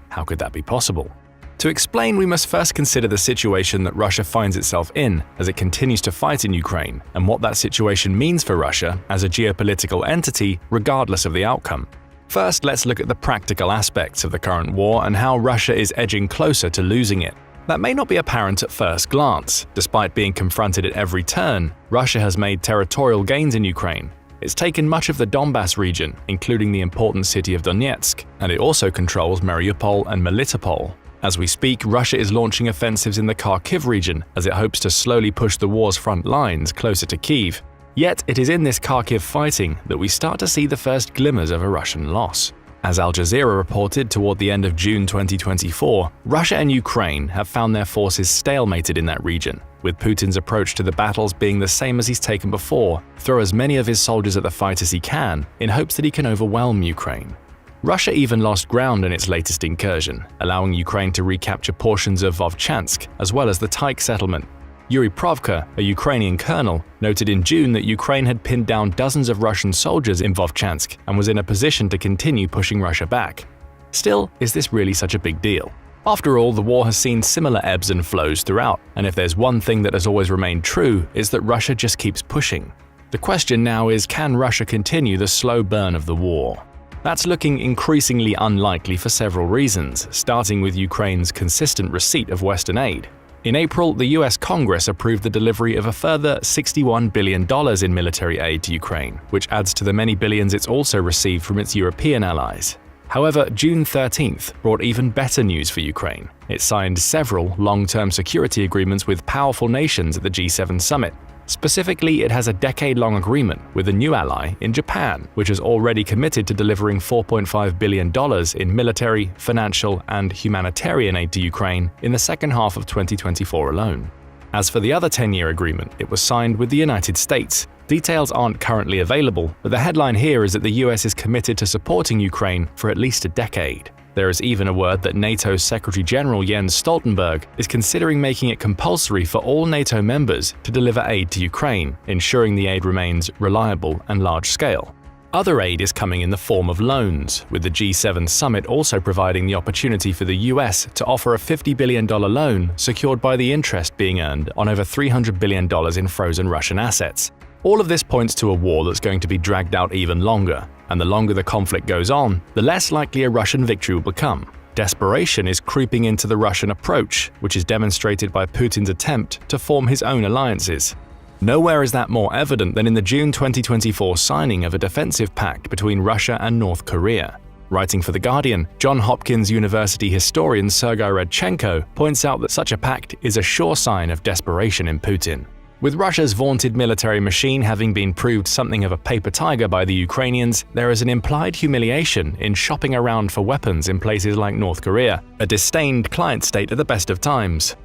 Speaker 1: How could that be possible? To explain, we must first consider the situation that Russia finds itself in as it continues to fight in Ukraine, and what that situation means for Russia as a geopolitical entity regardless of the outcome. First, let's look at the practical aspects of the current war and how Russia is edging closer to losing it. That may not be apparent at first glance. Despite being confronted at every turn, Russia has made territorial gains in Ukraine. It's taken much of the Donbas region, including the important city of Donetsk, and it also controls Mariupol and Melitopol. As we speak, Russia is launching offensives in the Kharkiv region as it hopes to slowly push the war's front lines closer to Kyiv. Yet, it is in this Kharkiv fighting that we start to see the first glimmers of a Russian loss. As Al Jazeera reported toward the end of June 2024, Russia and Ukraine have found their forces stalemated in that region, with Putin's approach to the battles being the same as he's taken before: throw as many of his soldiers at the fight as he can, in hopes that he can overwhelm Ukraine. Russia even lost ground in its latest incursion, allowing Ukraine to recapture portions of Vovchansk, as well as the Taik settlement. Yuri Provka, a Ukrainian colonel, noted in June that Ukraine had pinned down dozens of Russian soldiers in Vovchansk and was in a position to continue pushing Russia back. Still, is this really such a big deal? After all, the war has seen similar ebbs and flows throughout, and if there's one thing that has always remained true, it's that Russia just keeps pushing. The question now is, can Russia continue the slow burn of the war? That's looking increasingly unlikely for several reasons, starting with Ukraine's consistent receipt of Western aid. In April, the US Congress approved the delivery of a further $61 billion in military aid to Ukraine, which adds to the many billions it's also received from its European allies. However, June 13th brought even better news for Ukraine. It signed several long-term security agreements with powerful nations at the G7 summit. Specifically, it has a decade-long agreement with a new ally in Japan, which has already committed to delivering $4.5 billion in military, financial, and humanitarian aid to Ukraine in the second half of 2024 alone. As for the other 10-year agreement, it was signed with the United States. Details aren't currently available, but the headline here is that the US is committed to supporting Ukraine for at least a decade. There is even a word that NATO's Secretary General Jens Stoltenberg is considering making it compulsory for all NATO members to deliver aid to Ukraine, ensuring the aid remains reliable and large-scale. Other aid is coming in the form of loans, with the G7 summit also providing the opportunity for the US to offer a $50 billion loan secured by the interest being earned on over $300 billion in frozen Russian assets. All of this points to a war that's going to be dragged out even longer, and the longer the conflict goes on, the less likely a Russian victory will become. Desperation is creeping into the Russian approach, which is demonstrated by Putin's attempt to form his own alliances. Nowhere is that more evident than in the June 2024 signing of a defensive pact between Russia and North Korea. Writing for The Guardian, Johns Hopkins University historian Sergei Radchenko points out that such a pact is a sure sign of desperation in Putin. With Russia's vaunted military machine having been proved something of a paper tiger by the Ukrainians, there is an implied humiliation in shopping around for weapons in places like North Korea, a disdained client state at the best of times.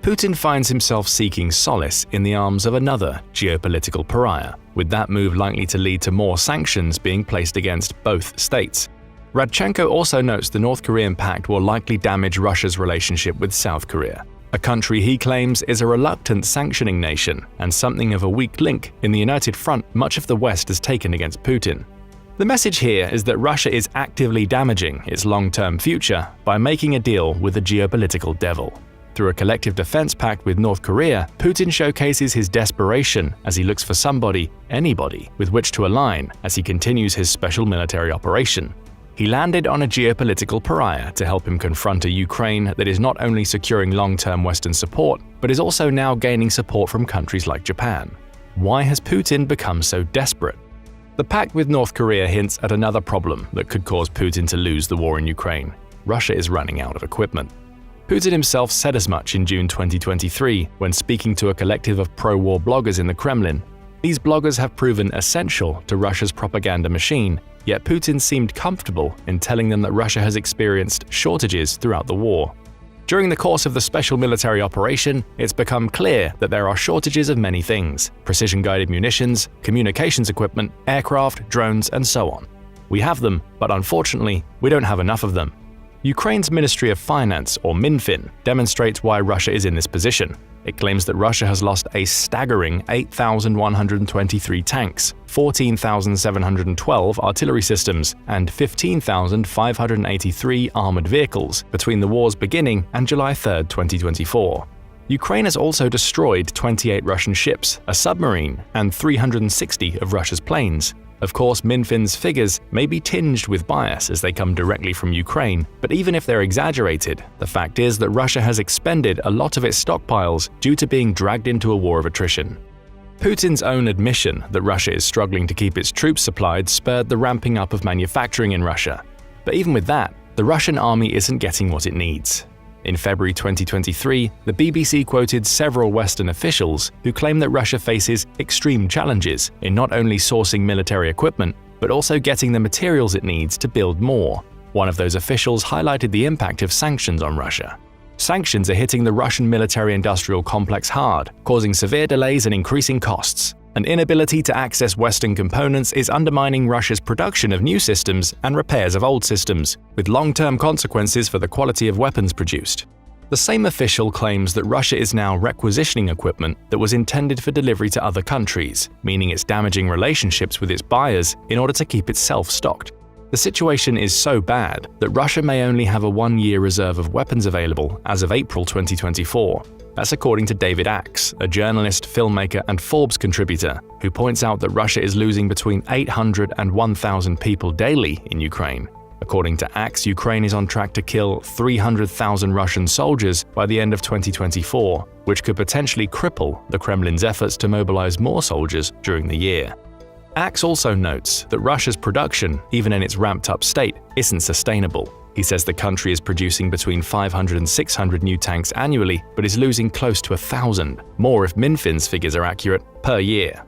Speaker 1: Putin finds himself seeking solace in the arms of another geopolitical pariah, with that move likely to lead to more sanctions being placed against both states. Radchenko also notes the North Korean pact will likely damage Russia's relationship with South Korea, a country he claims is a reluctant sanctioning nation and something of a weak link in the united front much of the West has taken against Putin. The message here is that Russia is actively damaging its long-term future by making a deal with the geopolitical devil. Through a collective defense pact with North Korea, Putin showcases his desperation as he looks for somebody, anybody, with which to align as he continues his special military operation. He landed on a geopolitical pariah to help him confront a Ukraine that is not only securing long-term Western support, but is also now gaining support from countries like Japan. Why has Putin become so desperate? The pact with North Korea hints at another problem that could cause Putin to lose the war in Ukraine. Russia is running out of equipment. Putin himself said as much in June 2023 when speaking to a collective of pro-war bloggers in the Kremlin. These bloggers have proven essential to Russia's propaganda machine, yet Putin seemed comfortable in telling them that Russia has experienced shortages throughout the war. During the course of the special military operation, it's become clear that there are shortages of many things: precision-guided munitions, communications equipment, aircraft, drones, and so on. We have them, but unfortunately, we don't have enough of them. Ukraine's Ministry of Finance, or Minfin, demonstrates why Russia is in this position. It claims that Russia has lost a staggering 8,123 tanks, 14,712 artillery systems, and 15,583 armored vehicles between the war's beginning and July 3, 2024. Ukraine has also destroyed 28 Russian ships, a submarine, and 360 of Russia's planes. Of course, Minfin's figures may be tinged with bias as they come directly from Ukraine, but even if they're exaggerated, the fact is that Russia has expended a lot of its stockpiles due to being dragged into a war of attrition. Putin's own admission that Russia is struggling to keep its troops supplied spurred the ramping up of manufacturing in Russia. But even with that, the Russian army isn't getting what it needs. In February 2023, the BBC quoted several Western officials who claim that Russia faces extreme challenges in not only sourcing military equipment, but also getting the materials it needs to build more. One of those officials highlighted the impact of sanctions on Russia. Sanctions are hitting the Russian military-industrial complex hard, causing severe delays and increasing costs. An inability to access Western components is undermining Russia's production of new systems and repairs of old systems, with long-term consequences for the quality of weapons produced. The same official claims that Russia is now requisitioning equipment that was intended for delivery to other countries, meaning it's damaging relationships with its buyers in order to keep itself stocked. The situation is so bad that Russia may only have a one-year reserve of weapons available as of April 2024. That's according to David Axe, a journalist, filmmaker, and Forbes contributor, who points out that Russia is losing between 800 and 1,000 people daily in Ukraine. According to Axe, Ukraine is on track to kill 300,000 Russian soldiers by the end of 2024, which could potentially cripple the Kremlin's efforts to mobilize more soldiers during the year. Axe also notes that Russia's production, even in its ramped-up state, isn't sustainable. He says the country is producing between 500 and 600 new tanks annually, but is losing close to 1,000, more if Minfin's figures are accurate, per year.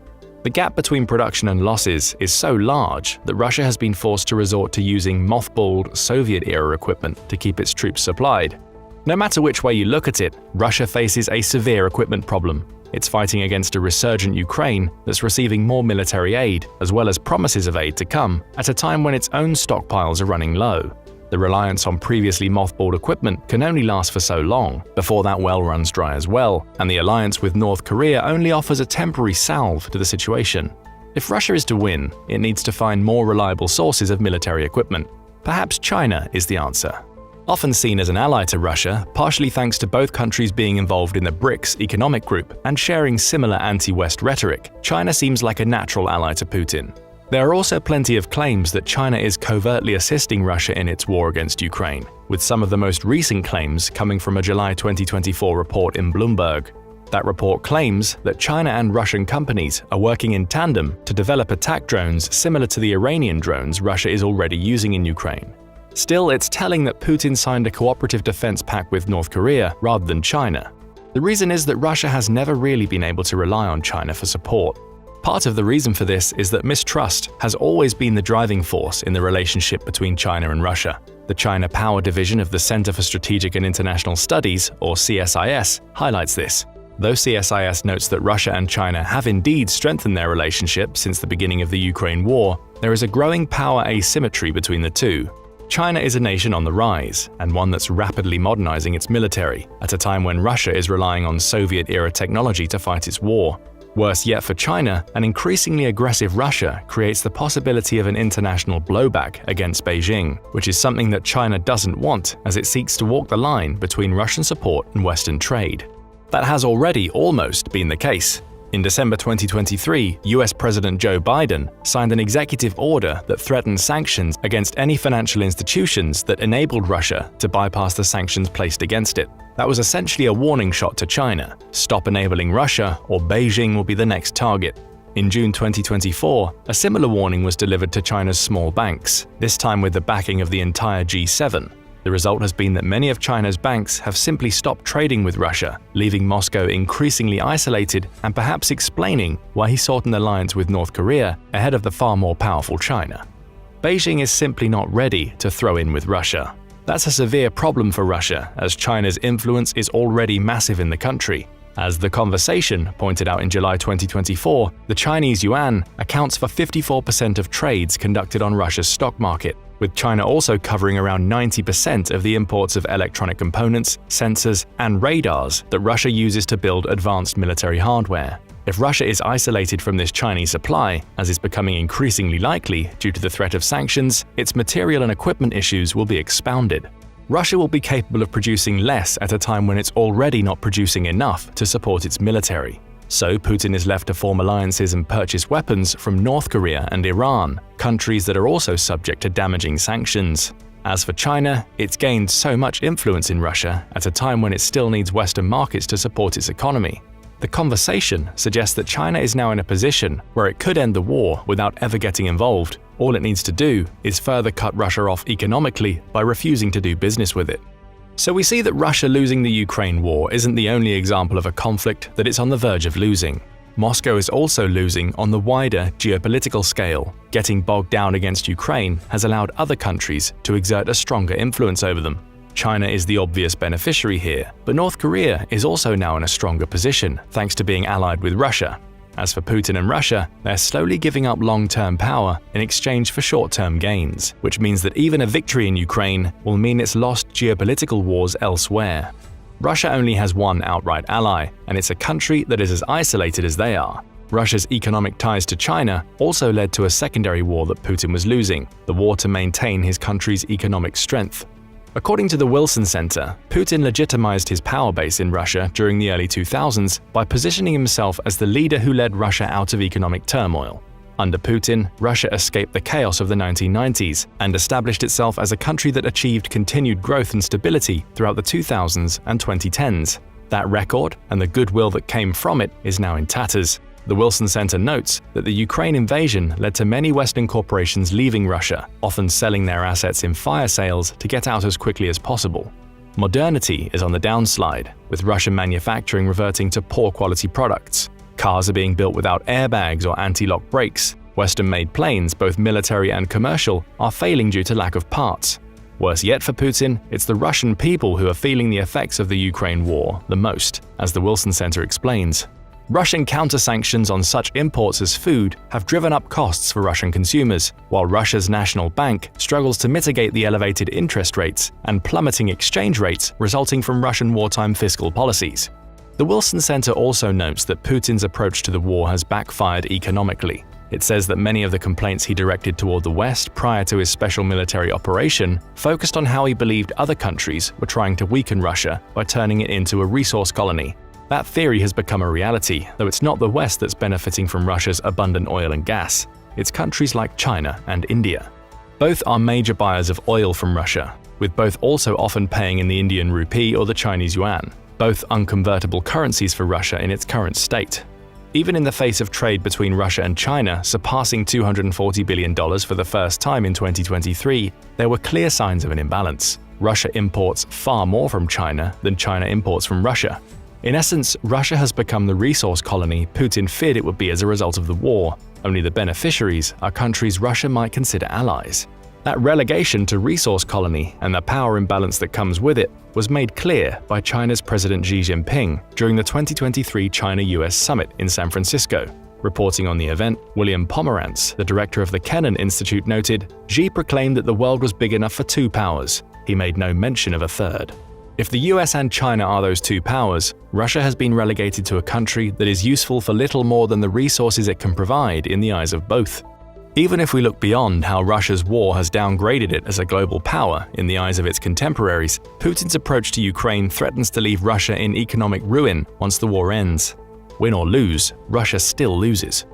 Speaker 1: The gap between production and losses is so large that Russia has been forced to resort to using mothballed Soviet-era equipment to keep its troops supplied. No matter which way you look at it, Russia faces a severe equipment problem. It's fighting against a resurgent Ukraine that's receiving more military aid, as well as promises of aid to come, at a time when its own stockpiles are running low. The reliance on previously mothballed equipment can only last for so long, before that well runs dry as well, and the alliance with North Korea only offers a temporary salve to the situation. If Russia is to win, it needs to find more reliable sources of military equipment. Perhaps China is the answer. Often seen as an ally to Russia, partially thanks to both countries being involved in the BRICS economic group and sharing similar anti-West rhetoric, China seems like a natural ally to Putin. There are also plenty of claims that China is covertly assisting Russia in its war against Ukraine, with some of the most recent claims coming from a July 2024 report in Bloomberg. That report claims that China and Russian companies are working in tandem to develop attack drones similar to the Iranian drones Russia is already using in Ukraine. Still, it's telling that Putin signed a cooperative defense pact with North Korea rather than China. The reason is that Russia has never really been able to rely on China for support. Part of the reason for this is that mistrust has always been the driving force in the relationship between China and Russia. The China Power Division of the Center for Strategic and International Studies, or CSIS, highlights this. Though CSIS notes that Russia and China have indeed strengthened their relationship since the beginning of the Ukraine war, there is a growing power asymmetry between the two. China is a nation on the rise, and one that's rapidly modernizing its military, at a time when Russia is relying on Soviet-era technology to fight its war. Worse yet for China, an increasingly aggressive Russia creates the possibility of an international blowback against Beijing, which is something that China doesn't want as it seeks to walk the line between Russian support and Western trade. That has already almost been the case. In December 2023, US President Joe Biden signed an executive order that threatened sanctions against any financial institutions that enabled Russia to bypass the sanctions placed against it. That was essentially a warning shot to China. Stop enabling Russia, or Beijing will be the next target. In June 2024, a similar warning was delivered to China's small banks, this time with the backing of the entire G7. The result has been that many of China's banks have simply stopped trading with Russia, leaving Moscow increasingly isolated and perhaps explaining why he sought an alliance with North Korea ahead of the far more powerful China. Beijing is simply not ready to throw in with Russia. That's a severe problem for Russia, as China's influence is already massive in the country. As The Conversation pointed out in July 2024, the Chinese yuan accounts for 54% of trades conducted on Russia's stock market, with China also covering around 90% of the imports of electronic components, sensors, and radars that Russia uses to build advanced military hardware. If Russia is isolated from this Chinese supply, as is becoming increasingly likely due to the threat of sanctions, its material and equipment issues will be expounded. Russia will be capable of producing less at a time when it's already not producing enough to support its military. So Putin is left to form alliances and purchase weapons from North Korea and Iran, countries that are also subject to damaging sanctions. As for China, it's gained so much influence in Russia at a time when it still needs Western markets to support its economy. The Conversation suggests that China is now in a position where it could end the war without ever getting involved. All it needs to do is further cut Russia off economically by refusing to do business with it. So we see that Russia losing the Ukraine war isn't the only example of a conflict that it's on the verge of losing. Moscow is also losing on the wider geopolitical scale. Getting bogged down against Ukraine has allowed other countries to exert a stronger influence over them. China is the obvious beneficiary here, but North Korea is also now in a stronger position thanks to being allied with Russia. As for Putin and Russia, they're slowly giving up long-term power in exchange for short-term gains, which means that even a victory in Ukraine will mean it's lost geopolitical wars elsewhere. Russia only has one outright ally, and it's a country that is as isolated as they are. Russia's economic ties to China also led to a secondary war that Putin was losing, the war to maintain his country's economic strength. According to the Wilson Center, Putin legitimized his power base in Russia during the early 2000s by positioning himself as the leader who led Russia out of economic turmoil. Under Putin, Russia escaped the chaos of the 1990s and established itself as a country that achieved continued growth and stability throughout the 2000s and 2010s. That record, and the goodwill that came from it, is now in tatters. The Wilson Center notes that the Ukraine invasion led to many Western corporations leaving Russia, often selling their assets in fire sales to get out as quickly as possible. Modernity is on the downslide, with Russian manufacturing reverting to poor quality products. Cars are being built without airbags or anti-lock brakes. Western-made planes, both military and commercial, are failing due to lack of parts. Worse yet for Putin, it's the Russian people who are feeling the effects of the Ukraine war the most, as the Wilson Center explains. Russian counter-sanctions on such imports as food have driven up costs for Russian consumers, while Russia's national bank struggles to mitigate the elevated interest rates and plummeting exchange rates resulting from Russian wartime fiscal policies. The Wilson Center also notes that Putin's approach to the war has backfired economically. It says that many of the complaints he directed toward the West prior to his special military operation focused on how he believed other countries were trying to weaken Russia by turning it into a resource colony. That theory has become a reality, though it's not the West that's benefiting from Russia's abundant oil and gas. It's countries like China and India. Both are major buyers of oil from Russia, with both also often paying in the Indian rupee or the Chinese yuan, both unconvertible currencies for Russia in its current state. Even in the face of trade between Russia and China surpassing $240 billion for the first time in 2023, there were clear signs of an imbalance. Russia imports far more from China than China imports from Russia. In essence, Russia has become the resource colony Putin feared it would be as a result of the war. Only the beneficiaries are countries Russia might consider allies. That relegation to resource colony and the power imbalance that comes with it was made clear by China's President Xi Jinping during the 2023 China-US summit in San Francisco. Reporting on the event, William Pomerantz, the director of the Kennan Institute, noted, "Xi proclaimed that the world was big enough for two powers. He made no mention of a third." If the US and China are those two powers, Russia has been relegated to a country that is useful for little more than the resources it can provide in the eyes of both. Even if we look beyond how Russia's war has downgraded it as a global power in the eyes of its contemporaries, Putin's approach to Ukraine threatens to leave Russia in economic ruin once the war ends. Win or lose, Russia still loses.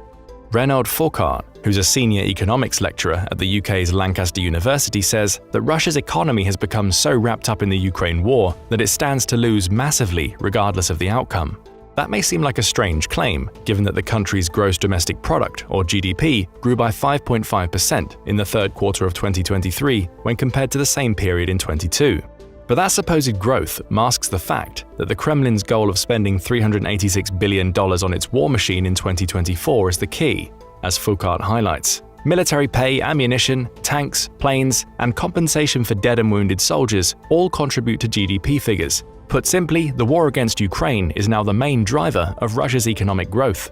Speaker 1: Renaud Foucault, who's a senior economics lecturer at the UK's Lancaster University, says that Russia's economy has become so wrapped up in the Ukraine war that it stands to lose massively regardless of the outcome. That may seem like a strange claim, given that the country's gross domestic product, or GDP, grew by 5.5% in the third quarter of 2023 when compared to the same period in 2022. But that supposed growth masks the fact that the Kremlin's goal of spending $386 billion on its war machine in 2024 is the key, as Foucault highlights. Military pay, ammunition, tanks, planes, and compensation for dead and wounded soldiers all contribute to GDP figures. Put simply, the war against Ukraine is now the main driver of Russia's economic growth.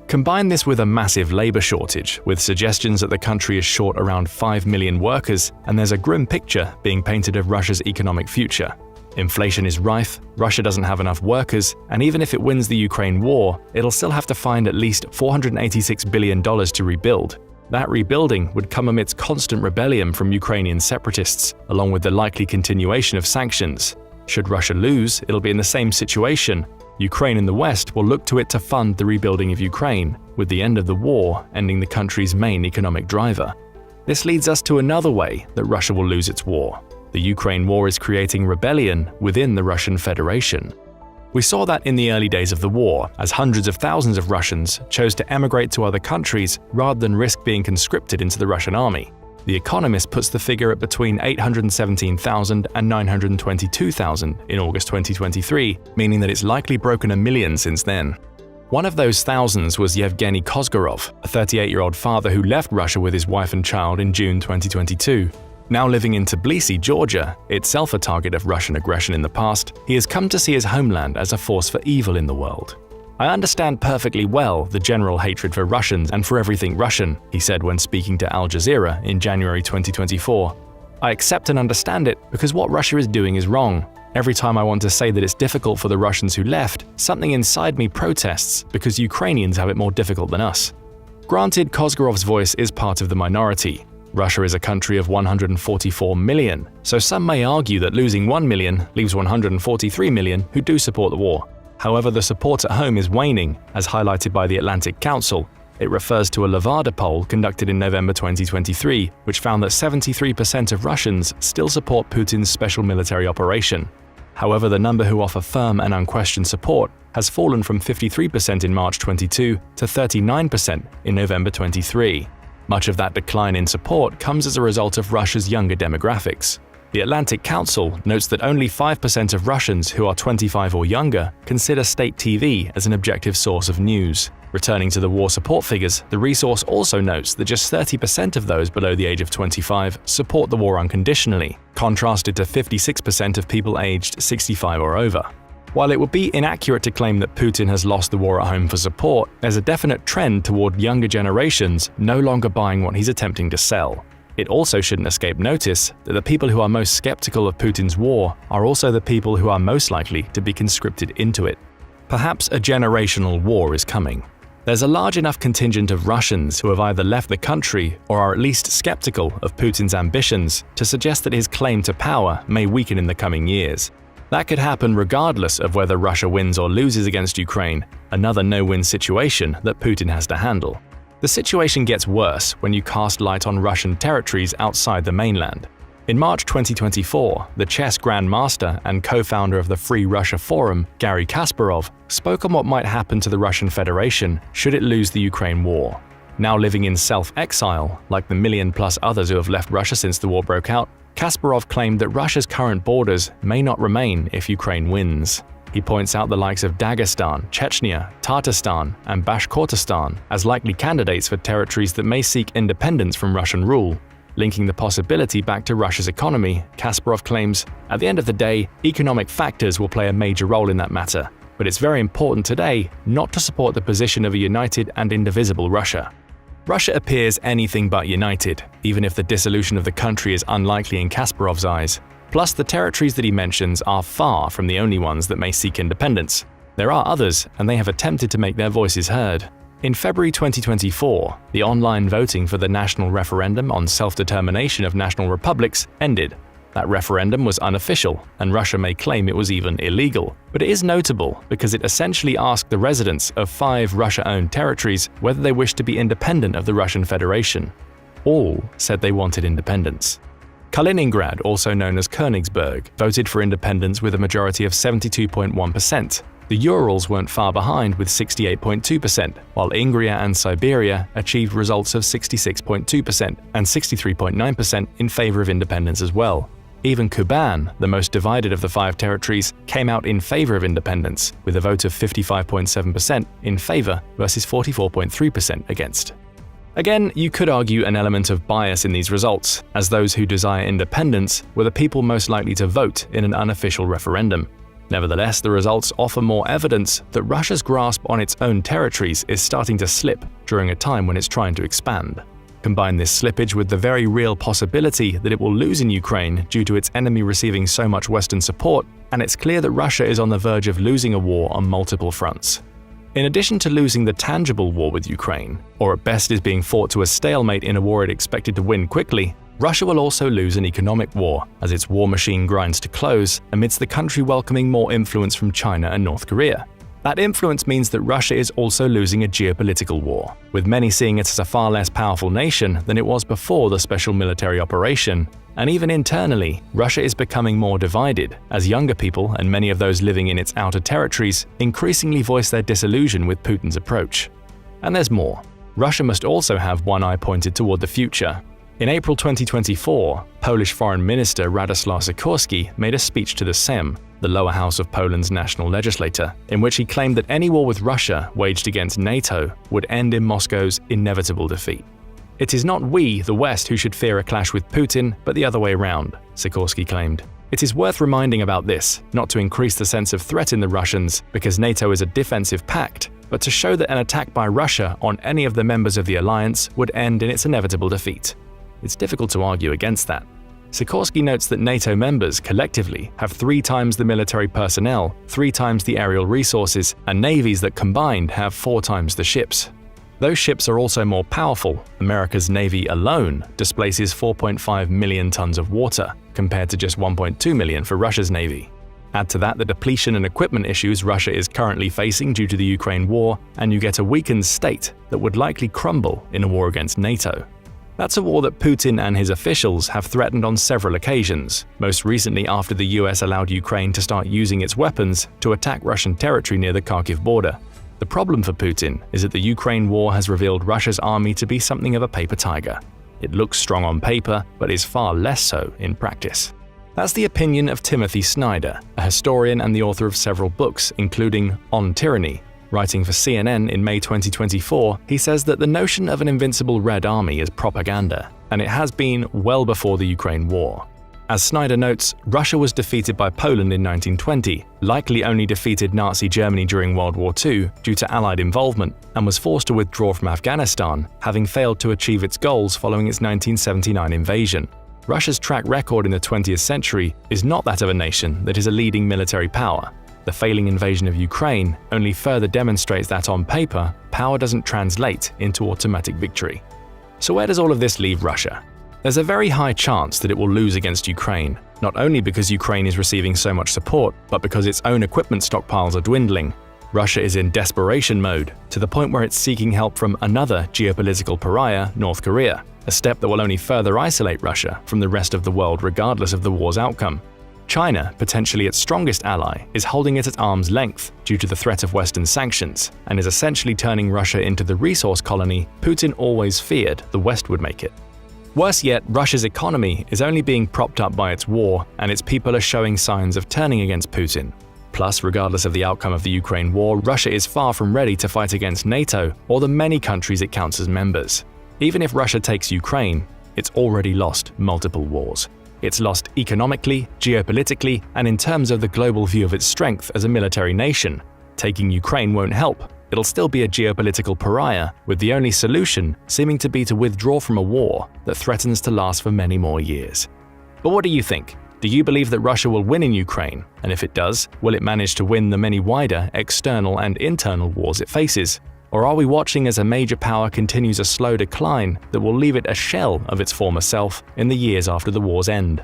Speaker 1: Combine this with a massive labor shortage, with suggestions that the country is short around 5 million workers, and there's a grim picture being painted of Russia's economic future. Inflation is rife, Russia doesn't have enough workers, and even if it wins the Ukraine war, it'll still have to find at least $486 billion to rebuild. That rebuilding would come amidst constant rebellion from Ukrainian separatists, along with the likely continuation of sanctions. Should Russia lose, it'll be in the same situation. Ukraine and the West will look to it to fund the rebuilding of Ukraine, with the end of the war ending the country's main economic driver. This leads us to another way that Russia will lose its war. The Ukraine war is creating rebellion within the Russian Federation. We saw that in the early days of the war, as hundreds of thousands of Russians chose to emigrate to other countries rather than risk being conscripted into the Russian army. The Economist puts the figure at between 817,000 and 922,000 in August 2023, meaning that it's likely broken 1 million since then. One of those thousands was Yevgeny Kozgorov, a 38-year-old father who left Russia with his wife and child in June 2022. Now living in Tbilisi, Georgia, itself a target of Russian aggression in the past, he has come to see his homeland as a force for evil in the world. "I understand perfectly well the general hatred for Russians and for everything Russian," he said when speaking to Al Jazeera in January 2024. "I accept and understand it because what Russia is doing is wrong. Every time I want to say that it's difficult for the Russians who left, something inside me protests because Ukrainians have it more difficult than us." Granted, Kozgorov's voice is part of the minority. Russia is a country of 144 million, so some may argue that losing 1 million leaves 143 million who do support the war. However, the support at home is waning, as highlighted by the Atlantic Council. It refers to a Levada poll conducted in November 2023, which found that 73% of Russians still support Putin's special military operation. However, the number who offer firm and unquestioned support has fallen from 53% in March 22 to 39% in November 23. Much of that decline in support comes as a result of Russia's younger demographics. The Atlantic Council notes that only 5% of Russians who are 25 or younger consider state TV as an objective source of news. Returning to the war support figures, the resource also notes that just 30% of those below the age of 25 support the war unconditionally, contrasted to 56% of people aged 65 or over. While it would be inaccurate to claim that Putin has lost the war at home for support, there's a definite trend toward younger generations no longer buying what he's attempting to sell. It also shouldn't escape notice that the people who are most skeptical of Putin's war are also the people who are most likely to be conscripted into it. Perhaps a generational war is coming. There's a large enough contingent of Russians who have either left the country or are at least skeptical of Putin's ambitions to suggest that his claim to power may weaken in the coming years. That could happen regardless of whether Russia wins or loses against Ukraine, another no-win situation that Putin has to handle. The situation gets worse when you cast light on Russian territories outside the mainland. In March 2024, the chess grandmaster and co-founder of the Free Russia Forum, Garry Kasparov, spoke on what might happen to the Russian Federation should it lose the Ukraine war. Now living in self-exile, like the million-plus others who have left Russia since the war broke out, Kasparov claimed that Russia's current borders may not remain if Ukraine wins. He points out the likes of Dagestan, Chechnya, Tatarstan, and Bashkortostan as likely candidates for territories that may seek independence from Russian rule. Linking the possibility back to Russia's economy, Kasparov claims, at the end of the day, economic factors will play a major role in that matter. but it's very important today not to support the position of a united and indivisible Russia. Russia appears anything but united, even if the dissolution of the country is unlikely in Kasparov's eyes. Plus, the territories that he mentions are far from the only ones that may seek independence. There are others, and they have attempted to make their voices heard. In February 2024, the online voting for the national referendum on self-determination of national republics ended. That referendum was unofficial, and Russia may claim it was even illegal. But it is notable because it essentially asked the residents of 5 Russia-owned territories whether they wished to be independent of the Russian Federation. All said they wanted independence. Kaliningrad, also known as Königsberg, voted for independence with a majority of 72.1%. The Urals weren't far behind with 68.2%, while Ingria and Siberia achieved results of 66.2% and 63.9% in favor of independence as well. Even Kuban, the most divided of the 5 territories, came out in favor of independence, with a vote of 55.7% in favor versus 44.3% against. Again, you could argue an element of bias in these results, as those who desire independence were the people most likely to vote in an unofficial referendum. Nevertheless, the results offer more evidence that Russia's grasp on its own territories is starting to slip during a time when it's trying to expand. Combine this slippage with the very real possibility that it will lose in Ukraine due to its enemy receiving so much Western support, and it's clear that Russia is on the verge of losing a war on multiple fronts. In addition to losing the tangible war with Ukraine, or at best is being fought to a stalemate in a war it expected to win quickly, Russia will also lose an economic war as its war machine grinds to close amidst the country welcoming more influence from China and North Korea. That influence means that Russia is also losing a geopolitical war, with many seeing it as a far less powerful nation than it was before the special military operation. And even internally, Russia is becoming more divided, as younger people and many of those living in its outer territories increasingly voice their disillusion with Putin's approach. And there's more. Russia must also have one eye pointed toward the future. In April 2024, Polish Foreign Minister Radosław Sikorski made a speech to the Sejm, the lower house of Poland's national legislature, in which he claimed that any war with Russia waged against NATO would end in Moscow's inevitable defeat. It is not we, the West, who should fear a clash with Putin, but the other way around, Sikorski claimed. It is worth reminding about this, not to increase the sense of threat in the Russians, because NATO is a defensive pact, but to show that an attack by Russia on any of the members of the alliance would end in its inevitable defeat. It's difficult to argue against that. Sikorski notes that NATO members collectively have 3 times the military personnel, 3 times the aerial resources, and navies that combined have 4 times the ships. Those ships are also more powerful. America's Navy alone displaces 4.5 million tons of water, compared to just 1.2 million for Russia's Navy. Add to that the depletion and equipment issues Russia is currently facing due to the Ukraine war, and you get a weakened state that would likely crumble in a war against NATO. That's a war that Putin and his officials have threatened on several occasions, most recently after the US allowed Ukraine to start using its weapons to attack Russian territory near the Kharkiv border. The problem for Putin is that the Ukraine war has revealed Russia's army to be something of a paper tiger. It looks strong on paper, but is far less so in practice. That's the opinion of Timothy Snyder, a historian and the author of several books, including On Tyranny. Writing for CNN in May 2024, he says that the notion of an invincible Red Army is propaganda, and it has been well before the Ukraine war. As Snyder notes, Russia was defeated by Poland in 1920, likely only defeated Nazi Germany during World War II due to Allied involvement, and was forced to withdraw from Afghanistan, having failed to achieve its goals following its 1979 invasion. Russia's track record in the 20th century is not that of a nation that is a leading military power. The failing invasion of Ukraine only further demonstrates that on paper, power doesn't translate into automatic victory. So where does all of this leave Russia? There's a very high chance that it will lose against Ukraine, not only because Ukraine is receiving so much support, but because its own equipment stockpiles are dwindling. Russia is in desperation mode, to the point where it's seeking help from another geopolitical pariah, North Korea, a step that will only further isolate Russia from the rest of the world regardless of the war's outcome. China, potentially its strongest ally, is holding it at arm's length due to the threat of Western sanctions, and is essentially turning Russia into the resource colony Putin always feared the West would make it. Worse yet, Russia's economy is only being propped up by its war, and its people are showing signs of turning against Putin. Plus, regardless of the outcome of the Ukraine war, Russia is far from ready to fight against NATO or the many countries it counts as members. Even if Russia takes Ukraine, it's already lost multiple wars. It's lost economically, geopolitically, and in terms of the global view of its strength as a military nation. Taking Ukraine won't help. It'll still be a geopolitical pariah, with the only solution seeming to be to withdraw from a war that threatens to last for many more years. But what do you think? Do you believe that Russia will win in Ukraine? And if it does, will it manage to win the many wider external and internal wars it faces? Or are we watching as a major power continues a slow decline that will leave it a shell of its former self in the years after the war's end?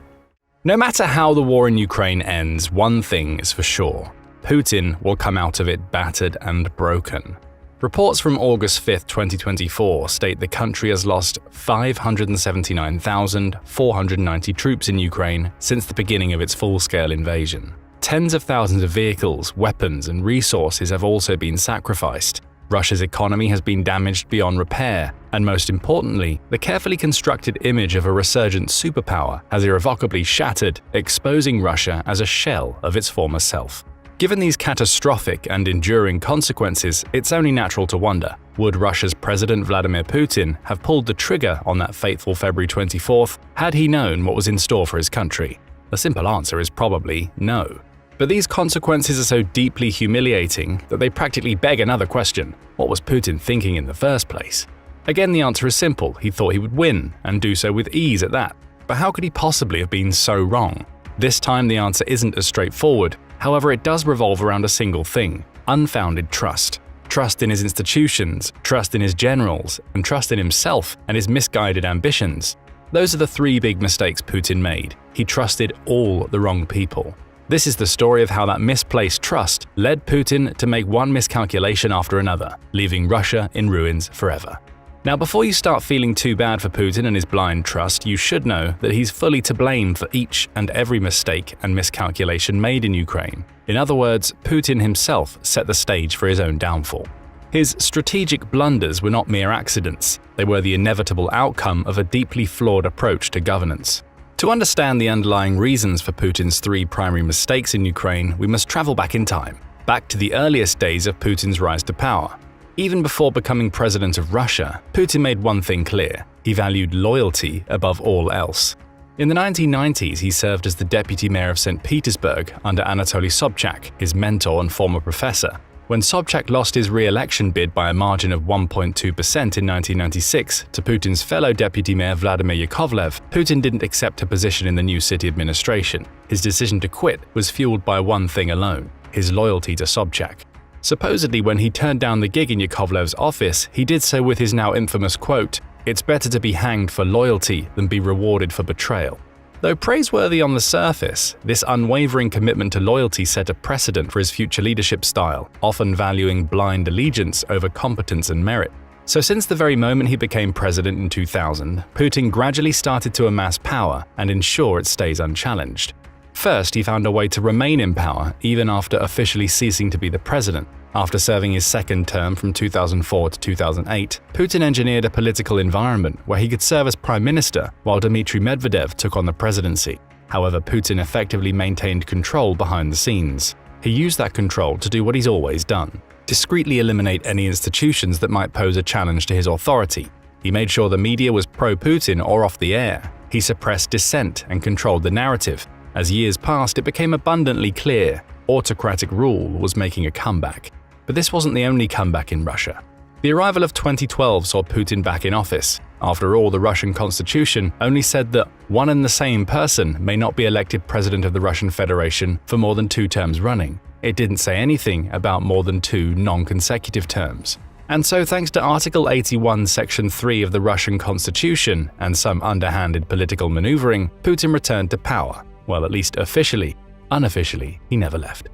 Speaker 1: No matter how the war in Ukraine ends, one thing is for sure. Putin will come out of it battered and broken. Reports from August 5, 2024 state the country has lost 579,490 troops in Ukraine since the beginning of its full-scale invasion. Tens of thousands of vehicles, weapons, and resources have also been sacrificed. Russia's economy has been damaged beyond repair, and most importantly, the carefully constructed image of a resurgent superpower has irrevocably shattered, exposing Russia as a shell of its former self. Given these catastrophic and enduring consequences, it's only natural to wonder, would Russia's President Vladimir Putin have pulled the trigger on that fateful February 24th had he known what was in store for his country? The simple answer is probably no. But these consequences are so deeply humiliating that they practically beg another question: what was Putin thinking in the first place? Again, the answer is simple: he thought he would win, and do so with ease at that. But how could he possibly have been so wrong? This time the answer isn't as straightforward. However, it does revolve around a single thing: unfounded trust. Trust in his institutions, trust in his generals, and trust in himself and his misguided ambitions. Those are the three big mistakes Putin made. He trusted all the wrong people. This is the story of how that misplaced trust led Putin to make one miscalculation after another, leaving Russia in ruins forever. Now, before you start feeling too bad for Putin and his blind trust, you should know that he's fully to blame for each and every mistake and miscalculation made in Ukraine. In other words, Putin himself set the stage for his own downfall. His strategic blunders were not mere accidents. They were the inevitable outcome of a deeply flawed approach to governance. To understand the underlying reasons for Putin's three primary mistakes in Ukraine, we must travel back in time, back to the earliest days of Putin's rise to power. Even before becoming president of Russia, Putin made one thing clear: he valued loyalty above all else. In the 1990s, he served as the deputy mayor of St. Petersburg under Anatoly Sobchak, his mentor and former professor. When Sobchak lost his re-election bid by a margin of 1.2% in 1996 to Putin's fellow deputy mayor Vladimir Yakovlev, Putin didn't accept a position in the new city administration. His decision to quit was fueled by one thing alone: his loyalty to Sobchak. Supposedly, when he turned down the gig in Yakovlev's office, he did so with his now infamous quote, "It's better to be hanged for loyalty than be rewarded for betrayal." Though praiseworthy on the surface, this unwavering commitment to loyalty set a precedent for his future leadership style, often valuing blind allegiance over competence and merit. So since the very moment he became president in 2000, Putin gradually started to amass power and ensure it stays unchallenged. First, he found a way to remain in power even after officially ceasing to be the president. After serving his second term from 2004 to 2008, Putin engineered a political environment where he could serve as prime minister while Dmitry Medvedev took on the presidency. However, Putin effectively maintained control behind the scenes. He used that control to do what he's always done: discreetly eliminate any institutions that might pose a challenge to his authority. He made sure the media was pro-Putin or off the air. He suppressed dissent and controlled the narrative. As years passed, it became abundantly clear autocratic rule was making a comeback. But this wasn't the only comeback in Russia. The arrival of 2012 saw Putin back in office. After all, the Russian constitution only said that one and the same person may not be elected president of the Russian Federation for more than 2 terms running. It didn't say anything about more than 2 non-consecutive terms. And so, thanks to Article 81, Section 3 of the Russian constitution and some underhanded political maneuvering, Putin returned to power. Well, at least officially. Unofficially, he never left.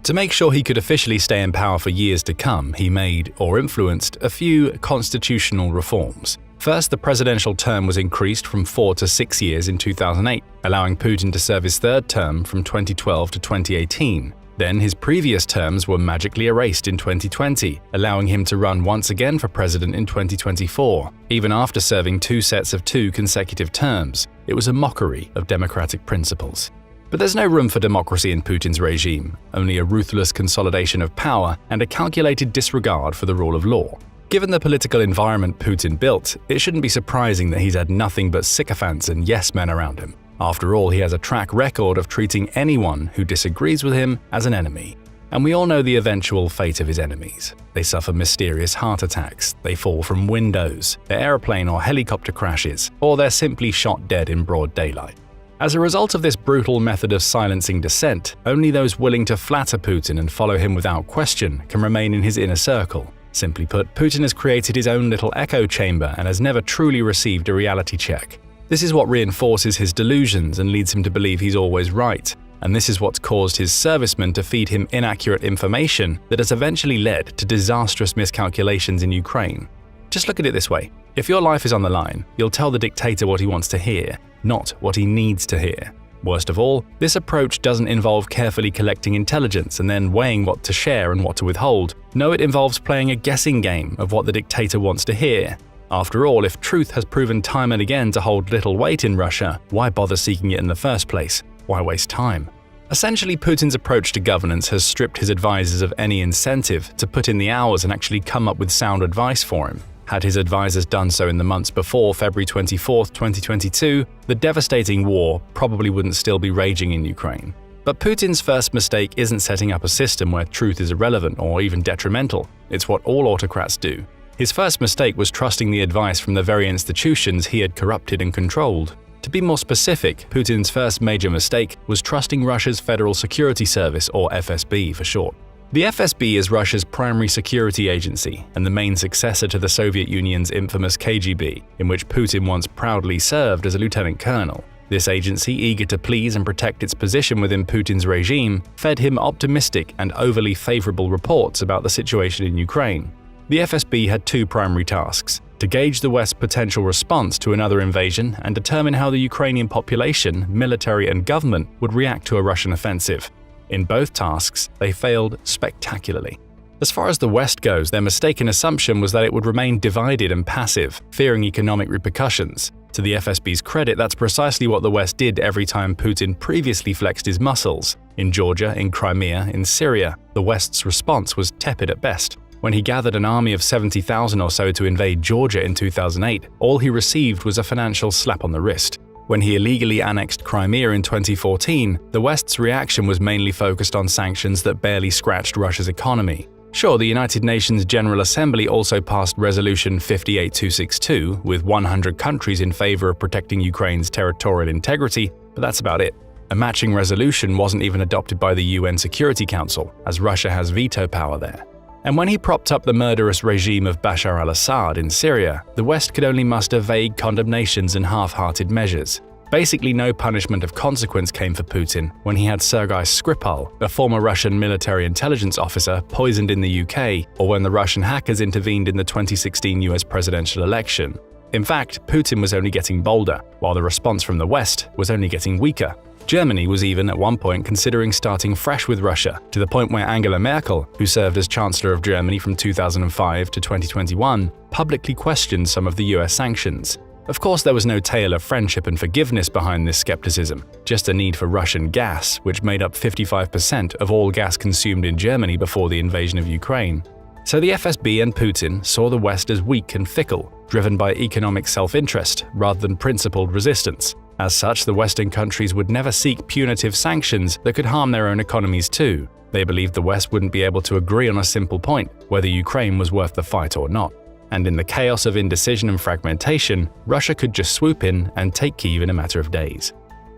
Speaker 1: To make sure he could officially stay in power for years to come, he made, or influenced, a few constitutional reforms. First, the presidential term was increased from 4 to 6 years in 2008, allowing Putin to serve his third term from 2012 to 2018. Then his previous terms were magically erased in 2020, allowing him to run once again for president in 2024, even after serving 2 sets of 2 consecutive terms. It was a mockery of democratic principles. But there's no room for democracy in Putin's regime, only a ruthless consolidation of power and a calculated disregard for the rule of law. Given the political environment Putin built, it shouldn't be surprising that he's had nothing but sycophants and yes-men around him. After all, he has a track record of treating anyone who disagrees with him as an enemy. And we all know the eventual fate of his enemies. They suffer mysterious heart attacks, they fall from windows, their airplane or helicopter crashes, or they're simply shot dead in broad daylight. As a result of this brutal method of silencing dissent, only those willing to flatter Putin and follow him without question can remain in his inner circle. Simply put, Putin has created his own little echo chamber and has never truly received a reality check. This is what reinforces his delusions and leads him to believe he's always right. And this is what's caused his servicemen to feed him inaccurate information that has eventually led to disastrous miscalculations in Ukraine. Just look at it this way. If your life is on the line, you'll tell the dictator what he wants to hear, not what he needs to hear. Worst of all, this approach doesn't involve carefully collecting intelligence and then weighing what to share and what to withhold. No, it involves playing a guessing game of what the dictator wants to hear. After all, if truth has proven time and again to hold little weight in Russia, why bother seeking it in the first place? Why waste time? Essentially, Putin's approach to governance has stripped his advisors of any incentive to put in the hours and actually come up with sound advice for him. Had his advisors done so in the months before February 24, 2022, the devastating war probably wouldn't still be raging in Ukraine. But Putin's first mistake isn't setting up a system where truth is irrelevant or even detrimental. It's what all autocrats do. His first mistake was trusting the advice from the very institutions he had corrupted and controlled. To be more specific, Putin's first major mistake was trusting Russia's Federal Security Service, or FSB for short. The FSB is Russia's primary security agency and the main successor to the Soviet Union's infamous KGB, in which Putin once proudly served as a lieutenant colonel. This agency, eager to please and protect its position within Putin's regime, fed him optimistic and overly favorable reports about the situation in Ukraine. The FSB had two primary tasks: to gauge the West's potential response to another invasion and determine how the Ukrainian population, military, and government would react to a Russian offensive. In both tasks, they failed spectacularly. As far as the West goes, their mistaken assumption was that it would remain divided and passive, fearing economic repercussions. To the FSB's credit, that's precisely what the West did every time Putin previously flexed his muscles. In Georgia, in Crimea, in Syria, the West's response was tepid at best. When he gathered an army of 70,000 or so to invade Georgia in 2008, all he received was a financial slap on the wrist. When he illegally annexed Crimea in 2014, the West's reaction was mainly focused on sanctions that barely scratched Russia's economy. Sure, the United Nations General Assembly also passed Resolution 58262, with 100 countries in favor of protecting Ukraine's territorial integrity, but that's about it. A matching resolution wasn't even adopted by the UN Security Council, as Russia has veto power there. And when he propped up the murderous regime of Bashar al-Assad in Syria, the West could only muster vague condemnations and half-hearted measures. Basically, no punishment of consequence came for Putin when he had Sergei Skripal, a former Russian military intelligence officer, poisoned in the UK, or when the Russian hackers intervened in the 2016 US presidential election. In fact, Putin was only getting bolder, while the response from the West was only getting weaker. Germany was even at one point considering starting fresh with Russia, to the point where Angela Merkel, who served as Chancellor of Germany from 2005 to 2021, publicly questioned some of the US sanctions. Of course, there was no tale of friendship and forgiveness behind this skepticism, just a need for Russian gas, which made up 55% of all gas consumed in Germany before the invasion of Ukraine. So the FSB and Putin saw the West as weak and fickle, driven by economic self-interest rather than principled resistance. As such, the Western countries would never seek punitive sanctions that could harm their own economies too. They believed the West wouldn't be able to agree on a simple point, whether Ukraine was worth the fight or not. And in the chaos of indecision and fragmentation, Russia could just swoop in and take Kyiv in a matter of days.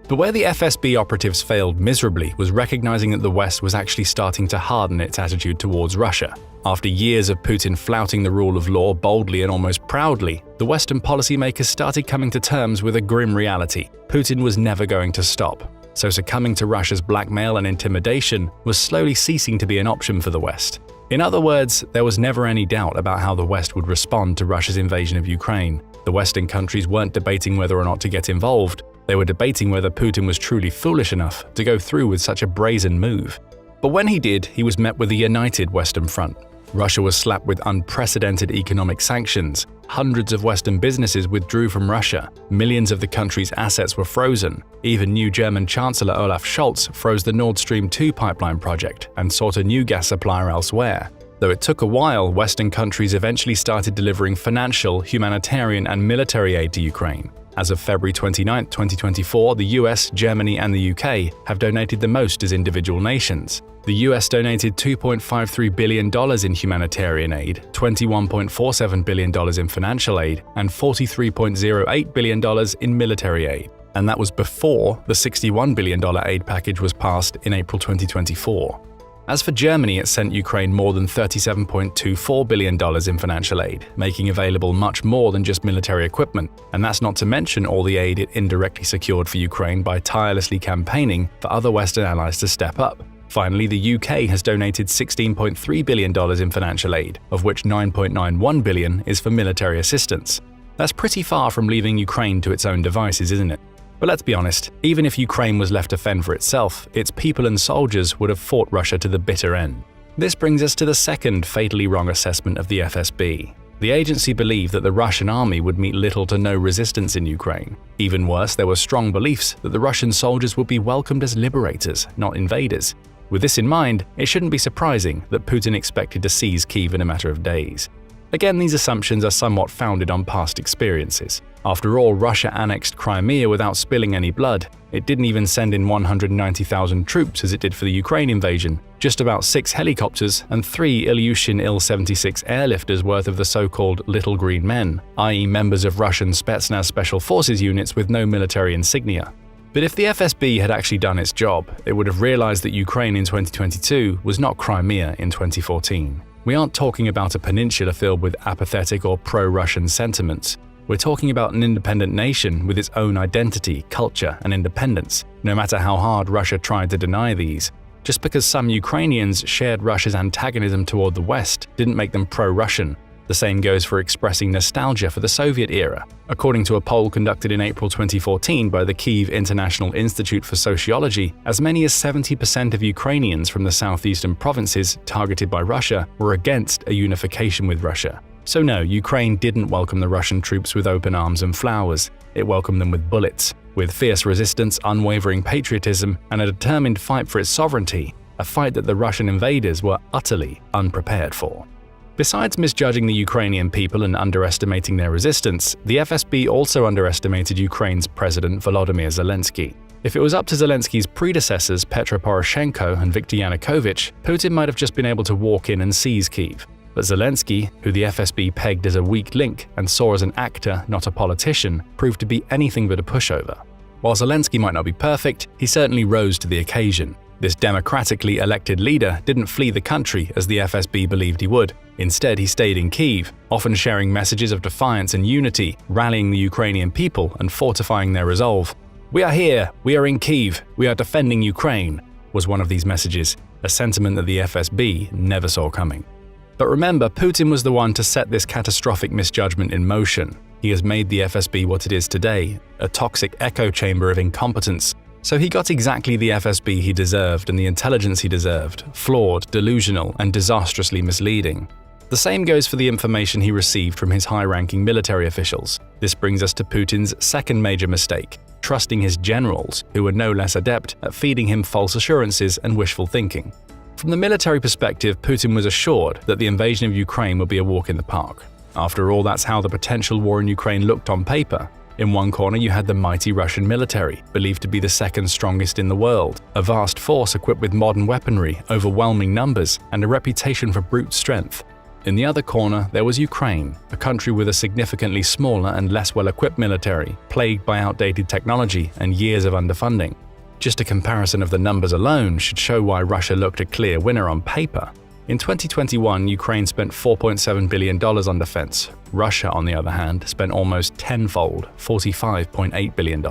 Speaker 1: But where the FSB operatives failed miserably was recognizing that the West was actually starting to harden its attitude towards Russia. After years of Putin flouting the rule of law boldly and almost proudly, the Western policymakers started coming to terms with a grim reality. Putin was never going to stop. So succumbing to Russia's blackmail and intimidation was slowly ceasing to be an option for the West. In other words, there was never any doubt about how the West would respond to Russia's invasion of Ukraine. The Western countries weren't debating whether or not to get involved. They were debating whether Putin was truly foolish enough to go through with such a brazen move. But when he did, he was met with a united Western front. Russia was slapped with unprecedented economic sanctions. Hundreds of Western businesses withdrew from Russia. Millions of the country's assets were frozen. Even new German Chancellor Olaf Scholz froze the Nord Stream 2 pipeline project and sought a new gas supplier elsewhere. Though it took a while, Western countries eventually started delivering financial, humanitarian, and military aid to Ukraine. As of February 29, 2024, the US, Germany, and the UK have donated the most as individual nations. The US donated $2.53 billion in humanitarian aid, $21.47 billion in financial aid, and $43.08 billion in military aid. And that was before the $61 billion aid package was passed in April 2024. As for Germany, it sent Ukraine more than $37.24 billion in financial aid, making available much more than just military equipment, and that's not to mention all the aid it indirectly secured for Ukraine by tirelessly campaigning for other Western allies to step up. Finally, the UK has donated $16.3 billion in financial aid, of which $9.91 billion is for military assistance. That's pretty far from leaving Ukraine to its own devices, isn't it? But let's be honest, even if Ukraine was left to fend for itself, its people and soldiers would have fought Russia to the bitter end. This brings us to the second fatally wrong assessment of the FSB. The agency believed that the Russian army would meet little to no resistance in Ukraine. Even worse, there were strong beliefs that the Russian soldiers would be welcomed as liberators, not invaders. With this in mind, it shouldn't be surprising that Putin expected to seize Kyiv in a matter of days. Again, these assumptions are somewhat founded on past experiences. After all, Russia annexed Crimea without spilling any blood. It didn't even send in 190,000 troops as it did for the Ukraine invasion, just about 6 helicopters and 3 Ilyushin Il-76 airlifters worth of the so-called Little Green Men, i.e. members of Russian Spetsnaz special forces units with no military insignia. But if the FSB had actually done its job, it would have realized that Ukraine in 2022 was not Crimea in 2014. We aren't talking about a peninsula filled with apathetic or pro-Russian sentiments. We're talking about an independent nation with its own identity, culture, and independence, no matter how hard Russia tried to deny these. Just because some Ukrainians shared Russia's antagonism toward the West didn't make them pro-Russian. The same goes for expressing nostalgia for the Soviet era. According to a poll conducted in April 2014 by the Kyiv International Institute for Sociology, as many as 70% of Ukrainians from the southeastern provinces targeted by Russia were against a unification with Russia. So no, Ukraine didn't welcome the Russian troops with open arms and flowers. It welcomed them with bullets, with fierce resistance, unwavering patriotism, and a determined fight for its sovereignty, a fight that the Russian invaders were utterly unprepared for. Besides misjudging the Ukrainian people and underestimating their resistance, the FSB also underestimated Ukraine's President Volodymyr Zelensky. If it was up to Zelensky's predecessors Petro Poroshenko and Viktor Yanukovych, Putin might have just been able to walk in and seize Kyiv. But Zelensky, who the FSB pegged as a weak link and saw as an actor, not a politician, proved to be anything but a pushover. While Zelensky might not be perfect, he certainly rose to the occasion. This democratically elected leader didn't flee the country as the FSB believed he would. Instead, he stayed in Kyiv, often sharing messages of defiance and unity, rallying the Ukrainian people and fortifying their resolve. "We are here, we are in Kyiv, we are defending Ukraine," was one of these messages, a sentiment that the FSB never saw coming. But remember, Putin was the one to set this catastrophic misjudgment in motion. He has made the FSB what it is today, a toxic echo chamber of incompetence. So he got exactly the FSB he deserved and the intelligence he deserved, flawed, delusional, and disastrously misleading. The same goes for the information he received from his high-ranking military officials. This brings us to Putin's second major mistake, trusting his generals, who were no less adept at feeding him false assurances and wishful thinking. From the military perspective, Putin was assured that the invasion of Ukraine would be a walk in the park. After all, that's how the potential war in Ukraine looked on paper. In one corner you had the mighty Russian military, believed to be the second strongest in the world, a vast force equipped with modern weaponry, overwhelming numbers, and a reputation for brute strength. In the other corner, there was Ukraine, a country with a significantly smaller and less well-equipped military, plagued by outdated technology and years of underfunding. Just a comparison of the numbers alone should show why Russia looked a clear winner on paper. In 2021, Ukraine spent $4.7 billion on defense. Russia, on the other hand, spent almost tenfold, $45.8 billion.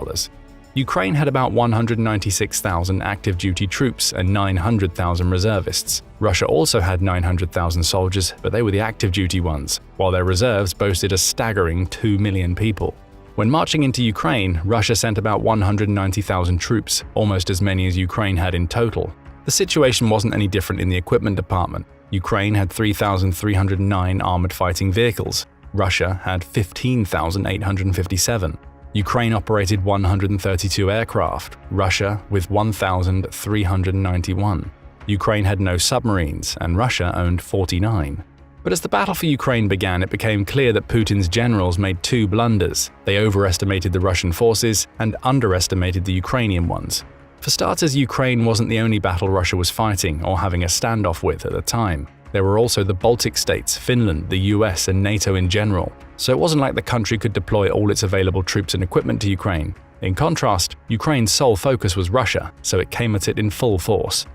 Speaker 1: Ukraine had about 196,000 active duty troops and 900,000 reservists. Russia also had 900,000 soldiers, but they were the active duty ones, while their reserves boasted a staggering 2 million people. When marching into Ukraine, Russia sent about 190,000 troops, almost as many as Ukraine had in total. The situation wasn't any different in the equipment department. Ukraine had 3,309 armored fighting vehicles. Russia had 15,857. Ukraine operated 132 aircraft, Russia with 1,391. Ukraine had no submarines, and Russia owned 49. But as the battle for Ukraine began, it became clear that Putin's generals made two blunders. They overestimated the Russian forces and underestimated the Ukrainian ones. For starters, Ukraine wasn't the only battle Russia was fighting or having a standoff with at the time. There were also the Baltic states, Finland, the US, and NATO in general. So it wasn't like the country could deploy all its available troops and equipment to Ukraine. In contrast, Ukraine's sole focus was Russia, so it came at it in full force.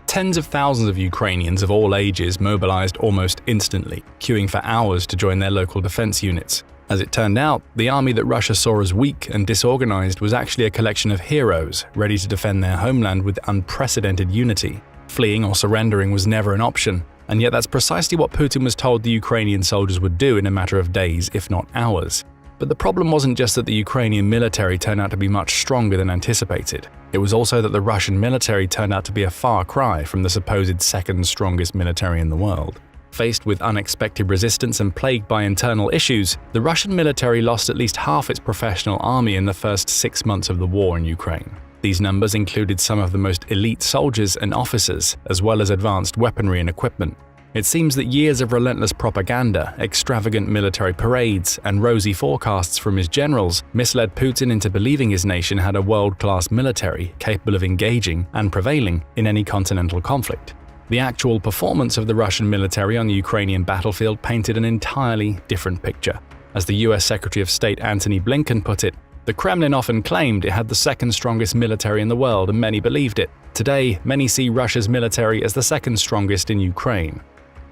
Speaker 1: Tens of thousands of Ukrainians of all ages mobilized almost instantly, queuing for hours to join their local defense units. As it turned out, the army that Russia saw as weak and disorganized was actually a collection of heroes ready to defend their homeland with unprecedented unity. Fleeing or surrendering was never an option, and yet that's precisely what Putin was told the Ukrainian soldiers would do in a matter of days, if not hours. But the problem wasn't just that the Ukrainian military turned out to be much stronger than anticipated. It was also that the Russian military turned out to be a far cry from the supposed second strongest military in the world. Faced with unexpected resistance and plagued by internal issues, the Russian military lost at least half its professional army in the first 6 months of the war in Ukraine. These numbers included some of the most elite soldiers and officers, as well as advanced weaponry and equipment. It seems that years of relentless propaganda, extravagant military parades, and rosy forecasts from his generals misled Putin into believing his nation had a world-class military capable of engaging and prevailing in any continental conflict. The actual performance of the Russian military on the Ukrainian battlefield painted an entirely different picture. As the US Secretary of State Antony Blinken put it, the Kremlin often claimed it had the second strongest military in the world, and many believed it. Today, many see Russia's military as the second strongest in Ukraine.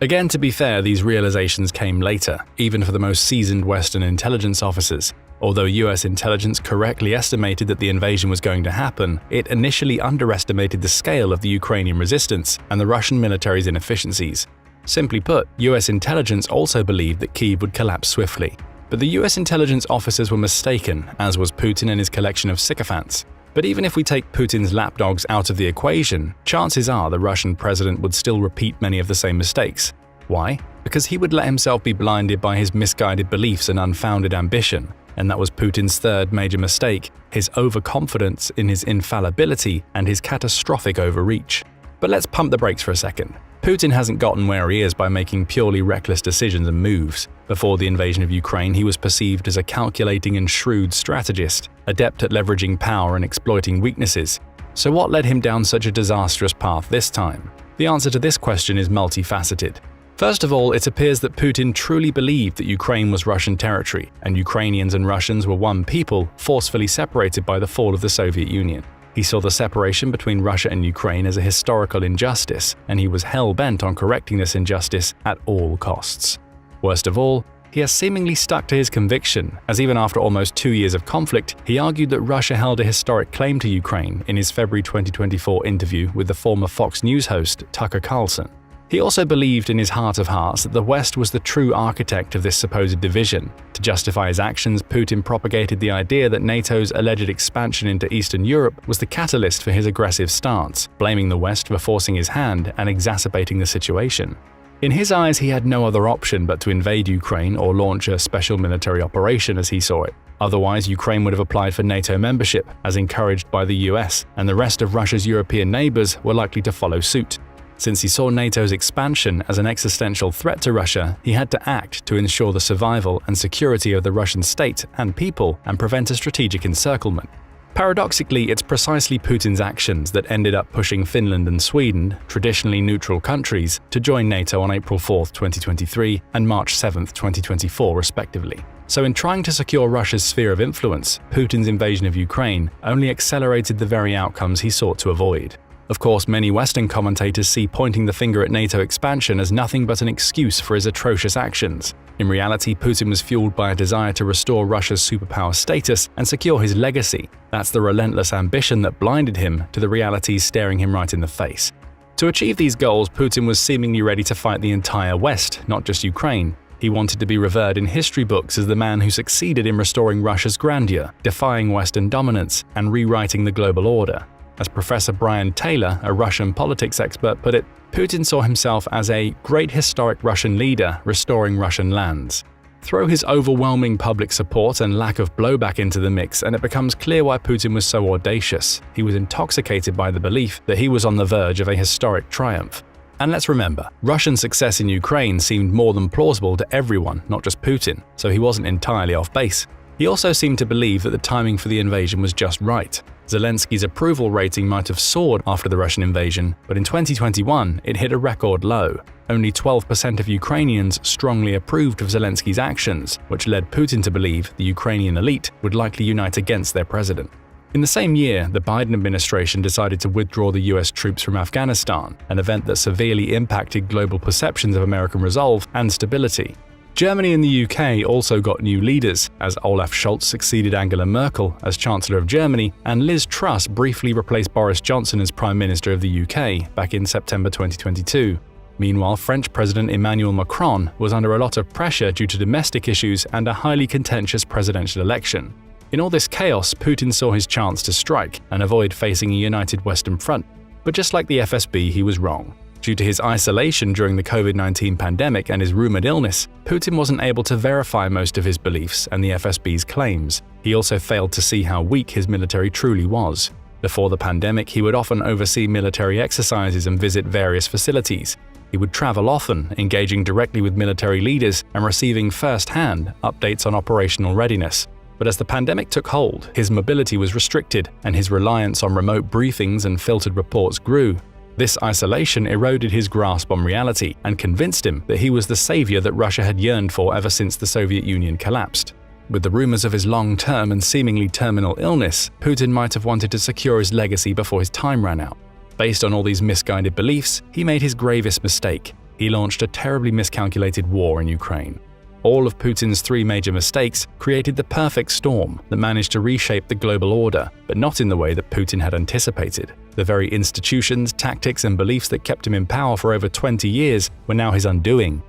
Speaker 1: Again, to be fair, these realizations came later, even for the most seasoned Western intelligence officers. Although US intelligence correctly estimated that the invasion was going to happen, it initially underestimated the scale of the Ukrainian resistance and the Russian military's inefficiencies. Simply put, US intelligence also believed that Kyiv would collapse swiftly. But the US intelligence officers were mistaken, as was Putin and his collection of sycophants. But even if we take Putin's lapdogs out of the equation, chances are the Russian president would still repeat many of the same mistakes. Why? Because he would let himself be blinded by his misguided beliefs and unfounded ambition. And that was Putin's third major mistake, his overconfidence in his infallibility and his catastrophic overreach. But let's pump the brakes for a second. Putin hasn't gotten where he is by making purely reckless decisions and moves. Before the invasion of Ukraine, he was perceived as a calculating and shrewd strategist, adept at leveraging power and exploiting weaknesses. So what led him down such a disastrous path this time? The answer to this question is multifaceted. First of all, it appears that Putin truly believed that Ukraine was Russian territory, and Ukrainians and Russians were one people, forcefully separated by the fall of the Soviet Union. He saw the separation between Russia and Ukraine as a historical injustice, and he was hell-bent on correcting this injustice at all costs. Worst of all, he has seemingly stuck to his conviction, as even after almost 2 years of conflict, he argued that Russia held a historic claim to Ukraine in his February 2024 interview with the former Fox News host Tucker Carlson. He also believed in his heart of hearts that the West was the true architect of this supposed division. To justify his actions, Putin propagated the idea that NATO's alleged expansion into Eastern Europe was the catalyst for his aggressive stance, blaming the West for forcing his hand and exacerbating the situation. In his eyes, he had no other option but to invade Ukraine or launch a special military operation as he saw it. Otherwise, Ukraine would have applied for NATO membership, as encouraged by the US, and the rest of Russia's European neighbors were likely to follow suit. Since he saw NATO's expansion as an existential threat to Russia, he had to act to ensure the survival and security of the Russian state and people and prevent a strategic encirclement. Paradoxically, it's precisely Putin's actions that ended up pushing Finland and Sweden, traditionally neutral countries, to join NATO on April 4, 2023 and March 7, 2024 respectively. So in trying to secure Russia's sphere of influence, Putin's invasion of Ukraine only accelerated the very outcomes he sought to avoid. Of course, many Western commentators see pointing the finger at NATO expansion as nothing but an excuse for his atrocious actions. In reality, Putin was fueled by a desire to restore Russia's superpower status and secure his legacy. That's the relentless ambition that blinded him to the realities staring him right in the face. To achieve these goals, Putin was seemingly ready to fight the entire West, not just Ukraine. He wanted to be revered in history books as the man who succeeded in restoring Russia's grandeur, defying Western dominance, and rewriting the global order. As Professor Brian Taylor, a Russian politics expert, put it, Putin saw himself as a great historic Russian leader restoring Russian lands. Throw his overwhelming public support and lack of blowback into the mix, and it becomes clear why Putin was so audacious. He was intoxicated by the belief that he was on the verge of a historic triumph. And let's remember, Russian success in Ukraine seemed more than plausible to everyone, not just Putin, so he wasn't entirely off base. He also seemed to believe that the timing for the invasion was just right. Zelensky's approval rating might have soared after the Russian invasion, but in 2021 it hit a record low. Only 12% of Ukrainians strongly approved of Zelensky's actions, which led Putin to believe the Ukrainian elite would likely unite against their president. In the same year, the Biden administration decided to withdraw the US troops from Afghanistan, an event that severely impacted global perceptions of American resolve and stability. Germany and the UK also got new leaders, as Olaf Scholz succeeded Angela Merkel as Chancellor of Germany, and Liz Truss briefly replaced Boris Johnson as Prime Minister of the UK back in September 2022. Meanwhile, French President Emmanuel Macron was under a lot of pressure due to domestic issues and a highly contentious presidential election. In all this chaos, Putin saw his chance to strike and avoid facing a united Western front. But just like the FSB, he was wrong. Due to his isolation during the COVID-19 pandemic and his rumored illness, Putin wasn't able to verify most of his beliefs and the FSB's claims. He also failed to see how weak his military truly was. Before the pandemic, he would often oversee military exercises and visit various facilities. He would travel often, engaging directly with military leaders and receiving first-hand updates on operational readiness. But as the pandemic took hold, his mobility was restricted and his reliance on remote briefings and filtered reports grew. This isolation eroded his grasp on reality and convinced him that he was the savior that Russia had yearned for ever since the Soviet Union collapsed. With the rumors of his long-term and seemingly terminal illness, Putin might have wanted to secure his legacy before his time ran out. Based on all these misguided beliefs, he made his gravest mistake. He launched a terribly miscalculated war in Ukraine. All of Putin's three major mistakes created the perfect storm that managed to reshape the global order, but not in the way that Putin had anticipated. The very institutions, tactics, and beliefs that kept him in power for over 20 years were now his undoing.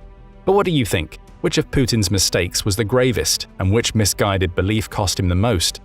Speaker 1: But what do you think? Which of Putin's mistakes was the gravest, and which misguided belief cost him the most?